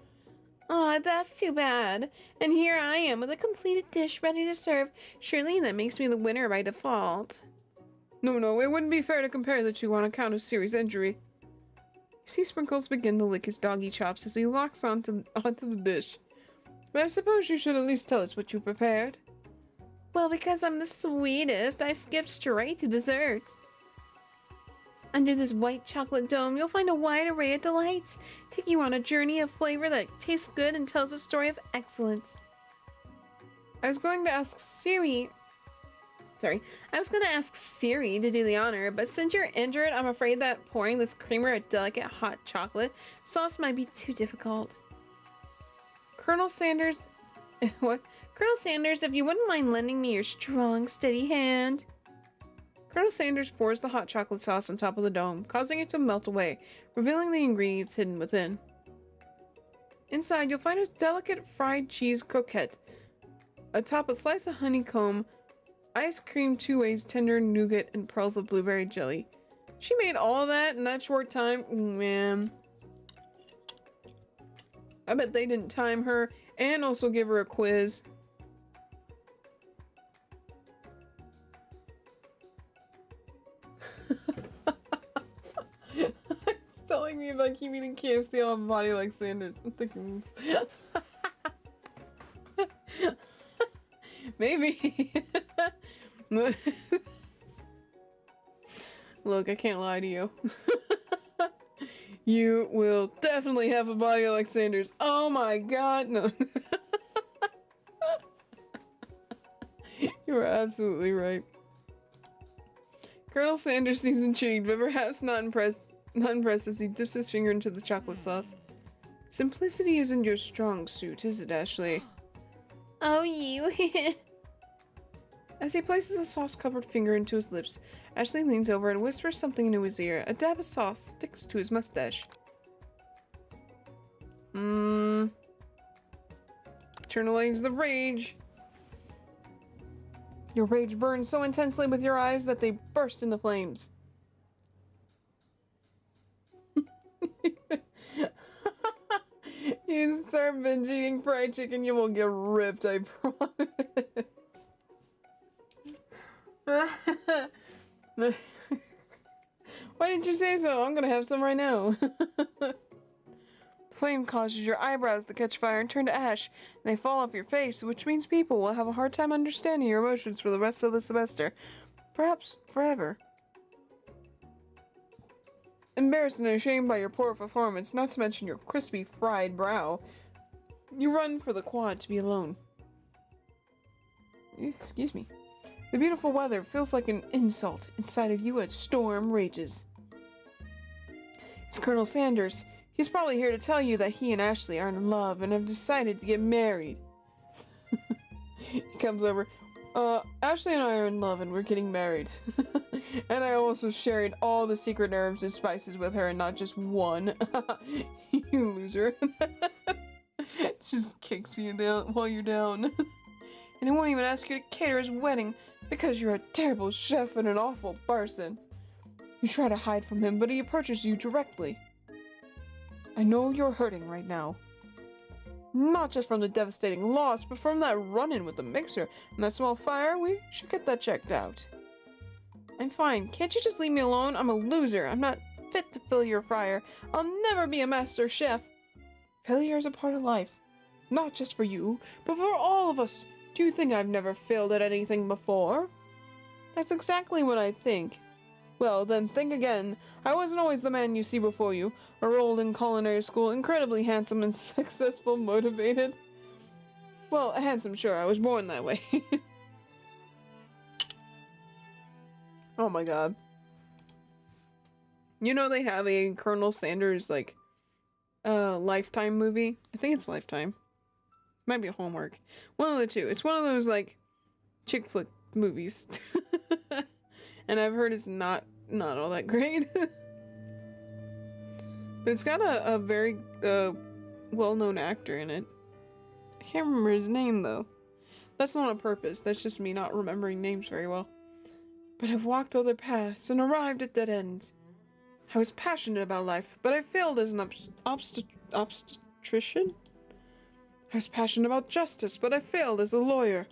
Aw, that's too bad. And here I am with a completed dish ready to serve. Surely that makes me the winner by default. No, it wouldn't be fair to compare the two on account of Siri's injury. You see Sprinkles begin to lick his doggy chops as he locks onto the dish. But I suppose you should at least tell us what you prepared. Well, because I'm the sweetest, I skipped straight to dessert. Under this white chocolate dome, you'll find a wide array of delights, taking you on a journey of flavor that tastes good and tells a story of excellence. I was going to ask Siri to do the honor, but since you're injured, I'm afraid that pouring this creamer of delicate hot chocolate sauce might be too difficult. Colonel Sanders, what? Colonel Sanders, if you wouldn't mind lending me your strong, steady hand. Colonel Sanders pours the hot chocolate sauce on top of the dome, causing it to melt away, revealing the ingredients hidden within. Inside, you'll find a delicate fried cheese croquette, atop a slice of honeycomb, ice cream 2 ways, tender nougat, and pearls of blueberry jelly. She made all that in that short time? Man. I bet they didn't time her and also give her a quiz. It's telling me if I keep eating KFC, I'll have a body like Sanders. I'm thinking... Maybe. Look, I can't lie to you. You will definitely have a body like Sanders. Oh my god, no. You are absolutely right. Colonel Sanders seems intrigued, but perhaps not impressed as he dips his finger into the chocolate sauce. Simplicity isn't your strong suit, is it, Ashley? Oh, you. As he places a sauce-covered finger into his lips, Ashley leans over and whispers something into his ear. A dab of sauce sticks to his mustache. Internalize the rage. Your rage burns so intensely with your eyes that they burst into flames. You start binge eating fried chicken, you will get ripped, I promise. Why didn't you say so? I'm gonna have some right now. Flame causes your eyebrows to catch fire and turn to ash, and they fall off your face, which means people will have a hard time understanding your emotions for the rest of the semester. Perhaps forever. Embarrassed and ashamed by your poor performance, not to mention your crispy fried brow, you run for the quad to be alone. Excuse me. The beautiful weather feels like an insult. Inside of you, a storm rages. It's Colonel Sanders. He's probably here to tell you that he and Ashley are in love and have decided to get married. He comes over. Ashley and I are in love and we're getting married. And I also shared all the secret herbs and spices with her and not just one. You loser. Just kicks you down while you're down. And he won't even ask you to cater his wedding because you're a terrible chef and an awful person. You try to hide from him, but he approaches you directly. I know you're hurting right now. Not just from the devastating loss, but from that run-in with the mixer and that small fire. We should get that checked out. I'm fine. Can't you just leave me alone? I'm a loser. I'm not fit to fill your fire. I'll never be a master chef. Failure is a part of life. Not just for you, but for all of us. Do you think I've never failed at anything before? That's exactly what I think. Well, then think again. I wasn't always the man you see before you. Enrolled in culinary school, incredibly handsome and successful, motivated. Well, handsome, sure. I was born that way. Oh my god. You know they have a Colonel Sanders, like, Lifetime movie? I think it's Lifetime. Might be a Hallmark. One of the two. It's one of those, like, chick flick movies. And I've heard it's not all that great. But it's got a very well-known actor in it. I can't remember his name, though. That's not on purpose. That's just me not remembering names very well. But I've walked other paths and arrived at dead ends. I was passionate about life, but I failed as an obstetrician. I was passionate about justice, but I failed as a lawyer.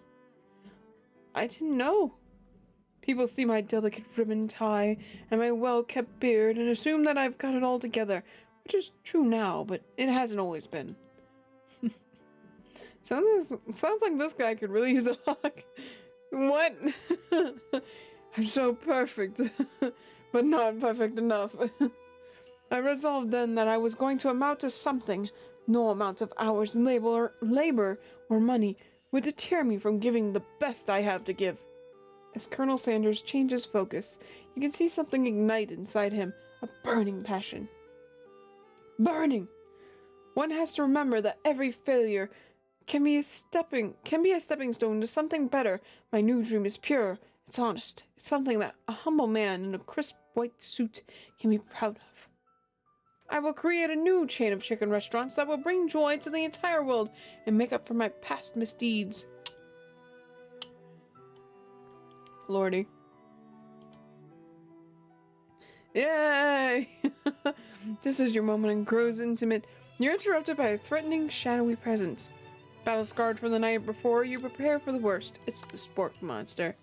I didn't know. People see my delicate ribbon tie and my well-kept beard and assume that I've got it all together, which is true now, but it hasn't always been. Sounds like this guy could really use a hug. What? I'm so perfect, but not perfect enough. I resolved then that I was going to amount to something. No amount of hours, labor, or money would deter me from giving the best I have to give. As Colonel Sanders changes focus, you can see something ignite inside him, a burning passion. Burning! One has to remember that every failure can be a stepping stone to something better. My new dream is pure. It's honest. It's something that a humble man in a crisp white suit can be proud of. I will create a new chain of chicken restaurants that will bring joy to the entire world and make up for my past misdeeds. Lordy. Yay! This is your moment and grows intimate. You're interrupted by a threatening, shadowy presence. Battle scarred from the night before, you prepare for the worst. It's the spork monster.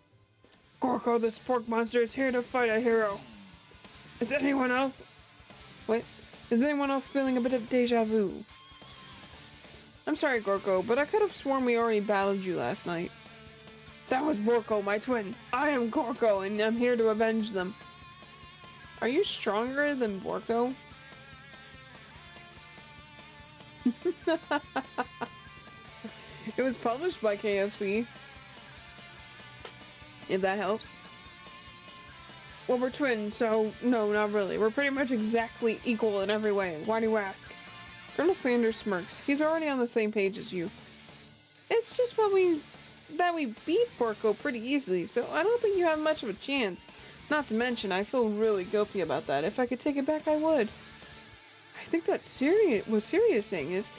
Gorko, the spork monster, is here to fight a hero. Is anyone else feeling a bit of deja vu? I'm sorry, Gorko, but I could have sworn we already battled you last night. That was Borko, my twin. I am Gorko, and I'm here to avenge them. Are you stronger than Borko? It was published by KFC. If that helps. Well, we're twins, so no, not really. We're pretty much exactly equal in every way. Why do you ask? Colonel Sanders smirks. He's already on the same page as you. It's just that we beat Borko pretty easily, so I don't think you have much of a chance. Not to mention, I feel really guilty about that. If I could take it back, I would. I think what Siri is saying is,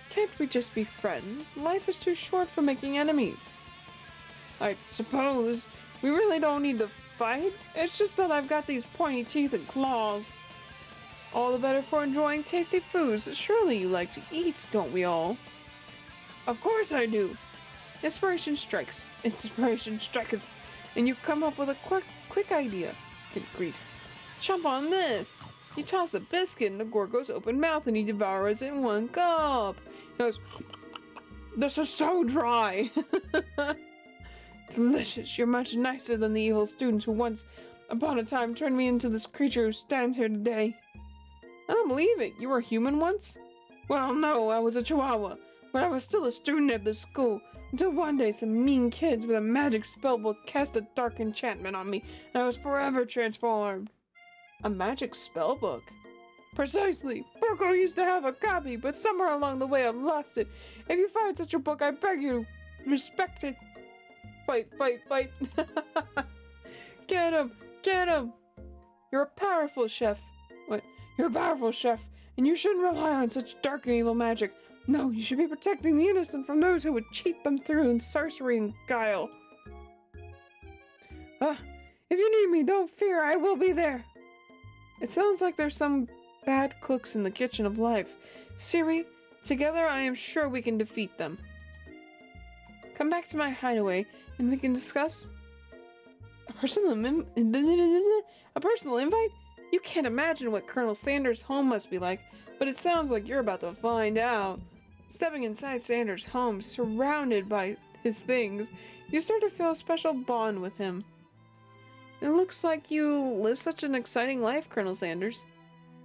can't we just be friends? Life is too short for making enemies. I suppose we really don't need to fight. It's just that I've got these pointy teeth and claws. All the better for enjoying tasty foods. Surely you like to eat, don't we all? Of course I do. Inspiration strikes. Inspiration striketh. And you come up with a quick idea. Good grief. Chomp on this. You toss a biscuit into Gorgo's open mouth and he devours it in one gulp. He goes, this is so dry. Delicious. You're much nicer than the evil student who once upon a time turned me into this creature who stands here today. I don't believe it. You were human once? Well, no, I was a chihuahua, but I was still a student at this school, until one day some mean kids with a magic spellbook cast a dark enchantment on me, and I was forever transformed. A magic spellbook? Precisely. Burko used to have a copy, but somewhere along the way I've lost it. If you find such a book, I beg you to respect it. Fight, fight, fight. Get him! Get him! You're a powerful chef. What? You're a powerful chef, and you shouldn't rely on such dark and evil magic. No, you should be protecting the innocent from those who would cheat them through in sorcery and guile. If you need me, don't fear, I will be there. It sounds like there's some bad cooks in the kitchen of life. Siri, together I am sure we can defeat them. Come back to my hideaway, and we can discuss... A personal invite? You can't imagine what Colonel Sanders' home must be like, but it sounds like you're about to find out. Stepping inside Sanders' home, surrounded by his things, you start to feel a special bond with him. It looks like you live such an exciting life, Colonel Sanders.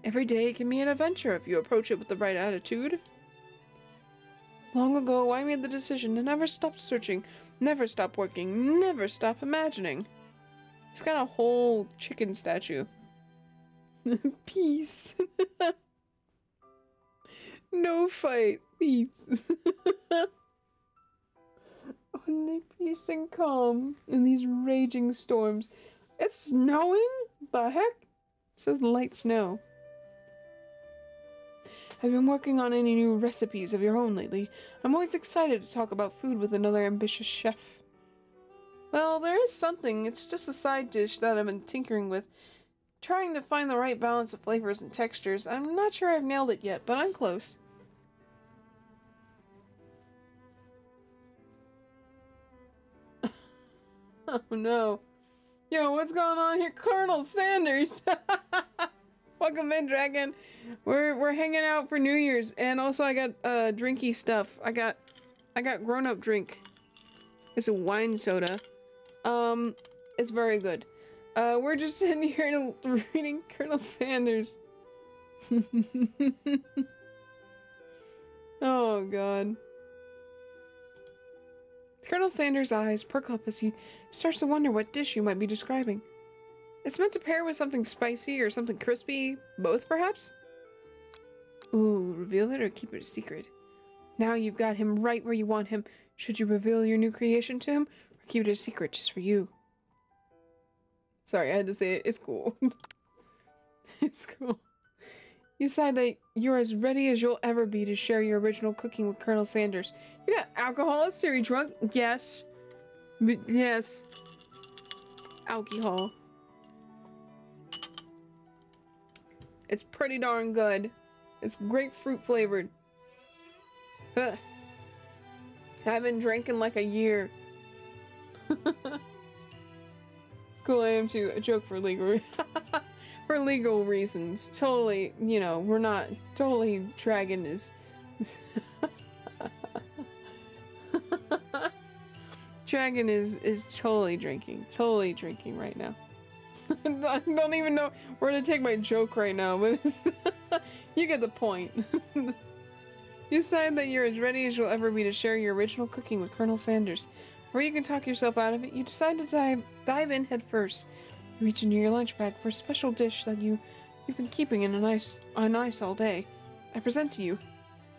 Every day can be an adventure if you approach it with the right attitude. Long ago, I made the decision to never stop searching, never stop working, never stop imagining. He's got a whole chicken statue. Peace. No fight. Peace. Only peace and calm in these raging storms. It's snowing? The heck? It says light snow. Have you been working on any new recipes of your own lately? I'm always excited to talk about food with another ambitious chef. Well, there is something. It's just a side dish that I've been tinkering with. Trying to find the right balance of flavors and textures. I'm not sure I've nailed it yet, but I'm close. Oh no. Yo, what's going on here? Colonel Sanders! Welcome in, Dragon. We're hanging out for New Year's, and also I got drinky stuff. I got grown-up drink. It's a wine soda. It's very good. We're just sitting here reading Colonel Sanders. Oh god. Colonel Sanders' eyes perk up as he starts to wonder what dish you might be describing. It's meant to pair with something spicy or something crispy. Both, perhaps? Ooh, reveal it or keep it a secret? Now you've got him right where you want him. Should you reveal your new creation to him, or keep it a secret just for you? Sorry, I had to say it. It's cool. It's cool. You decide that you're as ready as you'll ever be to share your original cooking with Colonel Sanders. You got alcohol? Is Siri drunk? Yes. Yes. Alcohol. It's pretty darn good. It's grapefruit flavored. Huh. I haven't drank in like a year. Cool, I am too. A joke for legal for legal reasons. Totally, you know, we're not totally Dragon is Dragon is totally drinking right now. I don't even know where to take my joke right now, but it's you get the point. You decide that you're as ready as you'll ever be to share your original cooking with Colonel Sanders. Before you can talk yourself out of it, you decide to dive in head first. You reach into your lunch bag for a special dish that you've been keeping on ice all day. I present to you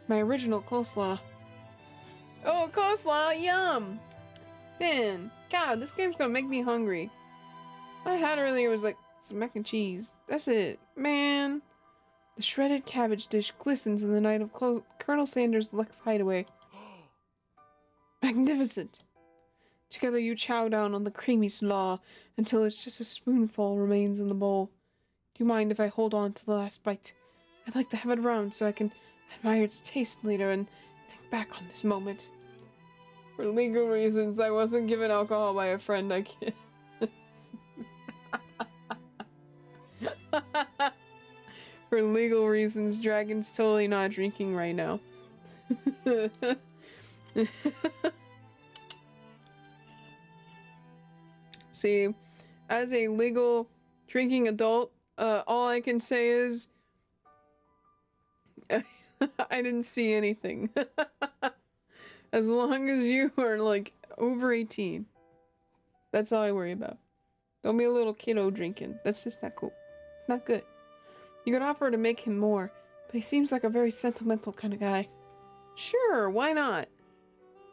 my original coleslaw. Oh, coleslaw! Yum! Man, God, this game's gonna make me hungry. What I had earlier was like some mac and cheese. That's it. Man. The shredded cabbage dish glistens in the night of Colonel Sanders' Lex hideaway. Magnificent! Together you chow down on the creamy slaw until it's just a spoonful remains in the bowl. Do you mind if I hold on to the last bite? I'd like to have it around so I can admire its taste later and think back on this moment. For legal reasons, I wasn't given alcohol by a friend. I can't. For legal reasons, Dragon's totally not drinking right now. See, as a legal Drinking adult. All I can say is I didn't see anything. As long as you are like over 18. That's all I worry about. Don't be a little kiddo drinking. That's just not cool. It's not good. You could offer to make him more, but he seems like a very sentimental kind of guy. Sure, why not?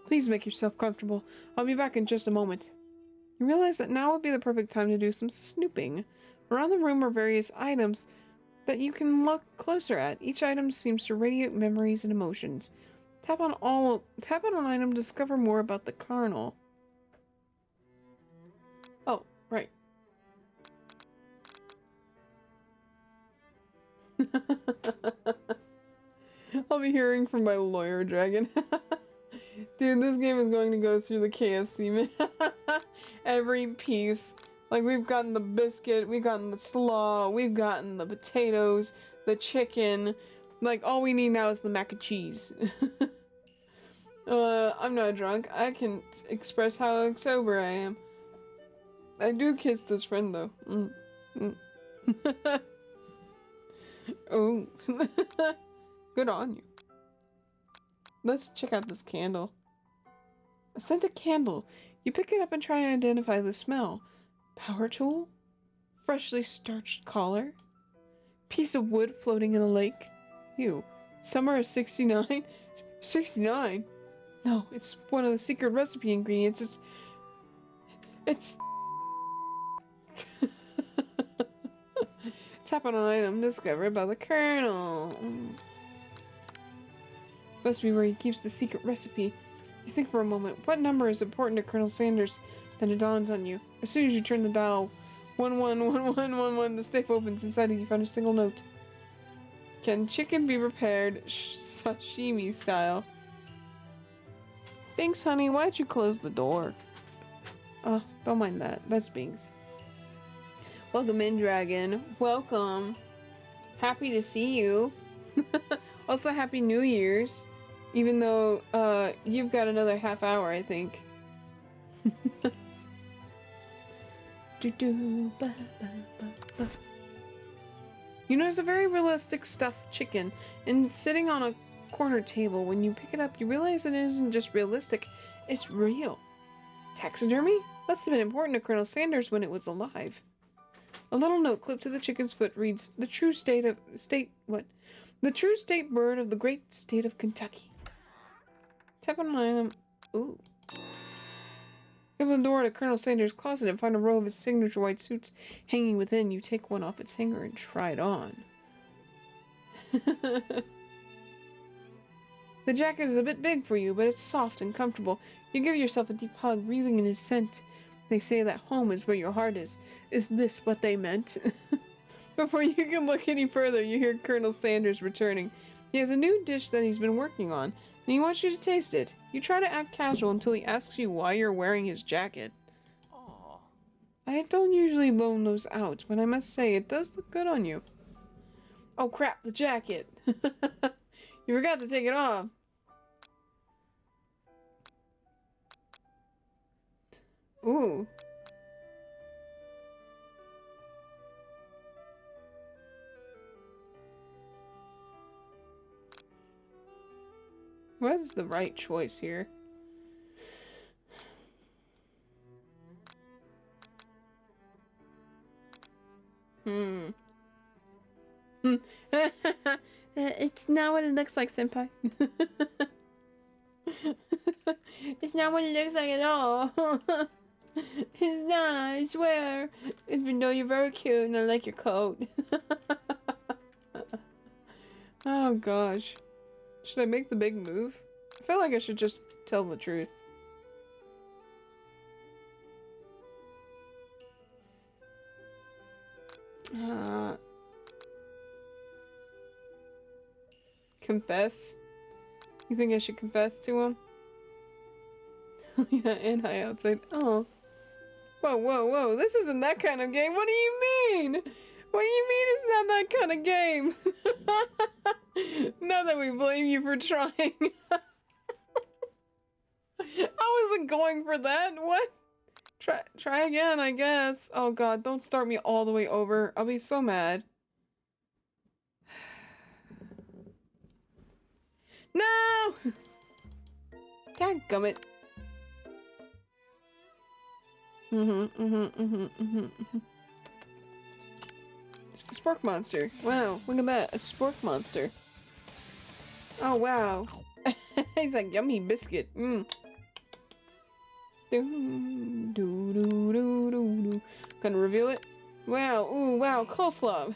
Please make yourself comfortable. I'll be back in just a moment. You realize that now would be the perfect time to do some snooping. Around the room are various items that you can look closer at. Each item seems to radiate memories and emotions. Tap on an item to discover more about the Colonel. Oh, right. I'll be hearing from my lawyer dragon. Dude, this game is going to go through the KFC, man. Every piece. Like, we've gotten the biscuit, we've gotten the slaw, we've gotten the potatoes, the chicken. Like, all we need now is the mac and cheese. I'm not drunk. I can express how sober I am. I do kiss this friend, though. Oh. Good on you. Let's check out this candle. A scented candle. You pick it up and try to identify the smell. Power tool? Freshly starched collar? Piece of wood floating in a lake? Ew. Summer is 69? 69? No, it's one of the secret recipe ingredients. It's Tap on an item discovered by the Colonel. Must be where he keeps the secret recipe. You think for a moment, what number is important to Colonel Sanders? Then it dawns on you. As soon as you turn the dial, 111111, the safe opens. Inside it you find a single note. Can chicken be prepared sashimi style? Binks, honey, why'd you close the door? Oh, don't mind that. That's Binks. Welcome in, Dragon. Welcome. Happy to see you. Also, Happy New Year's. Even though, you've got another half hour, I think. You notice a very realistic stuffed chicken, and sitting on a corner table. When you pick it up, you realize it isn't just realistic, it's real. Taxidermy? Must have been important to Colonel Sanders when it was alive. A little note clipped to the chicken's foot reads, The true state bird of the great state of Kentucky. Tap on an item. Ooh. Open the door to Colonel Sanders' closet and find a row of his signature white suits hanging within. You take one off its hanger and try it on. The jacket is a bit big for you, but it's soft and comfortable. You give yourself a deep hug, breathing in his scent. They say that home is where your heart is. Is this what they meant? Before you can look any further, you hear Colonel Sanders returning. He has a new dish that he's been working on, and he wants you to taste it. You try to act casual until he asks you why you're wearing his jacket. Aww. I don't usually loan those out, but I must say, it does look good on you. Oh crap, the jacket! You forgot to take it off. Ooh. What is the right choice here? It's not what it looks like, senpai. It's not what it looks like at all. It's not, I swear. Even though you're very cute and I like your coat. Oh gosh. Should I make the big move? I feel like I should just tell the truth. Confess? You think I should confess to him? Yeah, and hi outside. Oh. Whoa, whoa, whoa. This isn't that kind of game. What do you mean? What do you mean it's not that kind of game? Not that we blame you for trying. I wasn't going for that. What? Try again, I guess. Oh god, don't start me all the way over. I'll be so mad. No! Dadgummit. It's the spork monster. Wow, look at that. A spork monster. Oh, wow. He's like, yummy biscuit. Mmm. Gonna reveal it? Wow, ooh, wow, coleslaw.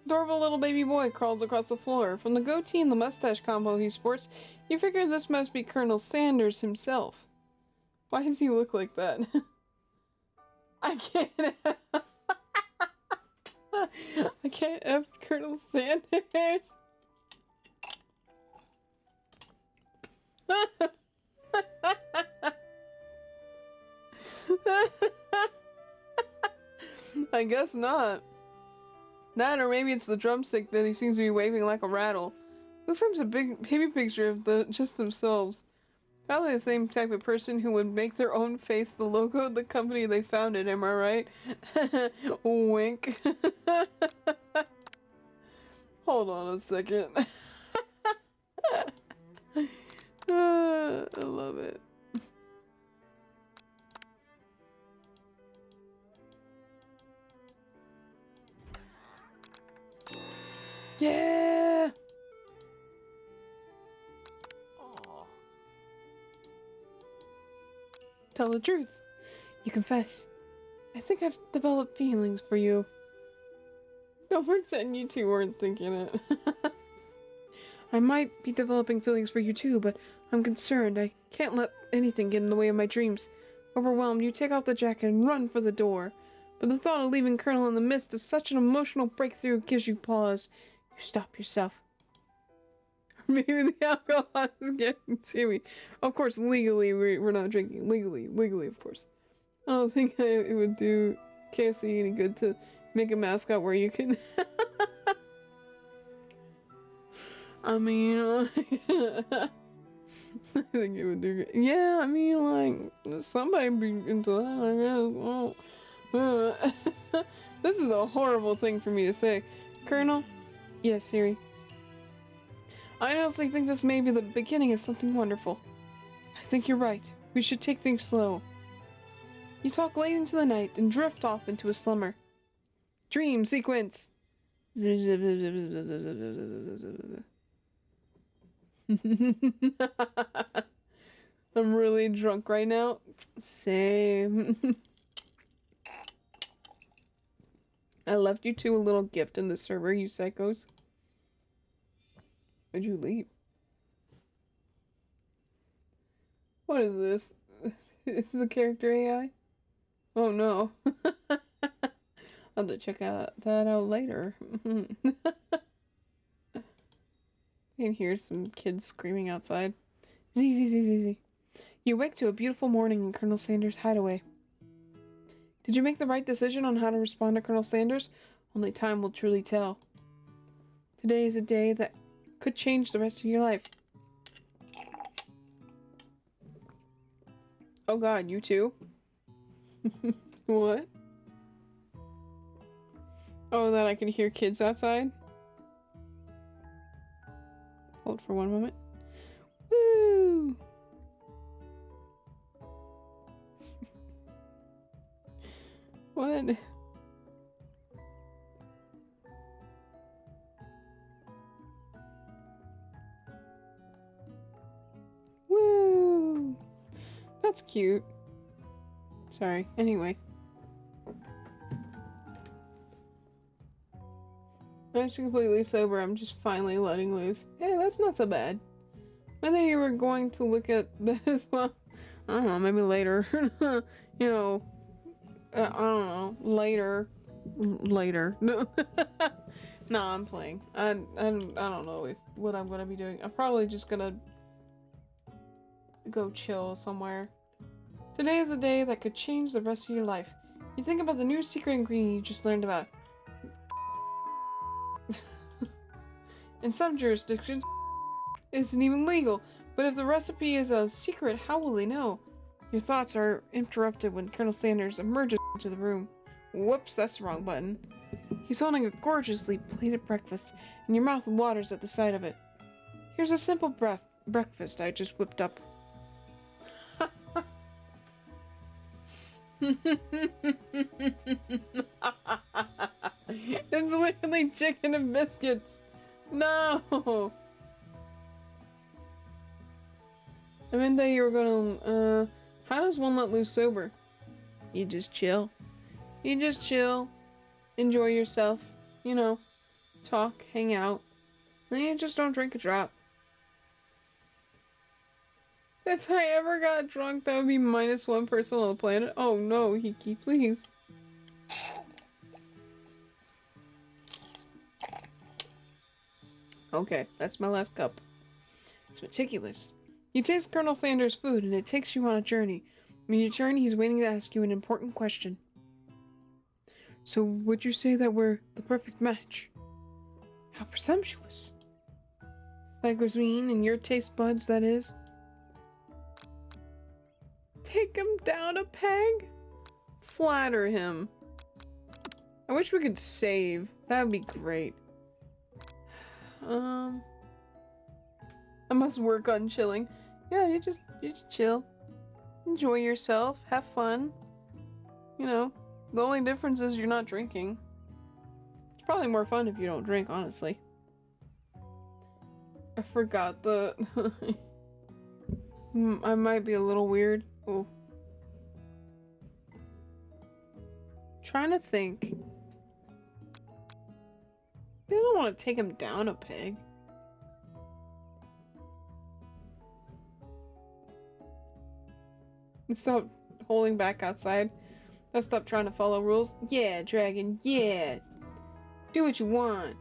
Adorable little baby boy crawls across the floor. From the goatee and the mustache combo he sports, you figure this must be Colonel Sanders himself. Why does he look like that? I can't. I can't F Colonel Sanders. I guess not. That, or maybe it's the drumstick that he seems to be waving like a rattle. Who frames a big baby picture of just themselves? Probably the same type of person who would make their own face the logo of the company they founded, am I right? Wink. Hold on a second. I love it. Yeah! Aww. Tell the truth. You confess. I think I've developed feelings for you. Don't pretend you two weren't thinking it. I might be developing feelings for you too, but I'm concerned. I can't let anything get in the way of my dreams. Overwhelmed, you take off the jacket and run for the door. But the thought of leaving Colonel in the midst of such an emotional breakthrough gives you pause. You stop yourself. Maybe the alcohol is getting to me. Of course, legally, we're not drinking. Legally, of course. I don't think it would do KFC any good to make a mascot where you can... I mean, like, I think it would do good. Yeah, I mean, like, somebody be into that, I guess. This is a horrible thing for me to say. Colonel? Yes, Siri. I honestly think this may be the beginning of something wonderful. I think you're right. We should take things slow. You talk late into the night and drift off into a slumber. Dream sequence. I'm really drunk right now. Same. I left you two a little gift in the server, you psychos. Why'd you leave? What is this? Is this a character AI? Oh no. I'll have to check that out later. I can hear some kids screaming outside. Z. You wake to a beautiful morning in Colonel Sanders' hideaway. Did you make the right decision on how to respond to Colonel Sanders? Only time will truly tell. Today is a day that could change the rest of your life. Oh god, you too? What? Oh, that I can hear kids outside? Hold for one moment. Woo! What? Woo! That's cute. Sorry. Anyway. I'm actually completely sober. I'm just finally letting loose. Hey, that's not so bad. I think you were going to look at that as well. I don't know, maybe later. You know, I don't know, later. No, no, I'm playing. I don't know what I'm gonna be doing. I'm probably just gonna go chill somewhere. Today is a day that could change the rest of your life. You think about the new secret ingredient you just learned about. In some jurisdictions, it isn't even legal. But if the recipe is a secret, how will they know? Your thoughts are interrupted when Colonel Sanders emerges into the room. Whoops, that's the wrong button. He's holding a gorgeously plated breakfast, and your mouth waters at the sight of it. Here's a simple breakfast I just whipped up. It's literally chicken and biscuits. No! I meant that you were gonna, how does one let loose sober? You just chill. You just chill. Enjoy yourself. You know, talk, hang out. And you just don't drink a drop. If I ever got drunk, that would be -1 person on the planet. Oh no, Hiki, please. Okay, that's my last cup. It's meticulous. You taste Colonel Sanders' food, and it takes you on a journey. In your journey, he's waiting to ask you an important question. So, would you say that we're the perfect match? How presumptuous. My cuisine and your taste buds, that is. Take him down a peg? Flatter him. I wish we could save. That would be great. I must work on chilling. Yeah, you just chill. Enjoy yourself. Have fun. You know, the only difference is you're not drinking. It's probably more fun if you don't drink, honestly. I forgot the... I might be a little weird. Oh. Trying to think. I don't want to take him down a peg. Stop holding back outside. Let's stop trying to follow rules. Yeah, dragon, yeah. Do what you want.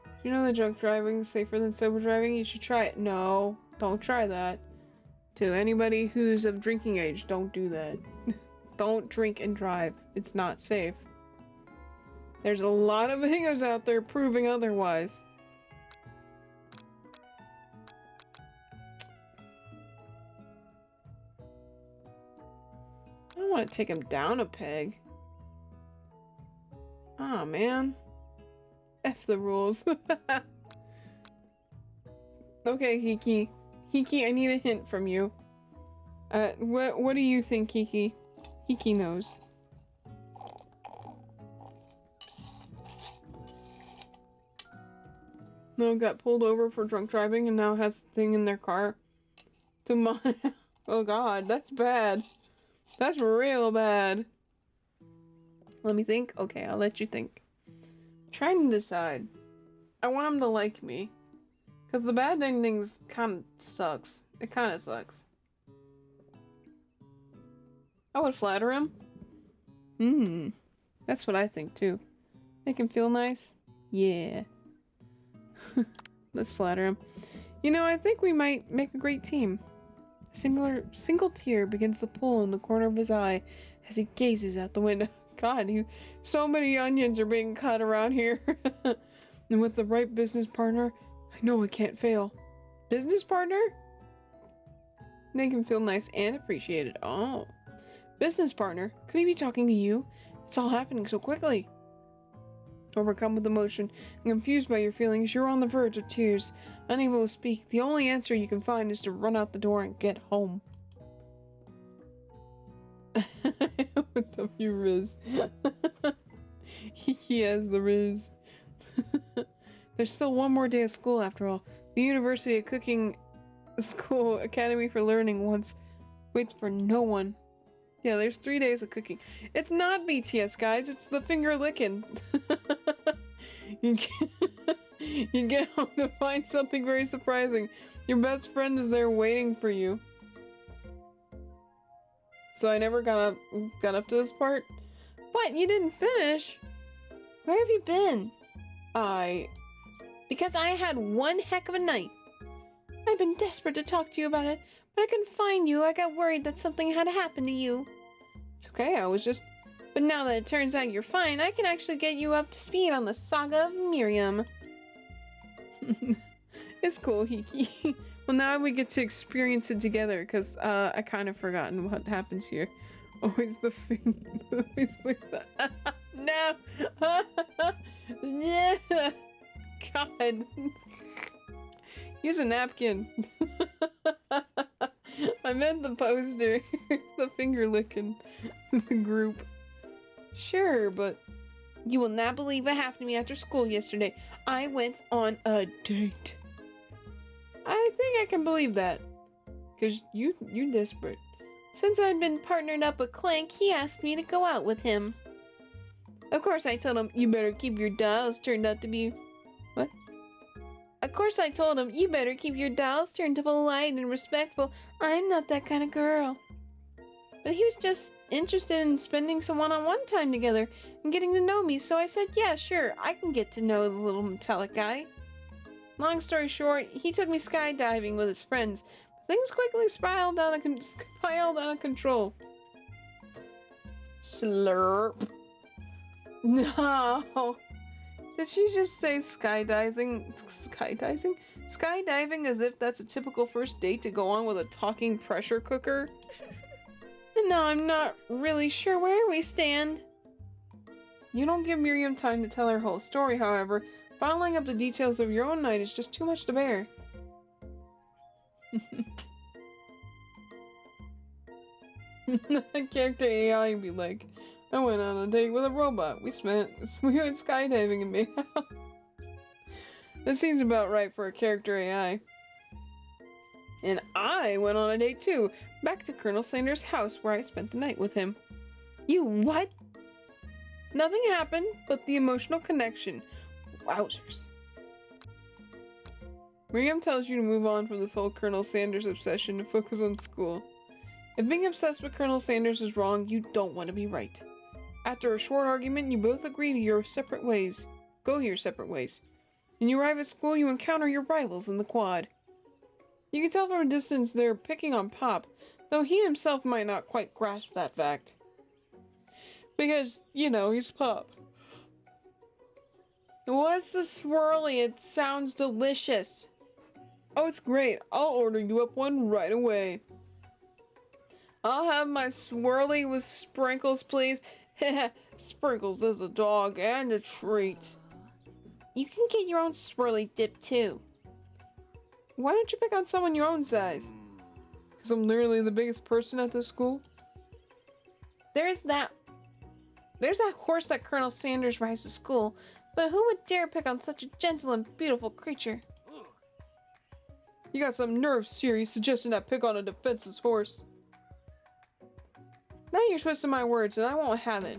Do you know that drunk driving is safer than sober driving? You should try it. No, don't try that. To anybody who's of drinking age, don't do that. Don't drink and drive. It's not safe. There's a lot of videos out there proving otherwise. I don't want to take him down a peg. Aw, man. F the rules. Okay, Hiki. Hiki, I need a hint from you. What do you think, Hiki? Hiki knows. No, got pulled over for drunk driving and now has a thing in their car. Oh god, that's bad. That's real bad. Let me think. Okay, I'll let you think. Trying to decide. I want him to like me. Because the bad endings kind of sucks. It kind of sucks. I would flatter him. That's what I think too. Make him feel nice? Yeah. Let's flatter him. You know, I think we might make a great team. A single tear begins to pull in the corner of his eye as he gazes out the window. God, so many onions are being cut around here. And with the right business partner, I know it can't fail. Business partner? Make him feel nice and appreciated. Oh. Business partner? Could he be talking to you? It's all happening so quickly. Overcome with emotion and confused by your feelings, you're on the verge of tears. Unable to speak, the only answer you can find is to run out the door and get home. W Riz. He has the Riz. There's still one more day of school after all. The University of Cooking School Academy for Learning waits for no one. Yeah, there's 3 days of cooking. It's not BTS, guys. It's the finger licking. You get home to find something very surprising. Your best friend is there waiting for you. So I never got up to this part. What? You didn't finish? Where have you been? Because I had one heck of a night. I've been desperate to talk to you about it, but I couldn't find you. I got worried that something had happened to you. It's okay, I was just But now that it turns out you're fine, I can actually get you up to speed on the saga of Miriam. It's cool, Hiki. Well, now we get to experience it together, because I kind of forgotten what happens here. Always the thing. Always like that. No! Yeah! God. Use a napkin. I meant the poster. The finger licking group. Sure, but you will not believe what happened to me after school yesterday. I went on a date. I think I can believe that. Because you're desperate. Since I'd been partnered up with Clank, he asked me to go out with him. Of course, I told him, you better keep your dials turned out to be... What? Of course, I told him, you better keep your dials turned to polite and respectful. I'm not that kind of girl. But he was just interested in spending some one-on-one time together and getting to know me, so I said, yeah, sure, I can get to know the little metallic guy. Long story short, he took me skydiving with his friends. Things quickly spiraled out of control. Slurp. No. Did she just say skydiving? Skydiving? Skydiving as if that's a typical first date to go on with a talking pressure cooker? And now I'm not really sure where we stand. You don't give Miriam time to tell her whole story, however. Bottling up the details of your own night is just too much to bear. Character AI would be like, I went on a date with a robot. We went skydiving and made out. That seems about right for a character AI. And I went on a date too, back to Colonel Sanders' house where I spent the night with him. You what? Nothing happened but the emotional connection. Wowzers. Miriam tells you to move on from this whole Colonel Sanders obsession and focus on school. If being obsessed with Colonel Sanders is wrong, you don't want to be right. After a short argument, you both agree to your separate ways. Go your separate ways. When you arrive at school, you encounter your rivals in the quad. You can tell from a distance they're picking on Pop, though he himself might not quite grasp that fact. Because, you know, he's Pop. What's the swirly? It sounds delicious. Oh, it's great. I'll order you up one right away. I'll have my swirly with sprinkles, please. Sprinkles is a dog and a treat. You can get your own swirly dip, too. Why don't you pick on someone your own size? Because I'm literally the biggest person at this school? There's that horse that Colonel Sanders rides to school, but who would dare pick on such a gentle and beautiful creature? You got some nerve, Siri, suggesting I pick on a defenseless horse. Now you're twisting my words, and I won't have it.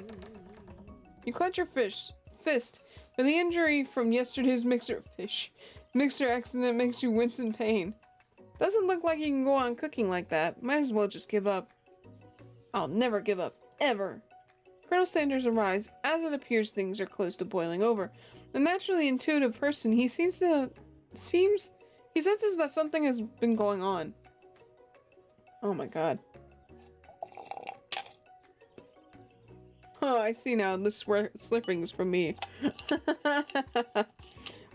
You clench your fist, but the injury from yesterday's mixer accident makes you wince in pain. Doesn't look like you can go on cooking like that. Might as well just give up. I'll never give up, ever. Colonel Sanders arrives. As it appears things are close to boiling over. A naturally intuitive person, he senses that something has been going on. Oh my god. Oh, I see now. This slurping is from me.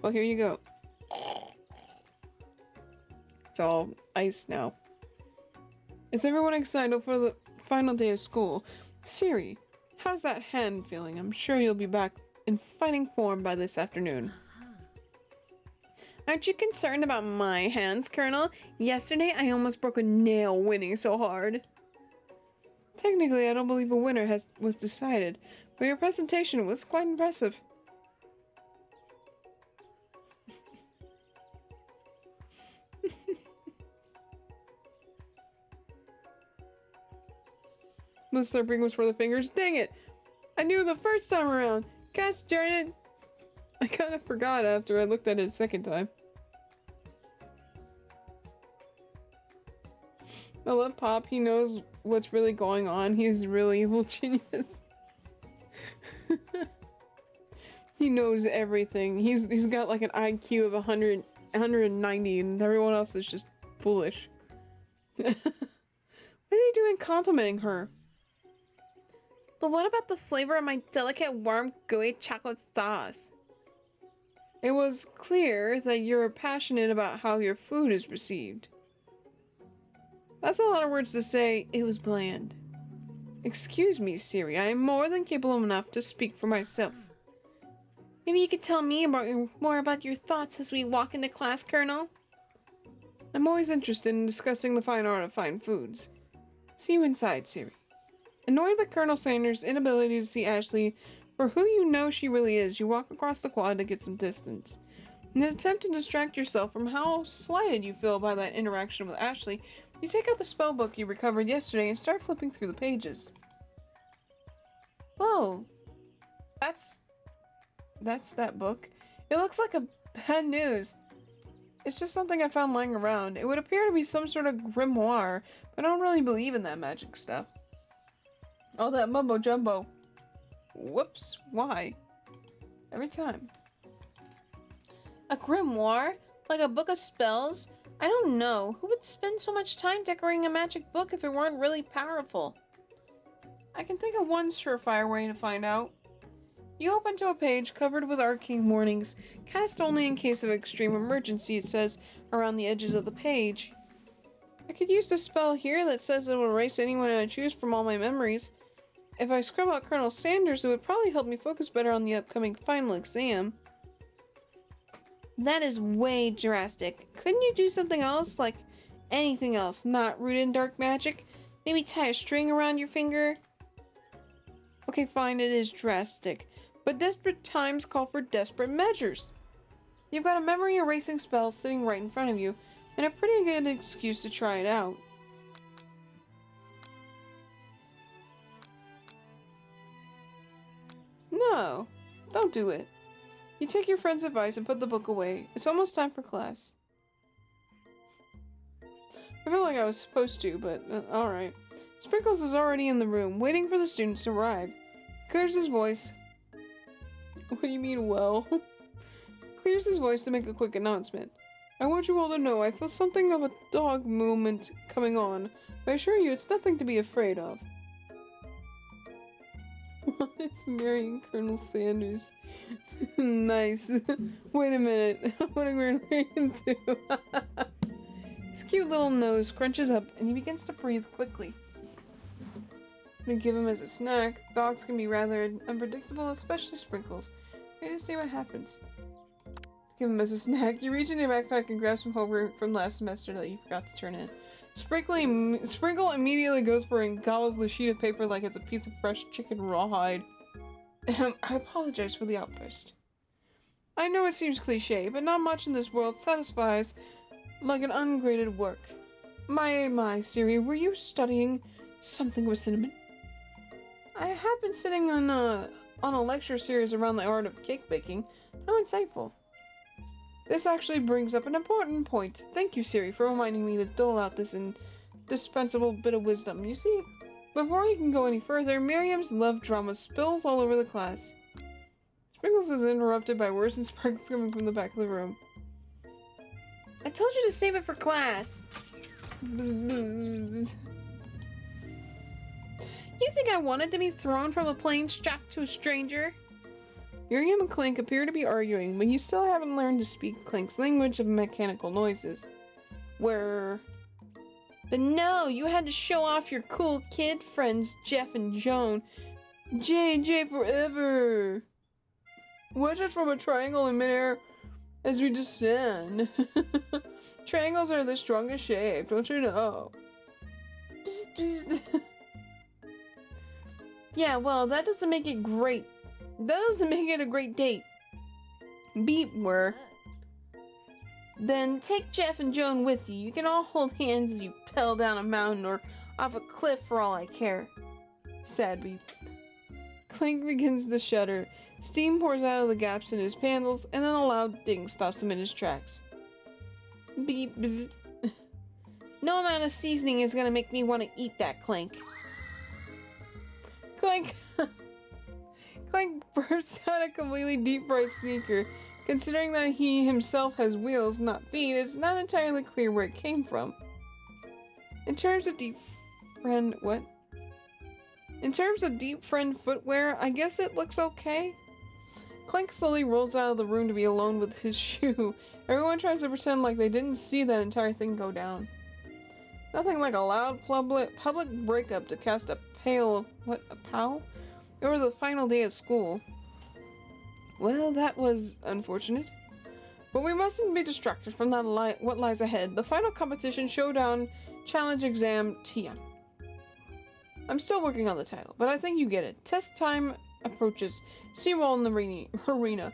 Well, here you go. It's all ice now. Is everyone excited for the final day of school? Siri, how's that hand feeling? I'm sure you'll be back in fighting form by this afternoon. Aren't you concerned about my hands, Colonel? Yesterday, I almost broke a nail winning so hard. Technically, I don't believe a winner was decided, but your presentation was quite impressive. The slurping was for the fingers. Dang it! I knew the first time around. Gosh darn it! I kind of forgot after I looked at it a second time. I love Pop. He knows what's really going on. He's a really evil genius. He knows everything. He's got like an IQ of 190 and everyone else is just foolish. What are you doing complimenting her? But what about the flavor of my delicate, warm, gooey chocolate sauce? It was clear that you're passionate about how your food is received. That's a lot of words to say. It was bland. Excuse me, Siri. I am more than capable enough to speak for myself. Maybe you could tell me more about your thoughts as we walk into class, Colonel? I'm always interested in discussing the fine art of fine foods. See you inside, Siri. Annoyed by Colonel Sanders' inability to see Ashley for who you know she really is, you walk across the quad to get some distance. In an attempt to distract yourself from how slighted you feel by that interaction with Ashley, you take out the spell book you recovered yesterday and start flipping through the pages. Whoa. That's that book. It looks like a bad news. It's just something I found lying around. It would appear to be some sort of grimoire, but I don't really believe in that magic stuff. All that mumbo jumbo. Whoops, why? Every time. A grimoire? Like a book of spells? I don't know. Who would spend so much time decorating a magic book if it weren't really powerful? I can think of one surefire way to find out. You open to a page covered with arcane warnings, cast only in case of extreme emergency, it says around the edges of the page. I could use the spell here that says it will erase anyone I choose from all my memories. If I scrub out Colonel Sanders, it would probably help me focus better on the upcoming final exam. That is way drastic. Couldn't you do something else? Like anything else, not rooted in dark magic? Maybe tie a string around your finger? Okay, fine, it is drastic. But desperate times call for desperate measures. You've got a memory erasing spell sitting right in front of you, and a pretty good excuse to try it out. No, don't do it. You take your friend's advice and put the book away. It's almost time for class. I feel like I was supposed to, but alright. Sprinkles is already in the room, waiting for the students to arrive. Clears his voice. What do you mean, well? Clears his voice to make a quick announcement. I want you all to know I feel something of a dog movement coming on. I assure you it's nothing to be afraid of. It's marrying Colonel Sanders. Nice. Wait a minute. What are we going into? His cute little nose crunches up and he begins to breathe quickly. I'm gonna give him as a snack. Dogs can be rather unpredictable, especially Sprinkles. Wait to see what happens. Give him as a snack. You reach in your backpack and grab some homework from last semester that you forgot to turn in. Sprinkle immediately goes for it and gobbles the sheet of paper like it's a piece of fresh chicken rawhide. I apologize for the outburst. I know it seems cliche, but not much in this world satisfies like an ungraded work. My, Siri, were you studying something with cinnamon? I have been sitting on a lecture series around the art of cake baking. How insightful. This actually brings up an important point. Thank you, Siri, for reminding me to dole out this indispensable bit of wisdom. You see, before you can go any further, Miriam's love drama spills all over the class. Sprinkles is interrupted by words and sparks coming from the back of the room. I told you to save it for class. You think I wanted to be thrown from a plane strapped to a stranger? Miriam and Clink appear to be arguing, but you still haven't learned to speak Clink's language of mechanical noises. But no, you had to show off your cool kid friends, Jeff and Joan. J forever! Watch it from a triangle in midair as we descend. Triangles are the strongest shape, don't you know? Yeah, well, that doesn't make it great. That doesn't make it a great date. Beep were. Then take Jeff and Joan with you. You can all hold hands as you pedal down a mountain or off a cliff for all I care. Sad beep. Clink begins to shudder. Steam pours out of the gaps in his panels, and then a loud ding stops him in his tracks. Beep. Bzz. No amount of seasoning is gonna make me want to eat that, Clink. Clink! Clink bursts out a completely deep-fried sneaker. Considering that he himself has wheels, not feet, it's not entirely clear where it came from. In terms of deep friend, what? In terms of deep friend footwear, I guess it looks okay. Clank slowly rolls out of the room to be alone with his shoe. Everyone tries to pretend like they didn't see that entire thing go down. Nothing like a loud public breakup to cast a pale, a pall? Over the final day of school. Well, that was unfortunate. But we mustn't be distracted from that what lies ahead. The final competition, showdown, challenge exam, TM. I'm still working on the title, but I think you get it. Test time approaches. See you all in the arena.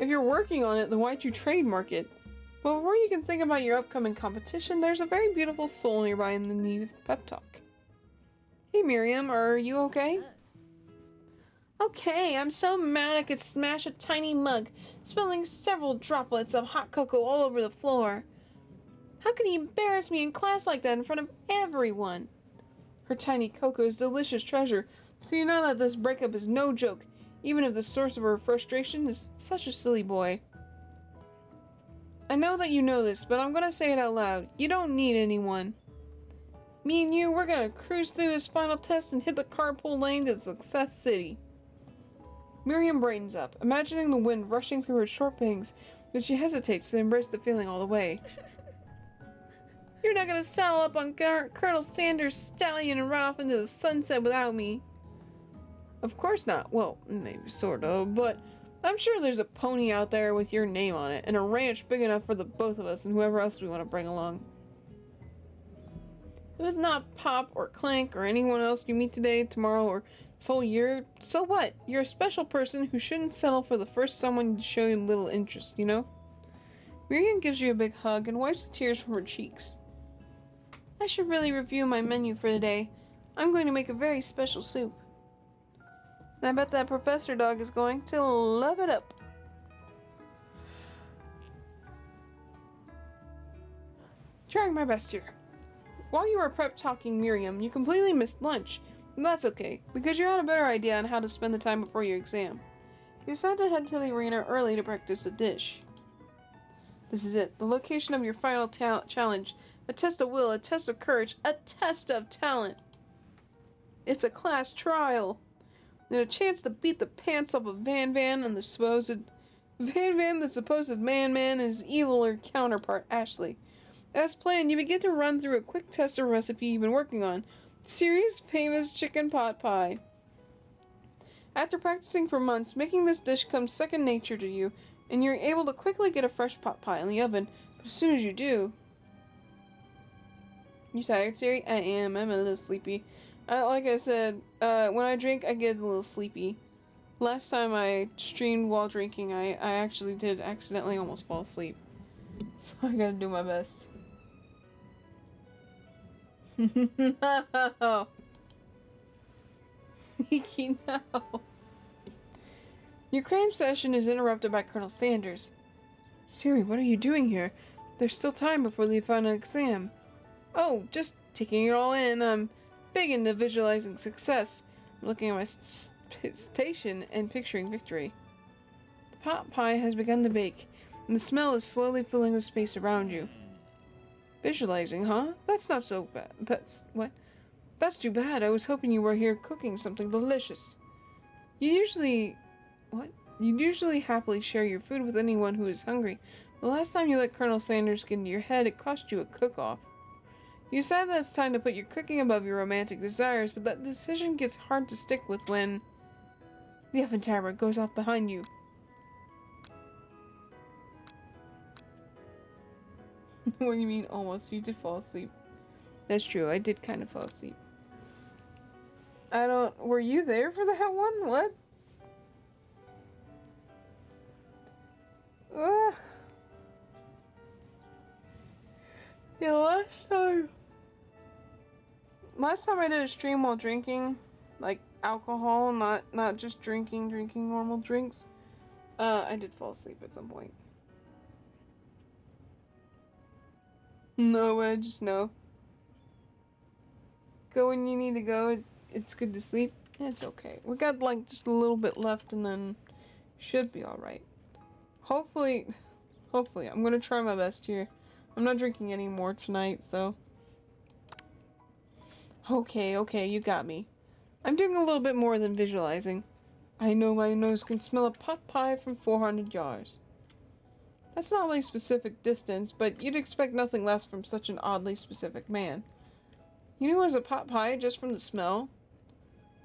If you're working on it, then why'd you trademark it? But before you can think about your upcoming competition, there's a very beautiful soul nearby in the need of pep talk. Hey Miriam, are you okay? Okay, I'm so mad I could smash a tiny mug, spilling several droplets of hot cocoa all over the floor. How could he embarrass me in class like that in front of everyone? Her tiny cocoa is delicious treasure, so you know that this breakup is no joke, even if the source of her frustration is such a silly boy. I know that you know this, but I'm gonna say it out loud. You don't need anyone. Me and you, we're gonna cruise through this final test and hit the carpool lane to Success City. Miriam brightens up, imagining the wind rushing through her short bangs, but she hesitates to embrace the feeling all the way. You're not gonna saddle up on Colonel Sanders' stallion and ride off into the sunset without me. Of course not. Well, maybe sort of, but I'm sure there's a pony out there with your name on it, and a ranch big enough for the both of us and whoever else we want to bring along. If it's not Pop or Clank or anyone else you meet today, tomorrow, or this whole year, so what? You're a special person who shouldn't settle for the first someone to show you little interest, you know? Miriam gives you a big hug and wipes the tears from her cheeks. I should really review my menu for today. I'm going to make a very special soup. And I bet that professor dog is going to love it up. Trying my best here. While you were prep talking Miriam, you completely missed lunch. And that's okay, because you had a better idea on how to spend the time before your exam. You decided to head to the arena early to practice a dish. This is it, the location of your final challenge. A test of will, a test of courage, a test of talent. It's a class trial. And a chance to beat the pants off of Van and the supposed man and his eviler counterpart, Ashley. As planned, you begin to run through a quick test of recipe you've been working on. Siri's famous chicken pot pie. After practicing for months, making this dish comes second nature to you, and you're able to quickly get a fresh pot pie in the oven. But as soon as you do... You tired, Siri? I am. I'm a little sleepy. Like I said, when I drink, I get a little sleepy. Last time I streamed while drinking, I actually did accidentally almost fall asleep. So I gotta do my best. No! Nikki, no! Your cram session is interrupted by Colonel Sanders. Siri, what are you doing here? There's still time before the final exam. Oh, just taking it all in. I'm big into visualizing success. I'm looking at my station and picturing victory. The pot pie has begun to bake, and the smell is slowly filling the space around you. Visualizing, huh? That's not so bad. That's too bad. I was hoping you were here cooking something delicious. You usually happily share your food with anyone who is hungry. The last time you let Colonel Sanders get into your head, it cost you a cook-off. You decide that it's time to put your cooking above your romantic desires, but that decision gets hard to stick with when the oven timer goes off behind you. What do you mean almost? You did fall asleep. That's true, I did kind of fall asleep. Were you there for that one? What? Ugh. Yeah, last time I did a stream while drinking, like alcohol, not just drinking normal drinks, I did fall asleep at some point. No, but I just know. Go when you need to go. It's good to sleep. It's okay. We got like just a little bit left and then should be alright. Hopefully, I'm gonna try my best here. I'm not drinking anymore tonight, so. Okay, you got me. I'm doing a little bit more than visualizing. I know my nose can smell a pot pie from 400 yards. That's not really specific distance, but you'd expect nothing less from such an oddly specific man. You knew it was a pot pie just from the smell?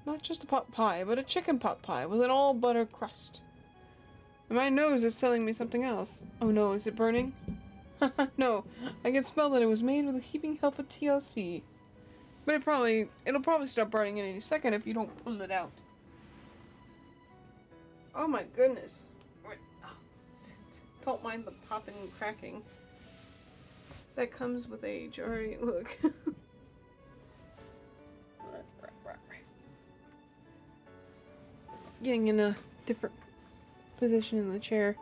Not just a pot pie, but a chicken pot pie with an all-butter crust. And my nose is telling me something else. Oh no, is it burning? No, I can smell that it was made with a heaping help of TLC. But it'll probably stop burning in any second if you don't pull it out. Oh my goodness. Don't mind the popping and cracking. That comes with age. Alright, look. Getting in a different position in the chair.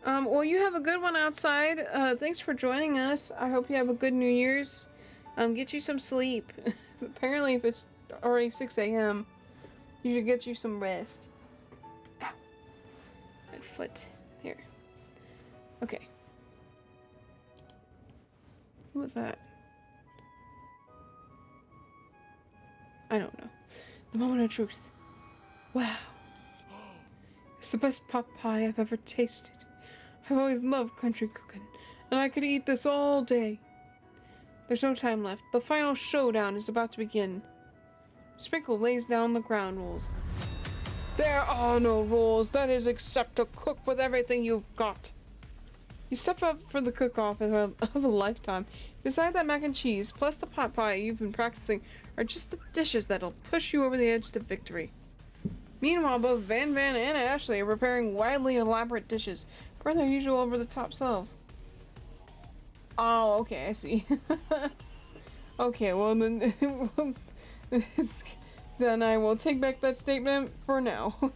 Well, you have a good one outside. Thanks for joining us. I hope you have a good New Year's. Get you some sleep. Apparently, if it's already 6 a.m., you should get you some rest. Ow. My foot. Here. Okay. What was that? I don't know. The moment of truth. Wow. It's the best pot pie I've ever tasted. I've always loved country cooking, and I could eat this all day. There's no time left. The final showdown is about to begin. Sprinkle lays down the ground rules. There are no rules. That is except to cook with everything you've got. You step up for the cook-off of a lifetime. Beside that mac and cheese, plus the pot pie you've been practicing, are just the dishes that'll push you over the edge to victory. Meanwhile, both Van Van and Ashley are preparing wildly elaborate dishes for their usual over-the-top selves. Oh, okay, I see. Okay, well then, then I will take back that statement for now.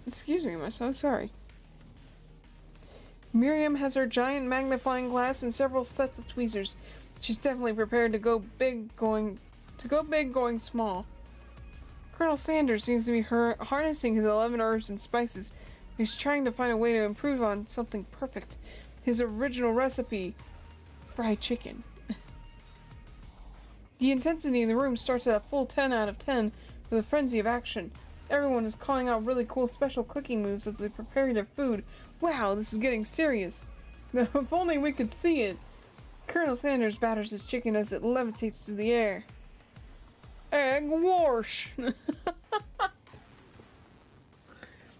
Excuse me, I'm so sorry. Miriam has her giant magnifying glass and several sets of tweezers. She's definitely prepared to go big going small. Colonel Sanders seems to be harnessing his 11 herbs and spices. He's trying to find a way to improve on something perfect. His original recipe, fried chicken. The intensity in the room starts at a full 10 out of 10 with a frenzy of action. Everyone is calling out really cool special cooking moves as they prepare their food. Wow, this is getting serious. If only we could see it. Colonel Sanders batters his chicken as it levitates through the air. Egg wash!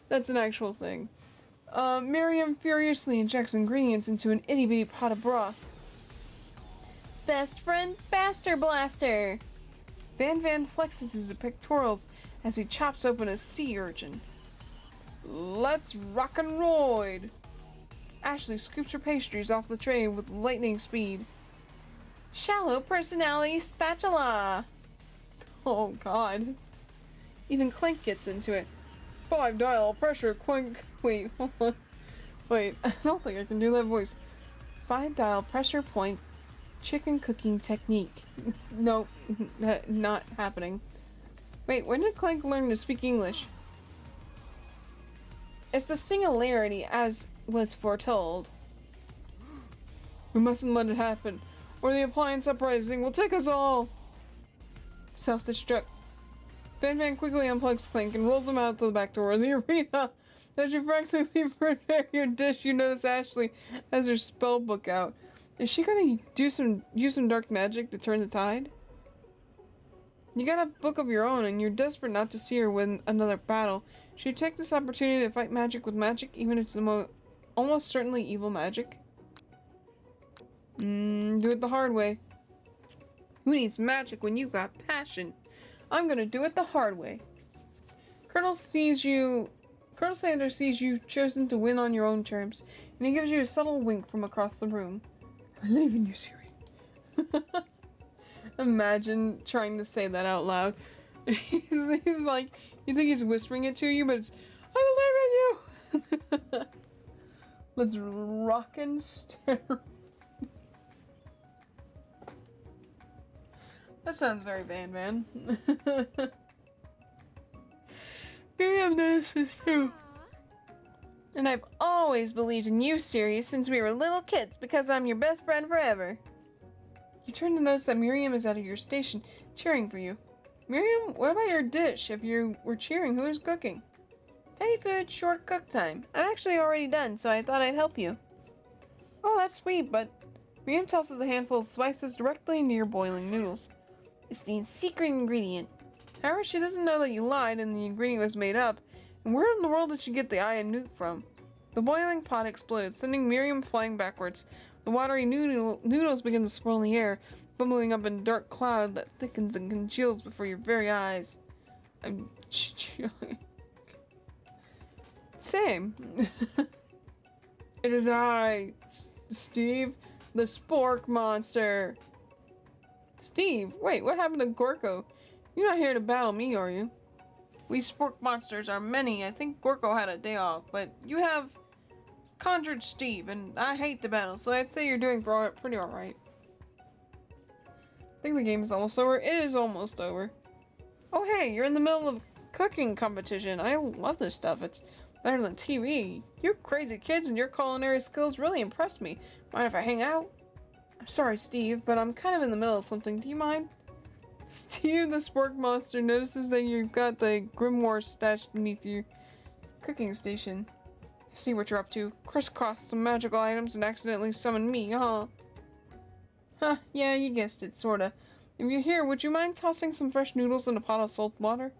That's an actual thing. Miriam furiously injects ingredients into an itty-bitty pot of broth. Best friend Faster Blaster! Van Van flexes his pectorals as he chops open a sea urchin. Let's rock and roid! Ashley scoops her pastries off the tray with lightning speed. Shallow personality spatula! Oh god. Even Clink gets into it. 5-dial pressure Clink. Wait, hold on. Wait, I don't think I can do that voice. 5-dial pressure point chicken cooking technique. Nope, not happening. Wait, when did Clink learn to speak English? It's the singularity as was foretold. We mustn't let it happen, or the appliance uprising will take us all. Self-destruct. Van Van quickly unplugs Clink and rolls him out to the back door of the arena. As you practically prepare your dish, you notice Ashley has her spell book out. Is she gonna use some dark magic to turn the tide? You got a book of your own, and you're desperate not to see her win another battle. Should you take this opportunity to fight magic with magic, even if it's the almost certainly evil magic? Do it the hard way. Who needs magic when you've got passion? I'm gonna do it the hard way. Colonel Sanders sees you've chosen to win on your own terms, and he gives you a subtle wink from across the room. I believe in you, Siri. Imagine trying to say that out loud. He's like, you think he's whispering it to you, but it's, I believe in you! Let's rock and stare. That sounds very Van Van. Miriam notices too. And I've always believed in you, Siri, since we were little kids, because I'm your best friend forever. You turn to notice that Miriam is out of your station, cheering for you. Miriam, what about your dish? If you were cheering, who is cooking? Tiny food, short cook time. I'm actually already done, so I thought I'd help you. Oh, that's sweet, but Miriam tosses a handful of spices directly into your boiling noodles. It's the secret ingredient. However, she doesn't know that you lied and the ingredient was made up, and where in the world did she get the eye and nuke from? The boiling pot explodes, sending Miriam flying backwards. The watery noodles begin to swirl in the air, bubbling up in a dark cloud that thickens and congeals before your very eyes. I'm chilling. Same. It is I, Steve, the spork monster. Steve, wait, what happened to Gorko? You're not here to battle me, are you? We spork monsters are many. I think Gorko had a day off, but you have conjured Steve, and I hate the battle, so I'd say you're doing pretty alright. I think the game is almost over. It is almost over. Oh hey, you're in the middle of a cooking competition. I love this stuff. It's better than TV. You crazy kids and your culinary skills really impress me. Mind if I hang out? I'm sorry, Steve, but I'm kind of in the middle of something. Do you mind? Steve, the spork monster, notices that you've got the grimoire stashed beneath your cooking station. I see what you're up to. Crisscross some magical items and accidentally summon me, huh? Huh, yeah, you guessed it, sorta. If you're here, would you mind tossing some fresh noodles in a pot of salt water?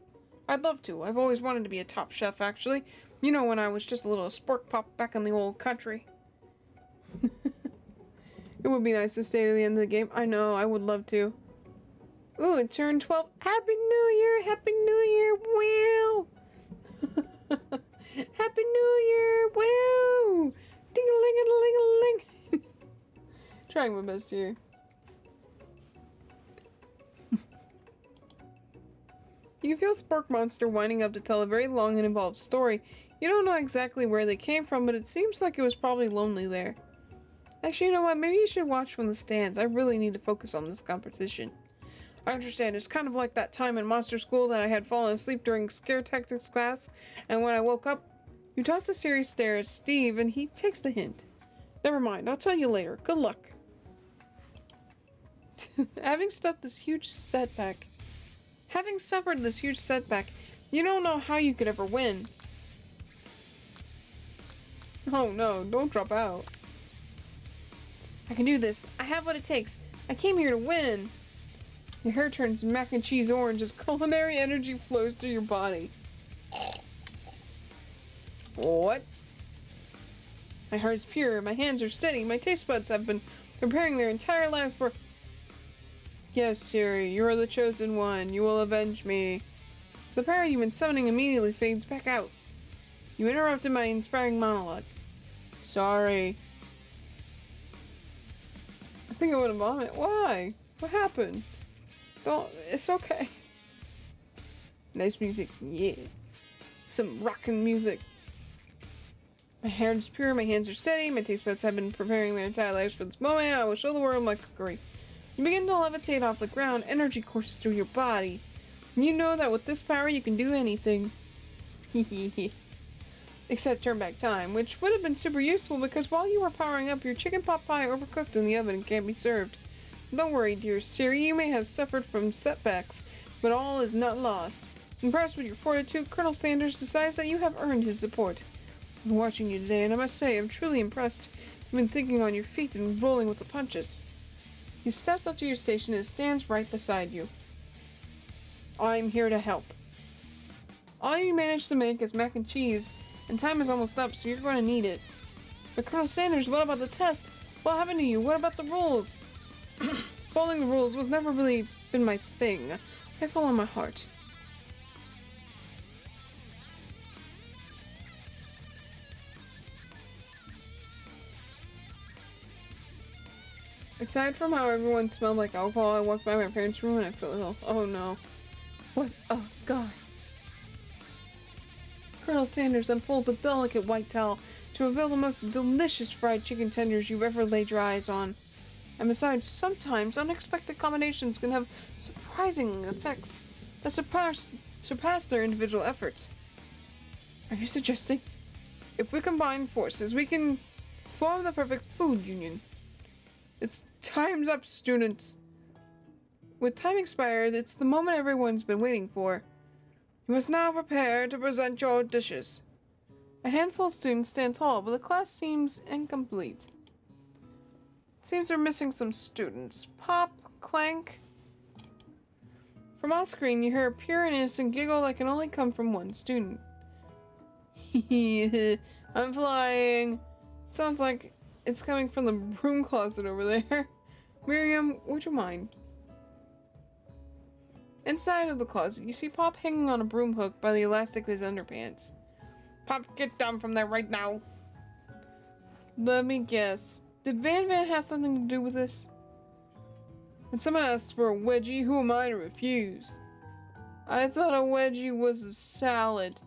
I'd love to. I've always wanted to be a top chef, actually. You know, when I was just a little spork pup back in the old country. It would be nice to stay to the end of the game. I know, I would love to. Ooh, it turned 12. Happy New Year! Happy New Year! Wow! Happy New Year! Wow! Ding-a-ling-a-ling-a-ling! Trying my best here. You can feel Spork Monster winding up to tell a very long and involved story. You don't know exactly where they came from, but it seems like it was probably lonely there. Actually, you know what? Maybe you should watch from the stands. I really need to focus on this competition. I understand. It's kind of like that time in monster school that I had fallen asleep during scare tactics class, and when I woke up, you toss a serious stare at Steve, and he takes the hint. Never mind. I'll tell you later. Good luck. Having suffered this huge setback, you don't know how you could ever win. Oh no, don't drop out. I can do this. I have what it takes. I came here to win. Your hair turns mac and cheese orange as culinary energy flows through your body. What? My heart is pure, my hands are steady, my taste buds have been preparing their entire lives for... Yes, Siri, you are the chosen one. You will avenge me. The power you've been summoning immediately fades back out. You interrupted my inspiring monologue. Sorry. I think I would have vomited. Why? What happened? Don't. It's okay. Nice music. Yeah. Some rockin' music. My hair is pure, my hands are steady, my taste buds have been preparing their entire lives for this moment. I will show the world my cookery. You begin to levitate off the ground, energy courses through your body. You know that with this power you can do anything. Except turn back time, which would have been super useful because while you were powering up, your chicken pot pie overcooked in the oven and can't be served. Don't worry, dear Siri, you may have suffered from setbacks, but all is not lost. Impressed with your fortitude, Colonel Sanders decides that you have earned his support. I've been watching you today, and I must say, I'm truly impressed. You've been thinking on your feet and rolling with the punches. He steps up to your station and stands right beside you. I'm here to help. All you managed to make is mac and cheese, and time is almost up, so you're going to need it. But Colonel Sanders, what about the test? What happened to you? What about the rules? Following the rules was never really been my thing. I follow my heart. Aside from how everyone smelled like alcohol, I walked by my parents' room and I felt ill. Oh no. What? Oh god. Colonel Sanders unfolds a delicate white towel to reveal the most delicious fried chicken tenders you've ever laid your eyes on. And besides, sometimes unexpected combinations can have surprising effects that surpass their individual efforts. Are you suggesting? If we combine forces, we can form the perfect food union. It's Time's up, students. With time expired, it's the moment everyone's been waiting for. You must now prepare to present your dishes. A handful of students stand tall, but the class seems incomplete. It seems we're missing some students. Pop, clank. From off screen, you hear a pure and innocent giggle that can only come from one student. I'm flying. Sounds like it's coming from the broom closet over there. Miriam, would you mind? Inside of the closet, you see Pop hanging on a broom hook by the elastic of his underpants. Pop, get down from there right now. Let me guess. Did Van have something to do with this? When someone asks for a wedgie, who am I to refuse? I thought a wedgie was a salad.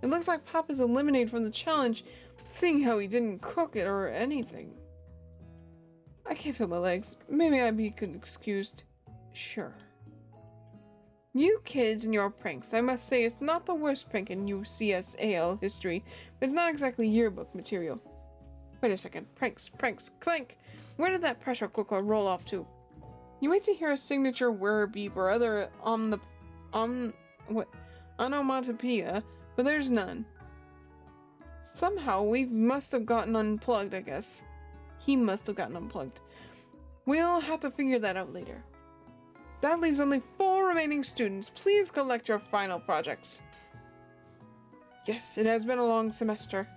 It looks like Pop is eliminated from the challenge, seeing how he didn't cook it or anything. I can't feel my legs. Maybe I'd be excused. Sure. You kids and your pranks. I must say it's not the worst prank in UCSAL history, but it's not exactly yearbook material. Wait a second. Pranks, clank! Where did that pressure cooker roll off to? You wait to hear a signature whir beep or other onomatopoeia, but there's none. Somehow we must have gotten unplugged, I guess. He must have gotten unplugged. We'll have to figure that out later. That leaves only 4 remaining students. Please collect your final projects. Yes, it has been a long semester.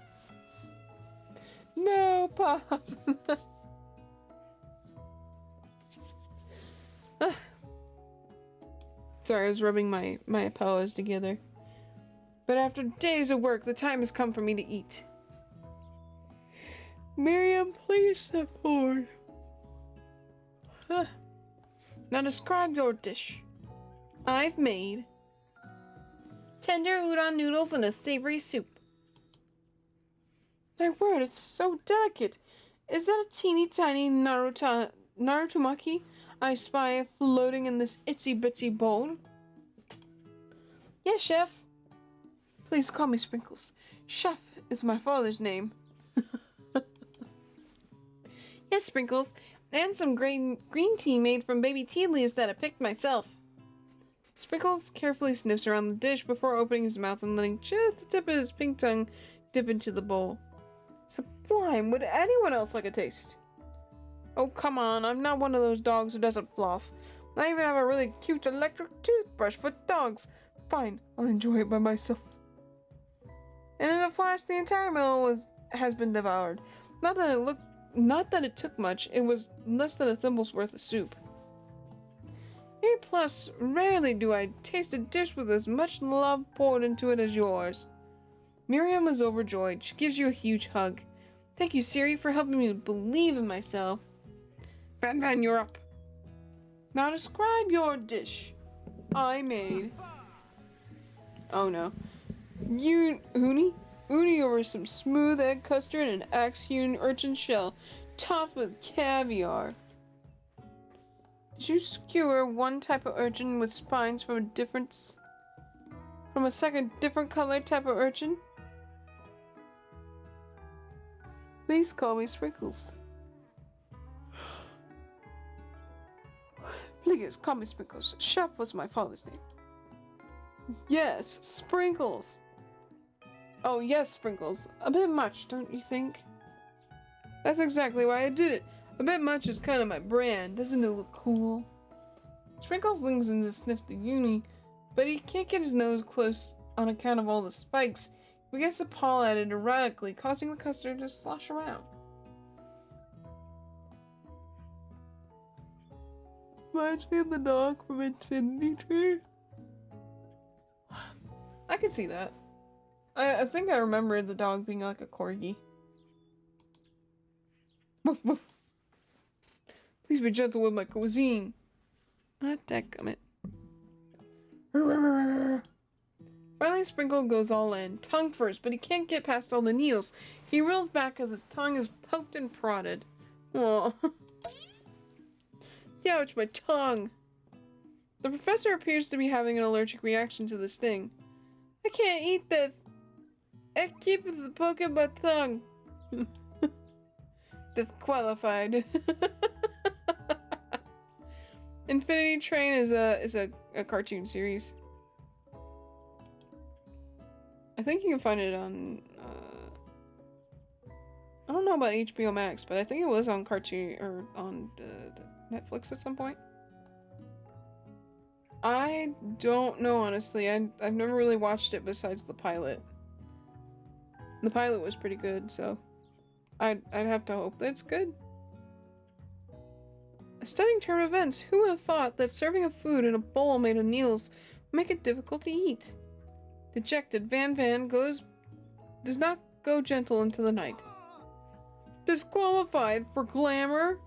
No, Pop. Sorry, I was rubbing my pillows together. But after days of work, the time has come for me to eat. Miriam, please step forward. Now describe your dish. I've made tender udon noodles and a savory soup. My word, it's so delicate. Is that a teeny tiny Narutomaki I spy floating in this itsy bitsy bowl? Yes, chef. Please call me Sprinkles. Chef is my father's name. Yes, Sprinkles. And some green tea made from baby tea leaves that I picked myself. Sprinkles carefully sniffs around the dish before opening his mouth and letting just the tip of his pink tongue dip into the bowl. Sublime! Would anyone else like a taste? Oh, come on. I'm not one of those dogs who doesn't floss. I even have a really cute electric toothbrush for dogs. Fine, I'll enjoy it by myself. And in a flash, the entire meal has been devoured. Not that it took much, it was less than a thimble's worth of soup. A+, rarely do I taste a dish with as much love poured into it as yours. Miriam is overjoyed. She gives you a huge hug. Thank you, Siri, for helping me believe in myself. Van, you're up. Now describe your dish. I made... Oh no. Uni over some smooth egg custard and axe-hewn urchin shell, topped with caviar. Did you skewer one type of urchin with spines from a second different colored type of urchin? Please call me Sprinkles. Please call me Sprinkles. Chef was my father's name. Yes, Sprinkles. Oh, yes, Sprinkles. A bit much, don't you think? That's exactly why I did it. A bit much is kind of my brand. Doesn't it look cool? Sprinkles leans in to sniff the uni, but he can't get his nose close on account of all the spikes. He begins to paw at it erratically, causing the custard to slosh around. Reminds me of the dog from Infinity Tree. I can see that. I think I remember the dog being like a corgi. Woof, woof. Please be gentle with my cuisine. Not dadgummit. Finally, Sprinkle goes all in. Tongue first, but he can't get past all the needles. He reels back as his tongue is poked and prodded. Aw. Ouch, my tongue! The professor appears to be having an allergic reaction to this thing. I can't eat this! I keep poking my tongue! Disqualified. Infinity Train is a cartoon series. I think you can find it on I don't know about HBO Max, but I think it was on cartoon or on Netflix at some point. I don't know, honestly. I've never really watched it besides the pilot. The pilot was pretty good, so I'd have to hope that it's good. A stunning turn of events. Who would have thought that serving of food in a bowl made of needles would make it difficult to eat? Dejected, Van does not go gentle into the night. Disqualified for glamour?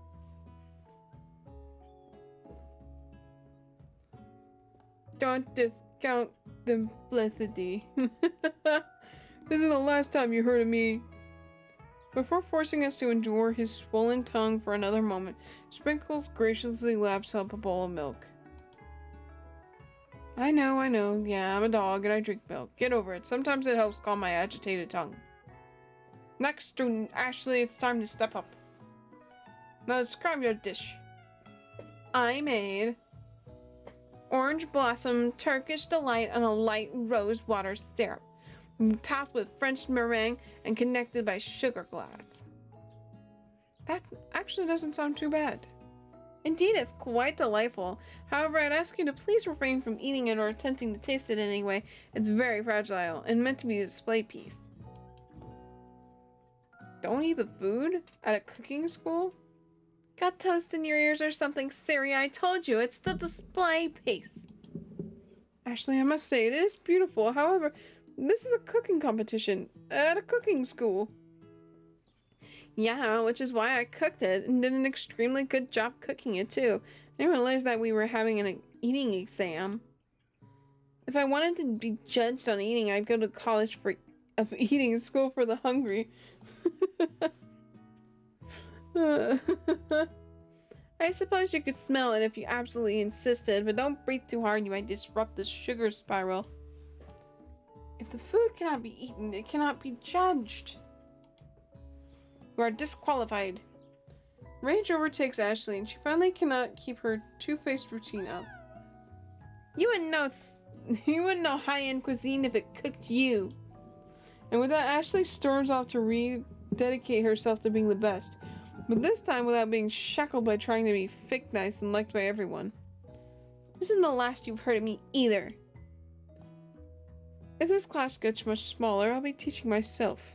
Don't discount simplicity. This is the last time you heard of me. Before forcing us to endure his swollen tongue for another moment, Sprinkles graciously laps up a bowl of milk. I know. Yeah, I'm a dog and I drink milk. Get over it. Sometimes it helps calm my agitated tongue. Next, student Ashley, it's time to step up. Now describe your dish. I made orange blossom Turkish delight on a light rose water syrup, topped with French meringue and connected by sugar glass. That actually doesn't sound too bad. Indeed, it's quite delightful. However, I'd ask you to please refrain from eating it or attempting to taste it in any way. It's very fragile and meant to be a display piece. Don't eat the food at a cooking school? Got toast in your ears or something, Siri? I told you, it's the display piece. Ashley, I must say, it is beautiful. However, this is a cooking competition at a cooking school. Yeah, which is why I cooked it and did an extremely good job cooking it too. I didn't realize that we were having an eating exam. If I wanted to be judged on eating, I'd go to college for eating school for the hungry. I suppose you could smell it if you absolutely insisted, but don't breathe too hard, you might disrupt the sugar spiral. If the food cannot be eaten, it cannot be judged. You are disqualified. Rage overtakes Ashley, and she finally cannot keep her two-faced routine up. You wouldn't know high-end cuisine if it cooked you. And with that, Ashley storms off to rededicate herself to being the best, but this time without being shackled by trying to be fake nice and liked by everyone. This isn't the last you've heard of me either. If this class gets much smaller, I'll be teaching myself.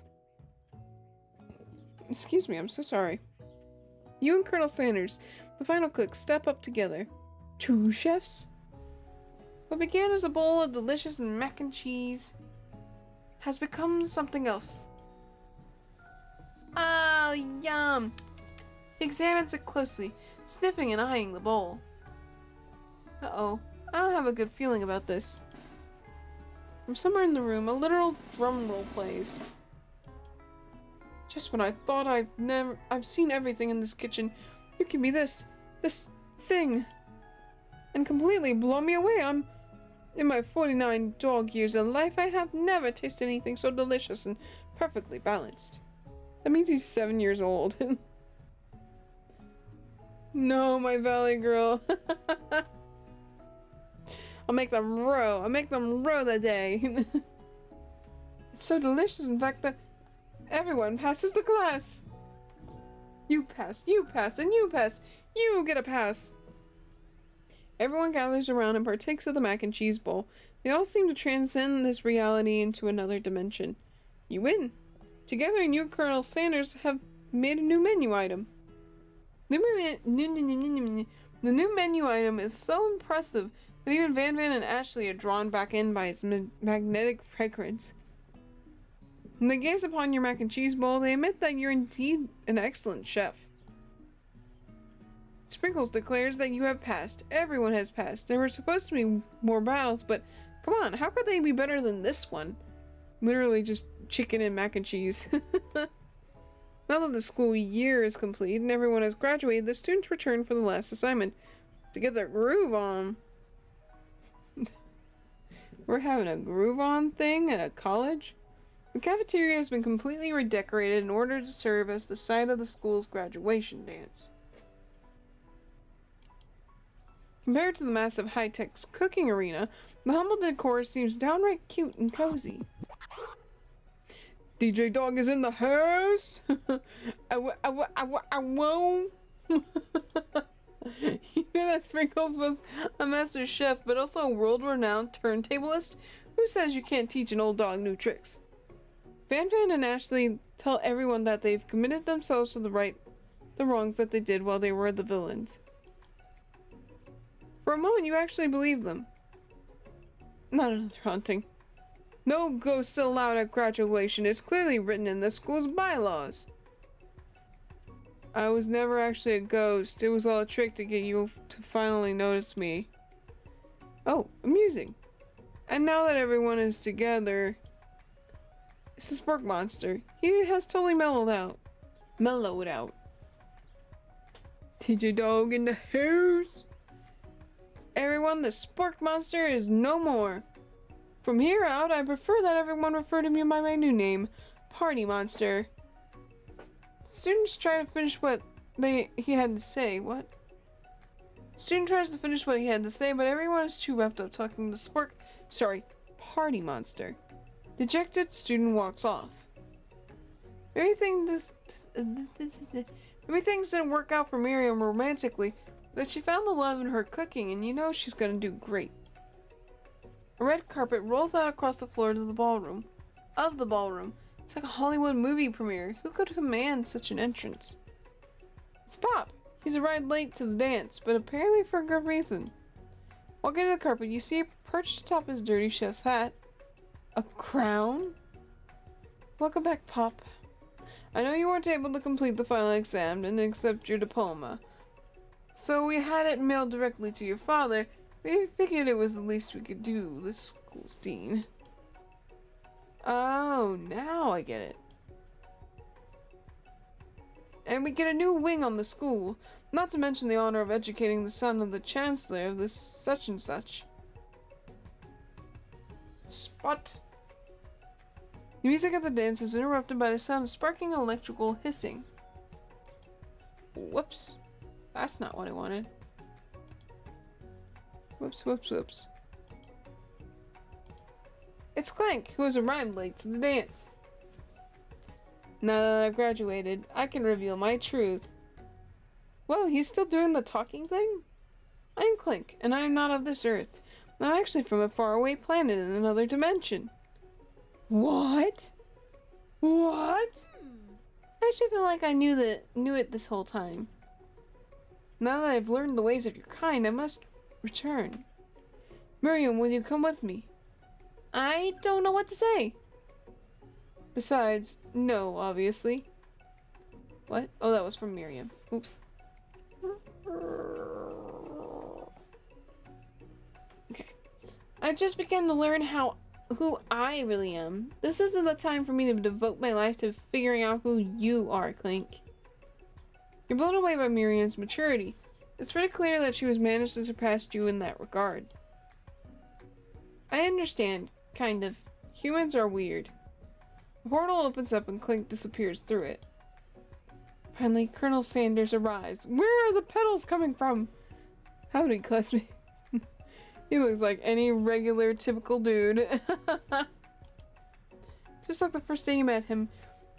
Excuse me, I'm so sorry. You and Colonel Sanders, the final cook, step up together. Two chefs? What began as a bowl of delicious mac and cheese has become something else. Oh, yum! He examines it closely, sniffing and eyeing the bowl. Uh-oh, I don't have a good feeling about this. From somewhere in the room, a literal drum roll plays. Just when I thought I've seen everything in this kitchen, you give me this thing, and completely blow me away. In my 49 dog years of life, I have never tasted anything so delicious and perfectly balanced. That means he's 7 years old. No, my valley girl. I'll make them row the day. It's so delicious, in fact, that everyone passes the class. You pass, and you pass. You get a pass. Everyone gathers around and partakes of the mac and cheese bowl. They all seem to transcend this reality into another dimension. You win. Together, you and Colonel Sanders have made a new menu item. The new menu item is so impressive that even Van and Ashley are drawn back in by its magnetic fragrance. When they gaze upon your mac and cheese bowl, they admit that you're indeed an excellent chef. Sprinkles declares that you have passed. Everyone has passed. There were supposed to be more battles, but come on, how could they be better than this one? Literally just chicken and mac and cheese. Now that the school year is complete and everyone has graduated, the students return for the last assignment. To get their groove on. We're having a groove on thing at a college? The cafeteria has been completely redecorated in order to serve as the site of the school's graduation dance. Compared to the massive high-tech cooking arena, the humble decor seems downright cute and cozy. DJ Dog is in the house! I won't! You know that Sprinkles was a master chef, but also a world-renowned turntablist? Who says you can't teach an old dog new tricks? Fan and Ashley tell everyone that they've committed themselves to the wrongs that they did while they were the villains. For a moment, you actually believe them. Not another haunting. No ghosts allowed at graduation. It's clearly written in the school's bylaws. I was never actually a ghost. It was all a trick to get you to finally notice me. Oh, amusing. And now that everyone is together, it's a Spork monster. He has totally mellowed out. TJ Dog in the house. Everyone, the Spork monster is no more. From here out, I prefer that everyone refer to me by my new name, Party Monster. Students try to finish what he had to say. What? Student tries to finish what he had to say, but everyone is too wrapped up talking to Party Monster. Dejected student walks off. Maybe things didn't work out for Miriam romantically, but she found the love in her cooking, and you know she's gonna do great. A red carpet rolls out across the floor to the ballroom. It's like a Hollywood movie premiere. Who could command such an entrance? It's Pop. He's arrived late to the dance, but apparently for a good reason. Walking to the carpet, you see perched atop his dirty chef's hat. A crown? Welcome back, Pop. I know you weren't able to complete the final exam and accept your diploma, so we had it mailed directly to your father. We figured it was the least we could do, the school's dean. Oh, now I get it. And we get a new wing on the school, not to mention the honor of educating the son of the chancellor of this such and such. Spot. The music of the dance is interrupted by the sound of sparking electrical hissing. Whoops. That's not what I wanted. Whoops. It's Clank, who has arrived late to the dance. Now that I've graduated, I can reveal my truth. Whoa, he's still doing the talking thing? I am Clank, and I am not of this earth. I'm actually from a faraway planet in another dimension. What? I actually feel like I knew it this whole time. Now that I've learned the ways of your kind, I must return. Miriam, will you come with me? I don't know what to say. Besides, no, obviously. What? Oh, that was from Miriam. Oops. Okay. I've just begun to learn who I really am. This isn't the time for me to devote my life to figuring out who you are, Clink. You're blown away by Miriam's maturity. It's pretty clear that she was managed to surpass you in that regard. I understand, kind of. Humans are weird. The portal opens up and Clink disappears through it. Finally, Colonel Sanders arrives. Where are the petals coming from? Howdy, classmate. He looks like any regular, typical dude. Just like the first day you met him,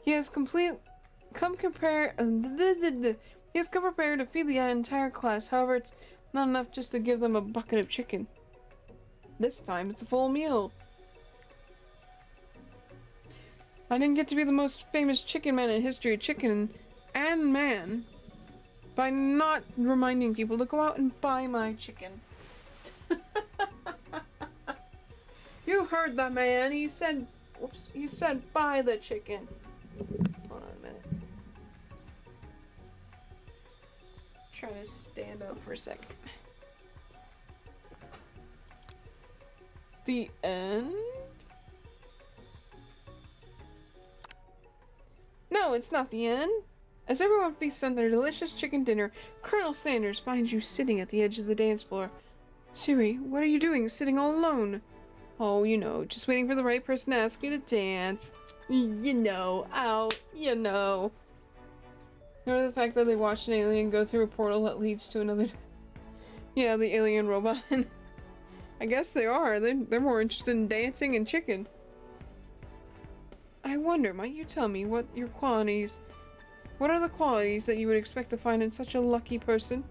he has come prepared to feed the entire class. However, it's not enough just to give them a bucket of chicken. This time, it's a full meal. I didn't get to be the most famous chicken man in history of chicken and man by not reminding people to go out and buy my chicken. You heard that man. He said, whoops, he said buy the chicken. Hold on a minute. Try to stand up for a second. The end? No, it's not the end. As everyone feasts on their delicious chicken dinner, Colonel Sanders finds you sitting at the edge of the dance floor. Siri, what are you doing sitting all alone? Oh, you know, just waiting for the right person to ask me to dance. You know, you know. Notice the fact that they watched an alien go through a portal that leads to another. Yeah, the alien robot. I guess they are. They're more interested in dancing and chicken. I wonder, might you tell me what are the qualities that you would expect to find in such a lucky person?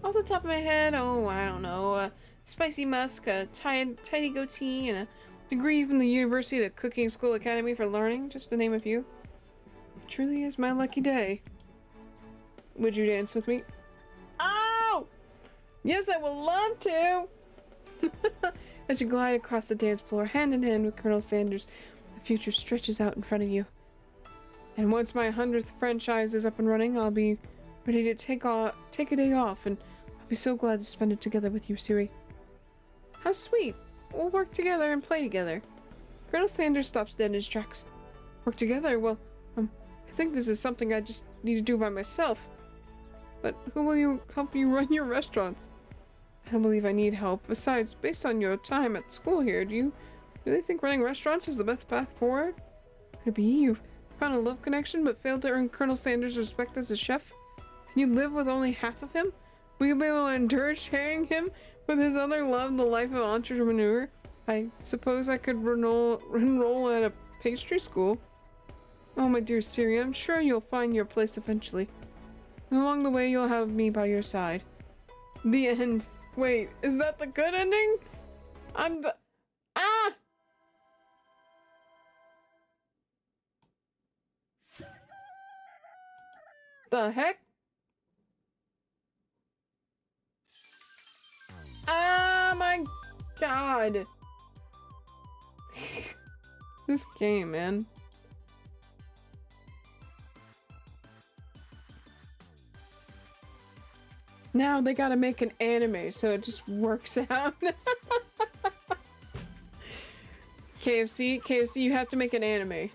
Off the top of my head, oh, I don't know, spicy musk, a tidy goatee, and a degree from the University of the Cooking School Academy for Learning, just to name a few. It truly is my lucky day. Would you dance with me? Oh! Yes, I would love to! As you glide across the dance floor, hand in hand with Colonel Sanders, the future stretches out in front of you. And once my 100th franchise is up and running, I'll be ready to take a day off, and I'll be so glad to spend it together with you, Siri. How sweet! We'll work together and play together. Colonel Sanders stops dead in his tracks. Work together? Well, I think this is something I just need to do by myself. But who will help you run your restaurants? I don't believe I need help. Besides, based on your time at school here, do you really think running restaurants is the best path forward? Could it be you've found a love connection but failed to earn Colonel Sanders' respect as a chef? Can you live with only half of him? Will you be able to endure sharing him with his other love, the life of an entrepreneur? I suppose I could enroll at a pastry school. Oh, my dear Siri, I'm sure you'll find your place eventually. And along the way, you'll have me by your side. The end. Wait, is that the good ending? Ah! The heck? Ah, my God. This game, man. Now they gotta make an anime, so it just works out. KFC, you have to make an anime.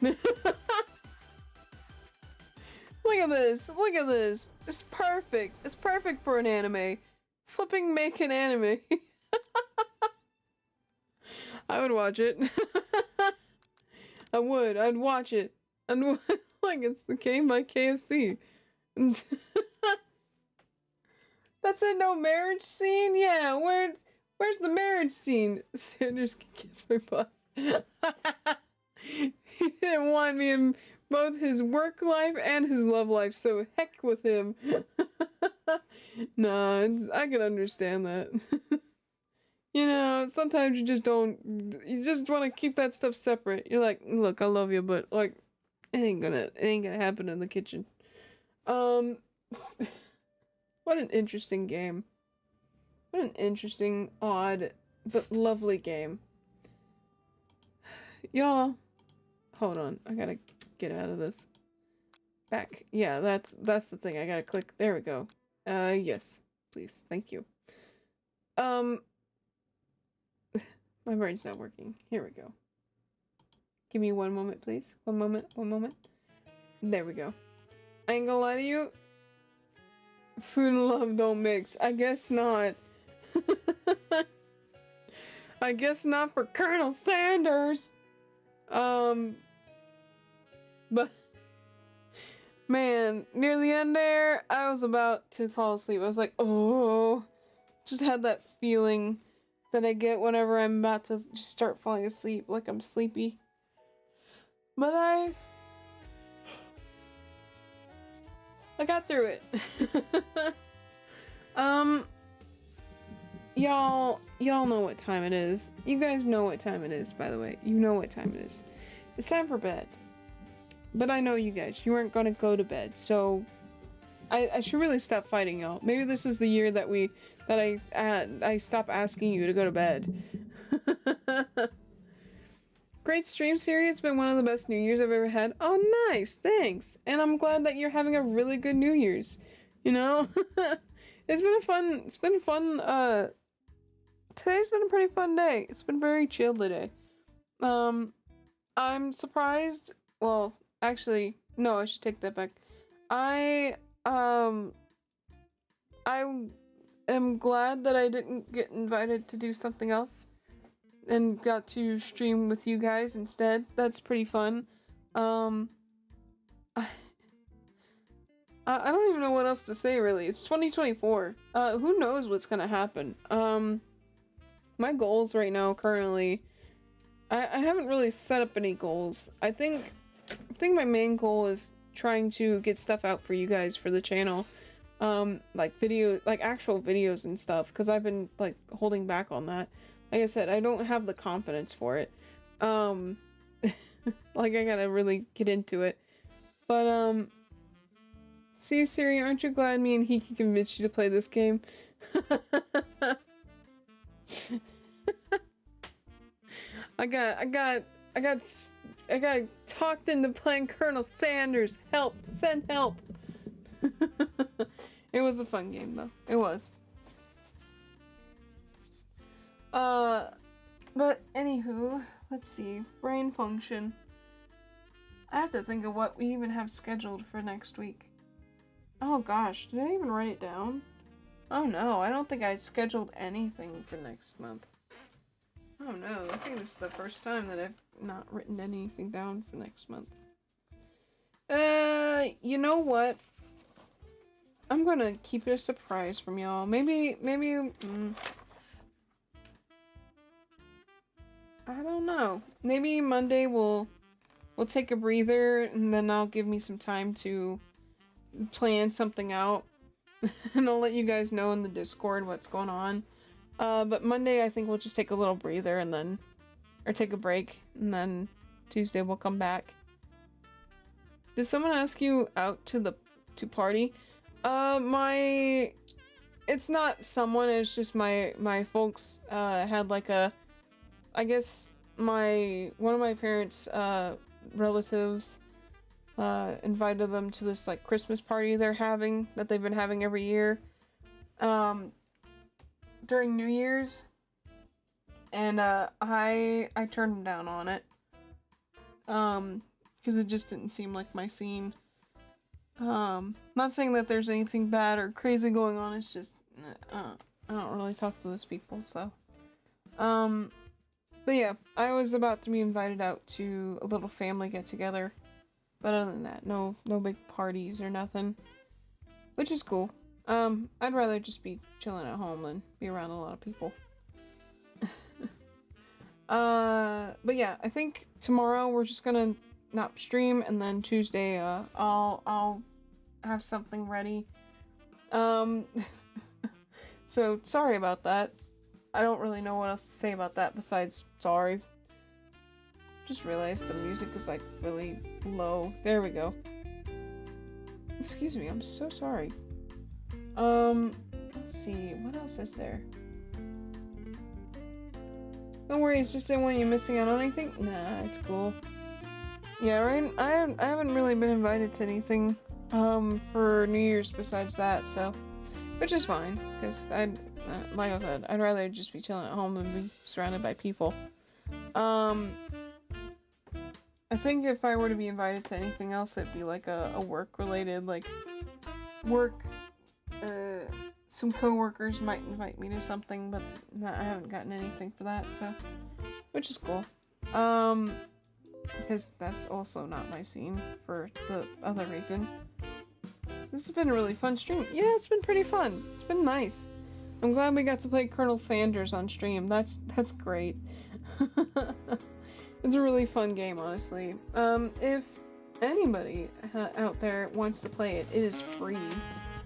Look at this, look at this. It's perfect. It's perfect for an anime. Flipping make an anime. I would watch it. I'd watch it. And like, it's the game by KFC. That's a no marriage scene? Yeah, where's the marriage scene? Sanders can kiss my butt. He didn't want me in both his work life and his love life, so heck with him. Nah, I can understand that. You know, sometimes you just want to keep that stuff separate. You're like, look, I love you, but like, it ain't gonna happen in the kitchen. What an interesting game. What an interesting, odd, but lovely game. Y'all, hold on. I gotta get out of this. Back. Yeah, that's the thing. I gotta click. There we go. Yes. Please. Thank you. My brain's not working. Here we go. Give me one moment, please. One moment. There we go. I ain't gonna lie to you. Food and love don't mix. I guess not. I guess not for Colonel Sanders. But man, near the end there, I was about to fall asleep. I was like, oh, just had that feeling that I get whenever I'm about to just start falling asleep, like I'm sleepy. But I got through it. Y'all know what time it is. You guys know what time it is, by the way. You know what time it is. It's time for bed. But I know you guys, you aren't gonna go to bed, so I should really stop fighting y'all. Maybe this is the year that I stop asking you to go to bed. Great stream, Siri. It's been one of the best New Year's I've ever had. Oh, nice. Thanks. And I'm glad that you're having a really good New Year's. You know? It's been fun. Today's been a pretty fun day. It's been very chill today. I'm surprised. Well, actually, no, I should take that back. I am glad that I didn't get invited to do something else and got to stream with you guys instead. That's pretty fun. I don't even know what else to say, really. It's 2024. Who knows what's gonna happen? My goals right now, currently, I haven't really set up any goals. I think my main goal is trying to get stuff out for you guys for the channel. Like actual videos and stuff, because I've been, like, holding back on that. Like I said, I don't have the confidence for it. Like, I gotta really get into it. But, see, Siri, aren't you glad me and Hiki convinced you to play this game? I got talked into playing Colonel Sanders. Help! Send help! It was a fun game, though. It was. But anywho, let's see. Brain function. I have to think of what we even have scheduled for next week. Oh gosh, did I even write it down? Oh no, I don't think I scheduled anything for next month. Oh no, I think this is the first time that I've not written anything down for next month. You know what? I'm gonna keep it a surprise from y'all. Maybe, I don't know. Maybe Monday we'll take a breather, and then I'll give me some time to plan something out. And I'll let you guys know in the Discord what's going on. But Monday I think we'll just take a little breather and then, or take a break, and then Tuesday we'll come back. Did someone ask you out to party? It's not someone, it's just my folks, had like I guess one of my parents, relatives, invited them to this, like, Christmas party that they've been having every year, during New Year's, and, I turned them down on it, because it just didn't seem like my scene. Not saying that there's anything bad or crazy going on, it's just, I don't really talk to those people, so, but yeah, I was about to be invited out to a little family get-together, but other than that, no big parties or nothing, which is cool. I'd rather just be chilling at home than be around a lot of people. But yeah, I think tomorrow we're just gonna not stream, and then Tuesday, I'll have something ready. So sorry about that. I don't really know what else to say about that besides sorry. Just realized the music is, like, really low. There we go. Excuse me, I'm so sorry. Let's see, what else is there? Don't worry, it's just I want you missing out on anything? Nah, it's cool. Yeah, right? I haven't really been invited to anything, for New Year's besides that, so, which is fine, because like I said, I'd rather just be chilling at home than be surrounded by people. I think if I were to be invited to anything else, it'd be like a work-related, like, some coworkers might invite me to something, but I haven't gotten anything for that, so, which is cool. Because that's also not my scene for the other reason. This has been a really fun stream. Yeah, it's been pretty fun. It's been nice. I'm glad we got to play Colonel Sanders on stream. That's great. It's a really fun game, honestly. If anybody out there wants to play it, it is free.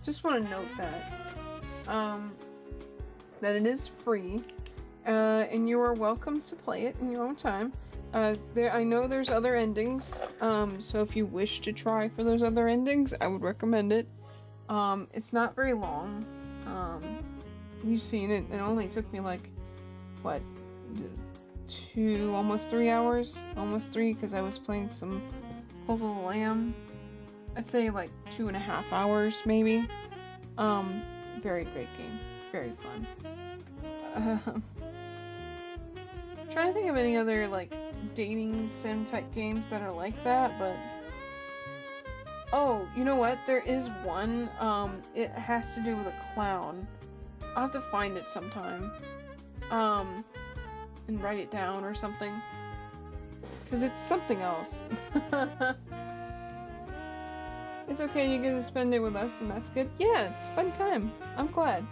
Just want to note that it is free, and you are welcome to play it in your own time. I know there's other endings, so if you wish to try for those other endings, I would recommend it. It's not very long. You've seen it. It only took me, like, what, almost 3 hours? Almost 3, because I was playing some Cult of the Lamb. I'd say, like, 2.5 hours, maybe. Very great game. Very fun. Trying to think of any other, like, dating sim type games that are like that, but oh, you know what? There is one. It has to do with a clown. I'll have to find it sometime. And write it down or something. Because it's something else. But It's okay, you get to spend it with us, and that's good. Yeah, it's a fun time. I'm glad.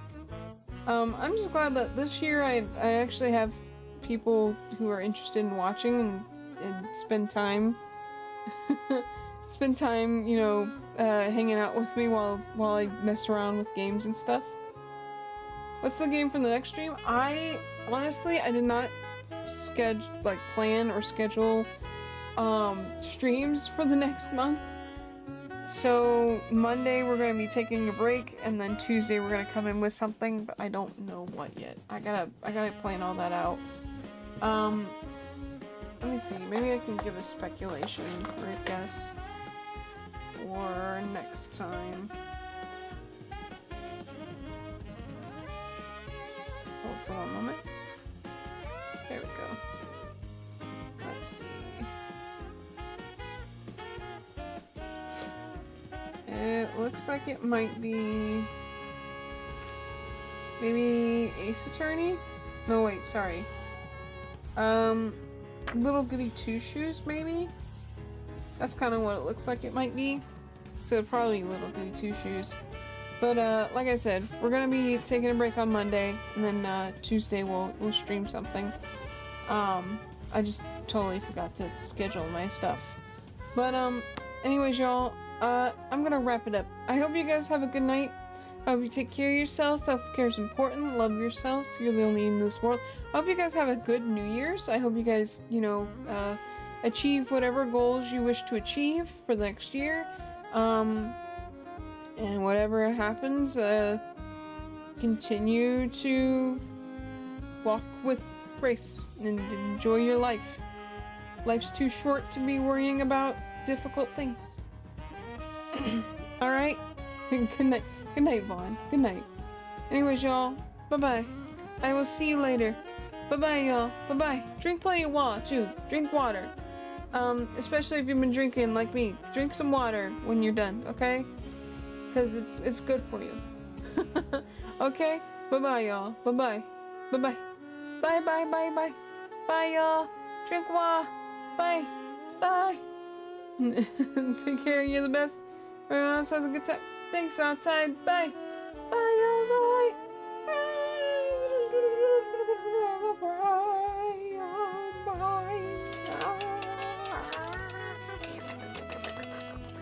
I'm just glad that this year I actually have people who are interested in watching and spend time spend time, you know, hanging out with me while I mess around with games and stuff. What's the game for the next stream? Honestly, I did not plan or schedule streams for the next month. So Monday we're gonna be taking a break, and then Tuesday we're gonna come in with something, but I don't know what yet. I gotta plan all that out. Let me see. Maybe I can give a speculation or a guess for next time. Hold for one moment. There we go. Let's see. It looks like it might be maybe Ace Attorney? No, wait, sorry. Little Goody Two Shoes, maybe? That's kind of what it looks like it might be. So it'd probably be Little Goody Two Shoes. But, like I said, we're gonna be taking a break on Monday, and then, Tuesday we'll stream something. I just totally forgot to schedule my stuff. But, anyways, y'all, I'm gonna wrap it up. I hope you guys have a good night. I hope you take care of yourselves. Self-care is important. Love yourselves. You're the only in this world. I hope you guys have a good New Year's. I hope you guys, you know, achieve whatever goals you wish to achieve for the next year. And whatever happens, continue to walk with grace and enjoy your life. Life's too short to be worrying about difficult things. Alright? Good night. Good night, Vaughn. Good night. Anyways, y'all, bye-bye. I will see you later. Bye-bye, y'all. Bye-bye. Drink plenty of water, too. Drink water. Especially if you've been drinking like me. Drink some water when you're done, okay? Because it's good for you. Okay? Bye-bye, y'all. Bye-bye. Bye-bye. Bye-bye-bye-bye. Bye, y'all. Drink water. Bye. Bye. Take care. You're the best. Everyone else has a good time. Thanks, outside. Bye.